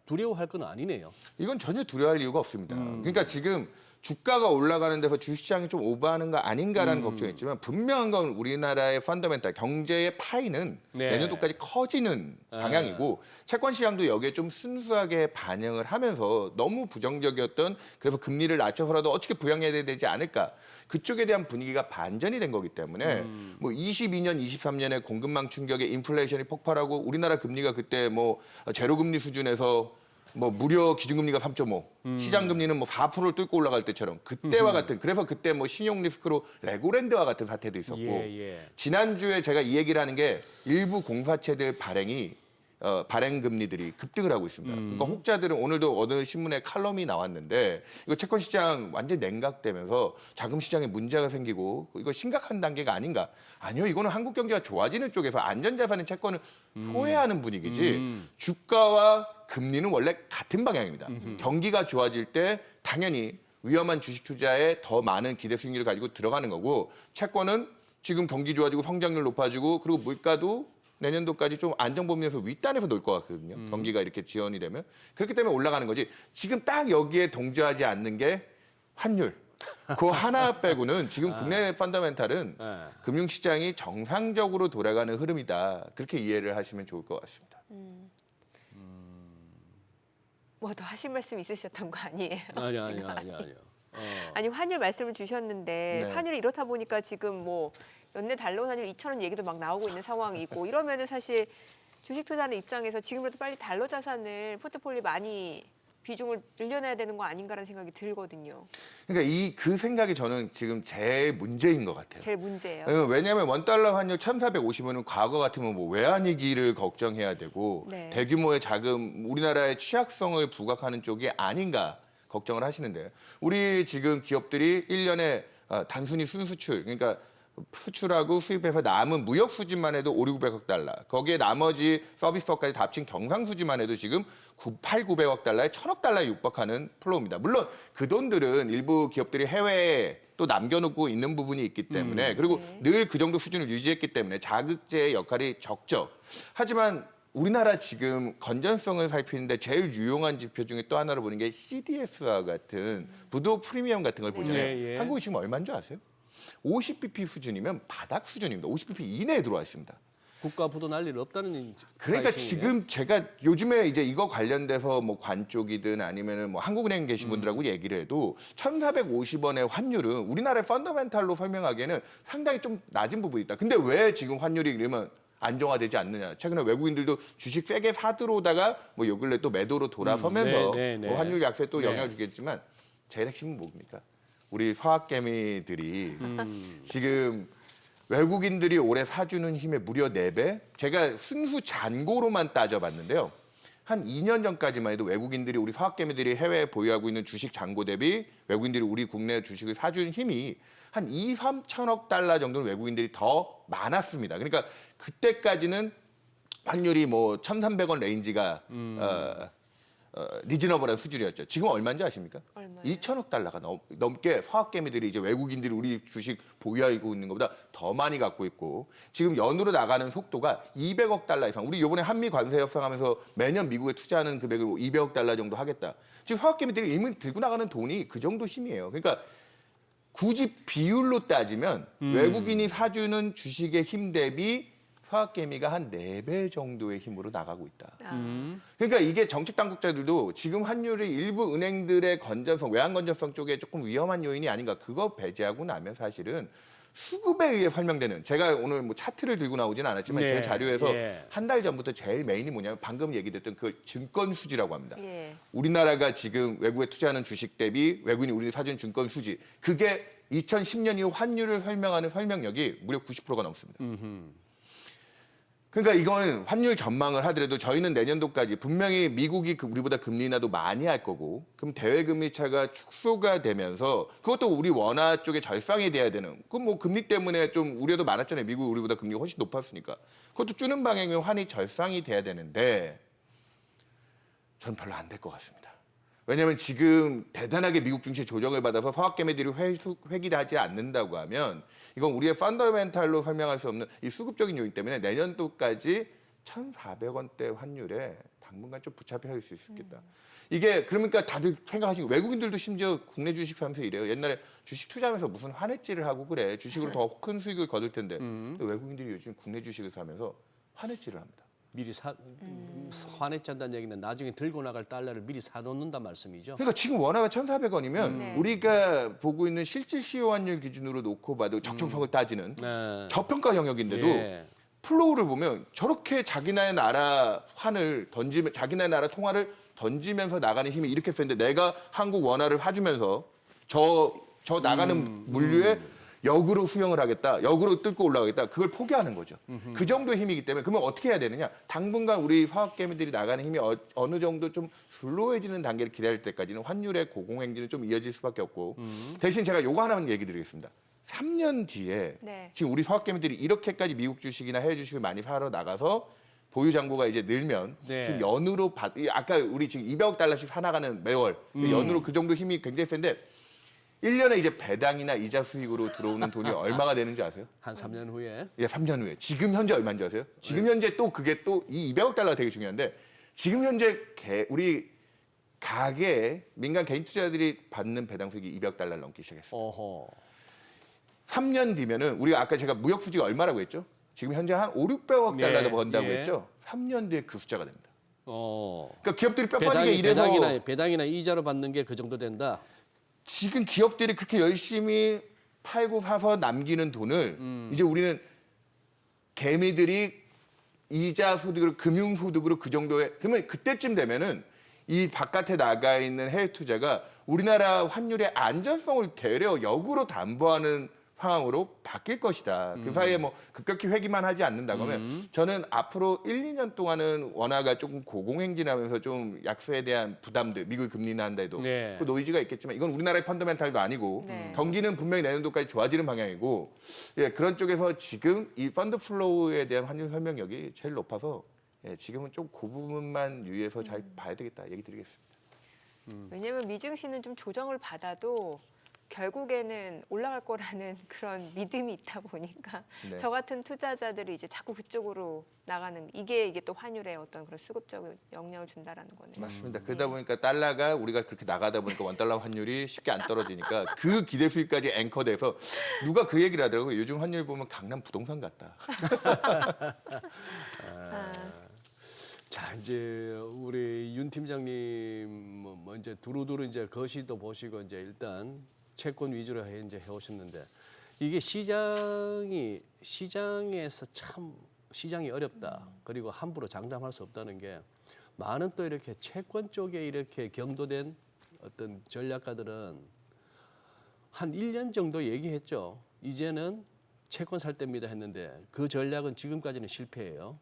두려워할 건 아니네요. 이건 전혀 두려워할 이유가 없습니다. 그러니까 지금 주가가 올라가는 데서 주식시장이 좀 오버하는 거 아닌가라는 걱정이 있지만 분명한 건 우리나라의 펀더멘탈 경제의 파이는 네. 내년도까지 커지는 방향이고 채권 시장도 여기에 좀 순수하게 반영을 하면서 너무 부정적이었던 그래서 금리를 낮춰서라도 어떻게 부양해야 되지 않을까 그쪽에 대한 분위기가 반전이 된 거기 때문에 뭐 22년, 23년에 공급망 충격에 인플레이션이 폭발하고 우리나라 금리가 그때 뭐 제로 금리 수준에서 뭐 무려 기준금리가 3.5, 시장금리는 뭐 4%를 뚫고 올라갈 때처럼 그때와 같은 그래서 그때 뭐 신용 리스크로 레고랜드와 같은 사태도 있었고 예. 지난주에 제가 이 얘기를 하는 게 일부 공사체들 발행 금리들이 급등을 하고 있습니다. 그러니까 혹자들은 오늘도 어느 신문에 칼럼이 나왔는데 이거 채권 시장 완전 냉각되면서 자금 시장에 문제가 생기고 이거 심각한 단계가 아닌가? 아니요, 이거는 한국 경제가 좋아지는 쪽에서 안전자산인 채권을 소외하는 분위기지 주가와 금리는 원래 같은 방향입니다. 경기가 좋아질 때 당연히 위험한 주식 투자에 더 많은 기대 수익률을 가지고 들어가는 거고 채권은 지금 경기 좋아지고 성장률 높아지고 그리고 물가도 내년도까지 좀 안정범위에서 윗단에서 놀 것 같거든요. 경기가 이렇게 지연이 되면. 그렇기 때문에 올라가는 거지. 지금 딱 여기에 동조하지 않는 게 환율. 그 하나 빼고는 지금 국내 펀더멘탈은 금융시장이 정상적으로 돌아가는 흐름이다. 그렇게 이해를 하시면 좋을 것 같습니다. 뭐 더 하실 말씀 있으셨던 거 아니에요? 아니요. 아니 환율 말씀을 주셨는데 네. 환율이 이렇다 보니까 지금 뭐 연내 달러 환율 2,000원 얘기도 막 나오고 있는 상황이고 이러면은 사실 주식 투자하는 입장에서 지금이라도 빨리 달러 자산을 포트폴리오에 많이 비중을 늘려놔야 되는 거 아닌가라는 생각이 들거든요. 그러니까 그 생각이 저는 지금 제일 문제인 것 같아요. 제일 문제예요. 왜냐하면 원달러 환율 1,450원은 과거 같으면 뭐 외환위기를 걱정해야 되고 네. 대규모의 자금, 우리나라의 취약성을 부각하는 쪽이 아닌가 걱정을 하시는데 우리 지금 기업들이 1년에 단순히 순수출, 그러니까 수출하고 수입해서 남은 무역 수지만 해도 500~900억 달러. 거기에 나머지 서비스업까지 다 합친 경상 수지만 해도 지금 800~900억 달러에 1,000억 달러에 육박하는 플로우입니다. 물론 그 돈들은 일부 기업들이 해외에 또 남겨놓고 있는 부분이 있기 때문에 그리고 늘 그 정도 수준을 유지했기 때문에 자극제의 역할이 적죠. 하지만 우리나라 지금 건전성을 살피는데 제일 유용한 지표 중에 또 하나로 보는 게 CDS와 같은 부도 프리미엄 같은 걸 보잖아요. 예. 한국이 지금 얼마인 줄 아세요? 50bp 수준이면 바닥 수준입니다. 50bp 이내에 들어와 있습니다. 국가 부도 난리는 없다는 그러니까 말씀이네요. 지금 제가 요즘에 이제 이거 관련돼서 뭐 관 쪽이든 아니면은 뭐 한국은행 계신 분들하고 얘기를 해도 1,450원의 환율은 우리나라의 펀더멘탈로 설명하기에는 상당히 좀 낮은 부분이 있다. 근데 왜 지금 환율이 그러면 안정화되지 않느냐. 최근에 외국인들도 주식 세게 사들어오다가 뭐 요 근래 또 매도로 돌아서면서 네. 뭐 환율 약세에 또 네. 영향을 주겠지만 제일 핵심은 뭡니까? 우리 서학개미들이 지금 외국인들이 올해 사주는 힘의 무려 4배? 제가 순수 잔고로만 따져봤는데요. 한 2년 전까지만 해도 외국인들이 우리 서학개미들이 해외에 보유하고 있는 주식 잔고 대비 외국인들이 우리 국내 주식을 사주는 힘이 한 2~3천억 달러 정도는 외국인들이 더 많았습니다. 그러니까 그때까지는 환율이 뭐 1,300원 레인지가 리즈너블한 수준이었죠. 지금 얼마인지 아십니까? 얼마예요? 2천억 달러가 넘게 서학개미들이 이제 외국인들이 우리 주식 보유하고 있는 것보다 더 많이 갖고 있고 지금 연으로 나가는 속도가 200억 달러 이상. 우리 이번에 한미 관세 협상하면서 매년 미국에 투자하는 금액을 200억 달러 정도 하겠다. 지금 서학개미들이 이미 들고 나가는 돈이 그 정도 힘이에요. 그러니까 굳이 비율로 따지면 외국인이 사주는 주식의 힘 대비 서학개미가 한 4배 정도의 힘으로 나가고 있다. 그러니까 이게 정책 당국자들도 지금 환율이 일부 은행들의 건전성, 외환 건전성 쪽에 조금 위험한 요인이 아닌가. 그거 배제하고 나면 사실은 수급에 의해 설명되는 제가 오늘 뭐 차트를 들고 나오지는 않았지만 네, 제 자료에서 예. 한 달 전부터 제일 메인이 뭐냐면 방금 얘기됐던 그 증권 수지라고 합니다. 예. 우리나라가 지금 외국에 투자하는 주식 대비 외국인이 우리 사준 증권 수지. 그게 2010년 이후 환율을 설명하는 설명력이 무려 90%가 넘습니다. 그러니까 이건 환율 전망을 하더라도 저희는 내년도까지 분명히 미국이 우리보다 금리 인하도 많이 할 거고 그럼 대외금리 차가 축소가 되면서 그것도 우리 원화 쪽에 절상이 돼야 되는 그럼 뭐 금리 때문에 좀 우려도 많았잖아요. 미국 우리보다 금리가 훨씬 높았으니까. 그것도 주는 방향이면 환이 절상이 돼야 되는데 전 별로 안 될 것 같습니다. 왜냐하면 지금 대단하게 미국 증시 조정을 받아서 서학개미들이 회귀하지 않는다고 하면 이건 우리의 펀더멘탈로 설명할 수 없는 이 수급적인 요인 때문에 내년도까지 1,400원대 환율에 당분간 좀 붙잡혀 있을 수 있겠다. 이게 그러니까 다들 생각하시고 외국인들도 심지어 국내 주식 사면서 이래요. 옛날에 주식 투자하면서 무슨 환해질을 하고 그래. 주식으로 더 큰 수익을 거둘 텐데 외국인들이 요즘 국내 주식을 사면서 환해질을 합니다. 미리 환해짠다는 얘기는 나중에 들고 나갈 달러를 미리 사놓는단 말씀이죠. 그러니까 지금 원화가 1,400원이면 네. 우리가 보고 있는 실질 시효 환율 기준으로 놓고 봐도 적정성을 따지는 네. 저평가 영역인데도 예. 플로우를 보면 저렇게 자기네 나라 환을 던지면 자기네 나라 통화를 던지면서 나가는 힘이 이렇게 센데 내가 한국 원화를 사주면서 저 나가는 물류에 역으로 수용을 하겠다, 역으로 뚫고 올라가겠다, 그걸 포기하는 거죠. 그 정도의 힘이기 때문에 그러면 어떻게 해야 되느냐? 당분간 우리 서학개미들이 나가는 힘이 어느 정도 좀 슬로해지는 단계를 기다릴 때까지는 환율의 고공행진은 좀 이어질 수밖에 없고 대신 제가 요거 하나만 얘기 드리겠습니다. 3년 뒤에 네. 지금 우리 서학개미들이 이렇게까지 미국 주식이나 해외 주식을 많이 사러 나가서 보유 잔고가 이제 늘면 네. 지금 연으로 아까 우리 지금 200억 달러씩 사나가는 매월 연으로 그 정도 힘이 굉장히 센데 1년에 이제 배당이나 이자 수익으로 들어오는 돈이 얼마가 되는지 아세요? 한 3년 후에 예, 3년 후에. 지금 현재 얼마인지 아세요? 지금 현재 또 그게 또 이 200억 달러가 되게 중요한데 지금 현재 우리 가계 민간 개인 투자자들이 받는 배당 수익이 200억 달러를 넘기 시작했어요. 어허. 3년 뒤면은 우리가 아까 제가 무역 수지가 얼마라고 했죠? 지금 현재 한 5, 600억 달러도 예, 번다고 예. 했죠? 3년 뒤에 그 숫자가 됩니다. 어. 그러니까 기업들이 뼈 빠지게 일해서 배당이나 이자로 받는 게 그 정도 된다. 지금 기업들이 그렇게 열심히 팔고 사서 남기는 돈을 이제 우리는 개미들이 이자 소득으로 금융 소득으로 그 정도에 그러면 그때쯤 되면은 이 바깥에 나가 있는 해외 투자가 우리나라 환율의 안전성을 되려 역으로 담보하는 상황으로 바뀔 것이다. 그 사이에 뭐 급격히 회귀만 하지 않는다고 하면 저는 앞으로 1, 2년 동안은 원화가 조금 고공행진하면서 좀 약세에 대한 부담들, 미국이 금리 인하한다 해도 네. 그 노이즈가 있겠지만 이건 우리나라의 펀더멘탈도 아니고 네. 경기는 분명히 내년도까지 좋아지는 방향이고 예, 그런 쪽에서 지금 이 펀드 플로우에 대한 환율 설명력이 제일 높아서 예, 지금은 좀 그 부분만 유의해서 잘 봐야 되겠다 얘기 드리겠습니다. 왜냐하면 미증시는 좀 조정을 받아도 결국에는 올라갈 거라는 그런 믿음이 있다 보니까 네. 저 같은 투자자들이 이제 자꾸 그쪽으로 나가는 이게 또 환율에 어떤 그런 수급적인 영향을 준다라는 거네요. 맞습니다. 그러다 보니까 달러가 우리가 그렇게 나가다 보니까 원달러 환율이 쉽게 안 떨어지니까 그 기대 수익까지 앵커돼서 누가 그 얘기를 하더라고요. 요즘 환율 보면 강남 부동산 같다. 자, 이제 우리 윤 팀장님 뭐 이제 두루두루 이제 거시도 보시고 이제 일단 채권 위주로 이제 해오셨는데 이게 시장에서 참 시장이 어렵다. 그리고 함부로 장담할 수 없다는 게 많은 또 이렇게 채권 쪽에 이렇게 경도된 어떤 전략가들은 한 1년 정도 얘기했죠. 이제는 채권 살 때입니다 했는데 그 전략은 지금까지는 실패예요.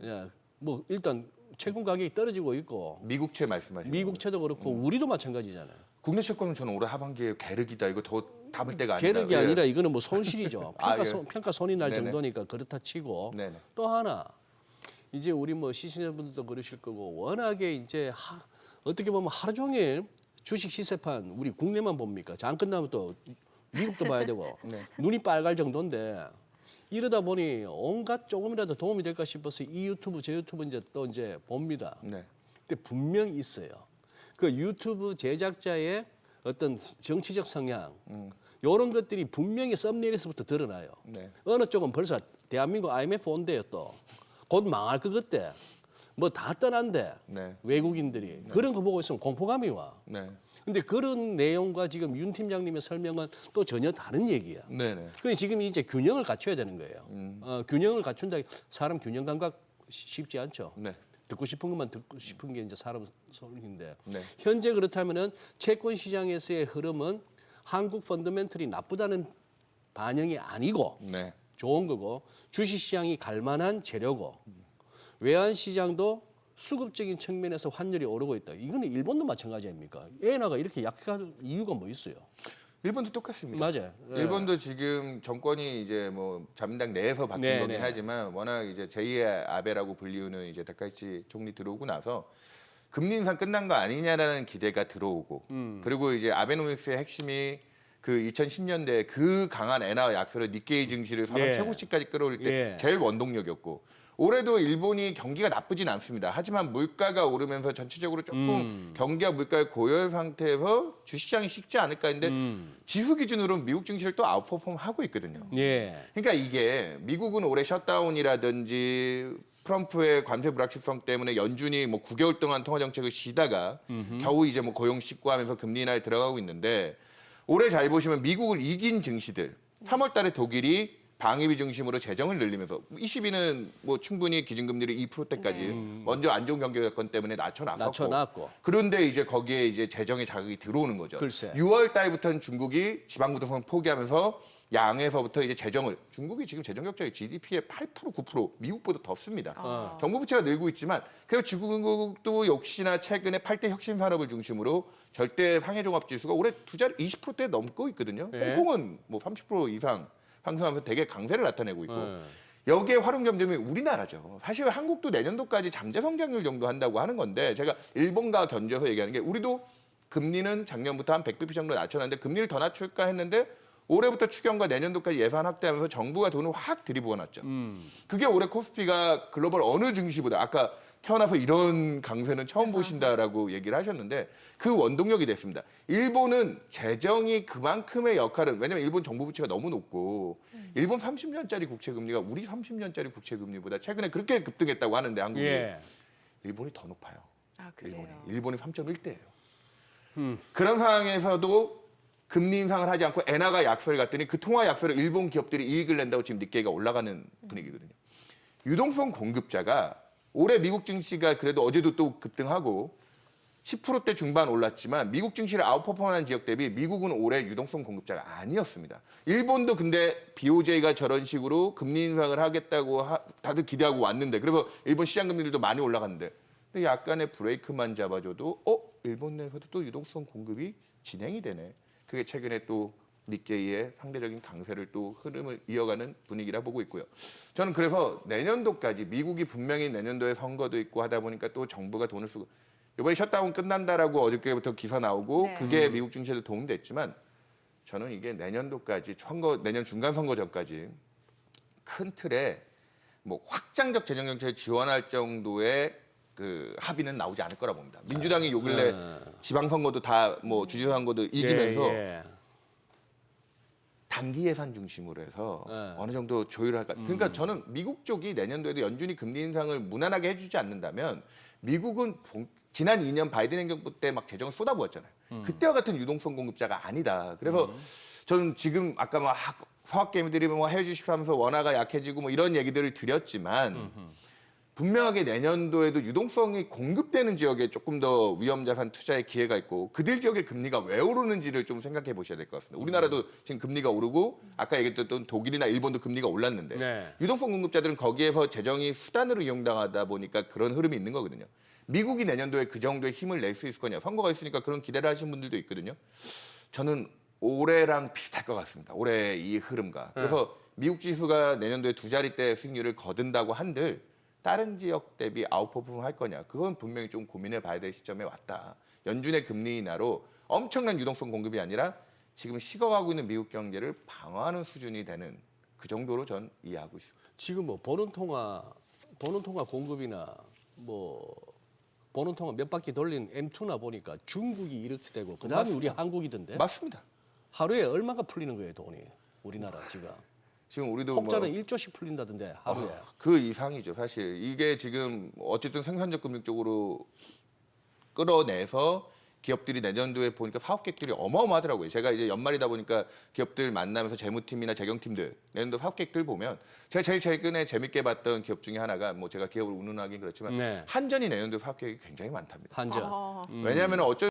예, 뭐 일단 채권 가격이 떨어지고 있고 미국채 말씀하시는 미국채도 그렇고 우리도 마찬가지잖아요. 국내 채권은 저는 올해 하반기에 계륵이다. 이거 더 담을 때가 아니다. 계륵이 예. 아니라 이거는 뭐 손실이죠. 아, 예. 평가 손이 날 네네. 정도니까 그렇다 치고 네네. 또 하나 이제 우리 뭐 시청자분들도 그러실 거고 워낙에 이제 어떻게 보면 하루 종일 주식 시세판 우리 국내만 봅니까? 장 끝나면 또 미국도 봐야 되고 네. 눈이 빨갈 정도인데 이러다 보니 온갖 조금이라도 도움이 될까 싶어서 이 유튜브 제 유튜브 이제 또 이제 봅니다. 네. 근데 분명히 있어요. 그 유튜브 제작자의 어떤 정치적 성향 이런 것들이 분명히 썸네일에서부터 드러나요. 네. 어느 쪽은 벌써 대한민국 IMF 온대요 또. 곧 망할 것 같대. 뭐 다 떠난대. 네. 외국인들이. 그런 거 보고 있으면 공포감이 와. 네. 근데 그런 내용과 지금 윤 팀장님의 설명은 또 전혀 다른 얘기야. 네네. 그 지금 이제 균형을 갖춰야 되는 거예요. 균형을 갖춘다. 사람 균형 감각 쉽지 않죠. 네. 듣고 싶은 것만 듣고 싶은 게 이제 사람 소리인데 네. 현재 그렇다면은 채권 시장에서의 흐름은 한국 펀더멘털이 나쁘다는 반영이 아니고 네. 좋은 거고 주식 시장이 갈 만한 재료고 외환 시장도 수급적인 측면에서 환율이 오르고 있다. 이거는 일본도 마찬가지 아닙니까? 엔화가 이렇게 약할 이유가 뭐 있어요? 일본도 똑같습니다. 맞아요. 예. 일본도 지금 정권이 이제 뭐 자민당 내에서 바뀐 네, 거긴 네. 하지만 워낙 이제 제2의 아베라고 불리우는 이제 다카이치 총리 들어오고 나서 금리 인상 끝난 거 아니냐라는 기대가 들어오고 그리고 이제 아베노믹스의 핵심이 그 2010년대 그 강한 엔화 약세로 니케이 증시를 사상 예. 최고치까지 끌어올릴 때 예. 제일 원동력이었고 올해도 일본이 경기가 나쁘진 않습니다. 하지만 물가가 오르면서 전체적으로 조금 경기와 물가의 고열 상태에서 주식시장이 식지 않을까 했는데 지수 기준으로 미국 증시를 또 아웃퍼폼 하고 있거든요. 예. 그러니까 이게 미국은 올해 셧다운이라든지 트럼프의 관세 불확실성 때문에 연준이 뭐 9개월 동안 통화 정책을 쉬다가 겨우 이제 뭐 고용 씻고하면서 금리 인하에 들어가고 있는데 올해 잘 보시면 미국을 이긴 증시들 3월 달에 독일이 방위비 중심으로 재정을 늘리면서 22는 뭐 충분히 기준금리를 2%대까지 먼저 안 좋은 경기 여건 때문에 낮춰놨고. 그런데 이제 거기에 이제 재정의 자극이 들어오는 거죠. 글쎄. 6월 달부터는 중국이 지방부동산 포기하면서 양에서부터 이제 재정을 중국이 지금 재정 적자의 GDP의 8% 9% 미국보다 더 씁니다. 정부 부채가 늘고 있지만 그래서 중국도 역시나 최근에 8대 혁신 산업을 중심으로 절대 상해 종합 지수가 올해 투자를 20%대 넘고 있거든요. 네. 홍콩은 뭐 30% 이상 상승하면서 되게 강세를 나타내고 있고 여기에 활용 점점이 우리나라죠. 사실 한국도 내년도까지 잠재 성장률 정도 한다고 하는 건데 제가 일본과 견줘서 얘기하는 게 우리도 금리는 작년부터 한 100bp 정도 낮춰놨는데 금리를 더 낮출까 했는데 올해부터 추경과 내년도까지 예산 확대하면서 정부가 돈을 확 들이부어놨죠. 그게 올해 코스피가 글로벌 어느 증시보다 아까 태어나서 이런 강세는 처음 보신다라고 얘기를 하셨는데 그 원동력이 됐습니다. 일본은 재정이 그만큼의 역할은 왜냐하면 일본 정부 부채가 너무 높고 일본 30년짜리 국채 금리가 우리 30년짜리 국채 금리보다 최근에 그렇게 급등했다고 하는데 한국이 일본이 더 높아요. 아, 그래요. 일본이 3.1대예요. 그런 상황에서도 금리 인상을 하지 않고 엔화가 약세를 갔더니 그 통화 약세로 일본 기업들이 이익을 낸다고 지금 니케이가 올라가는 분위기거든요. 유동성 공급자가 올해 미국 증시가 그래도 어제도 또 급등하고 10%대 중반 올랐지만 미국 증시를 아웃퍼폼한 지역 대비 미국은 올해 유동성 공급자가 아니었습니다. 일본도 근데 BOJ가 저런 식으로 금리 인상을 하겠다고 다들 기대하고 왔는데 그래서 일본 시장 금리들도 많이 올라갔는데 근데 약간의 브레이크만 잡아줘도 일본 내에서도 또 유동성 공급이 진행이 되네. 그게 최근에 또 니케이의 상대적인 강세를 또 흐름을 이어가는 분위기라 보고 있고요. 저는 그래서 내년도까지 미국이 분명히 내년도에 선거도 있고 하다 보니까 또 정부가 돈을 쓰고 이번에 셧다운 끝난다라고 어저께부터 기사 나오고 네. 그게 미국 증시에도 도움이 됐지만 저는 이게 내년도까지 내년 중간 선거 전까지 큰 틀에 뭐 확장적 재정 정책을 지원할 정도의 그 합의는 나오지 않을 거라 봅니다. 민주당이 요 근래 지방선거도 다 뭐 주지선거도 이기면서 단기 예산 중심으로 해서 어느 정도 조율을 할까. 그러니까 저는 미국 쪽이 내년도에도 연준이 금리 인상을 무난하게 해주지 않는다면 미국은 지난 2년 바이든 행정부 때 막 재정을 쏟아부었잖아요. 그때와 같은 유동성 공급자가 아니다. 그래서 저는 지금 아까 막 서학개미들이 뭐 해외 주식하면서 원화가 약해지고 뭐 이런 얘기들을 드렸지만 분명하게 내년도에도 유동성이 공급되는 지역에 조금 더 위험자산 투자의 기회가 있고 그들 지역의 금리가 왜 오르는지를 좀 생각해 보셔야 될 것 같습니다. 우리나라도 지금 금리가 오르고 아까 얘기했던 독일이나 일본도 금리가 올랐는데 유동성 공급자들은 거기에서 재정이 수단으로 이용당하다 보니까 그런 흐름이 있는 거거든요. 미국이 내년도에 그 정도의 힘을 낼 수 있을 거냐. 선거가 있으니까 그런 기대를 하시는 분들도 있거든요. 저는 올해랑 비슷할 것 같습니다. 올해 이 흐름과. 그래서 미국 지수가 내년도에 2자릿대 수익률을 거둔다고 한들 다른 지역 대비 아웃퍼폼을 할 거냐. 그건 분명히 좀 고민해 봐야 될 시점에 왔다. 연준의 금리 인하로 엄청난 유동성 공급이 아니라 지금 식어가고 있는 미국 경제를 방어하는 수준이 되는 그 정도로 전 이해하고 있습니다. 지금 뭐 보는 통화 공급이나 뭐 보는 통화 몇 바퀴 돌린 M2나 보니까 중국이 이렇게 되고 그다음에 맞습니다. 우리 한국이던데. 맞습니다. 하루에 얼마가 풀리는 거예요, 돈이? 우리나라 지금 우리도 혹자는 1조씩 풀린다던데 하루에. 그 이상이죠. 사실 이게 지금 어쨌든 생산적 금융 쪽으로 끌어내서 기업들이 내년도에 보니까 사업 계획들이 어마어마하더라고요. 제가 이제 연말이다 보니까 기업들 만나면서 재무팀이나 재경팀들 내년도 사업 계획들 보면 제가 제일 최근에 재밌게 봤던 기업 중에 하나가 뭐 제가 기업을 운운하긴 그렇지만 한전이 내년도 사업 계획이 굉장히 많답니다. 한전. 왜냐하면 어쩔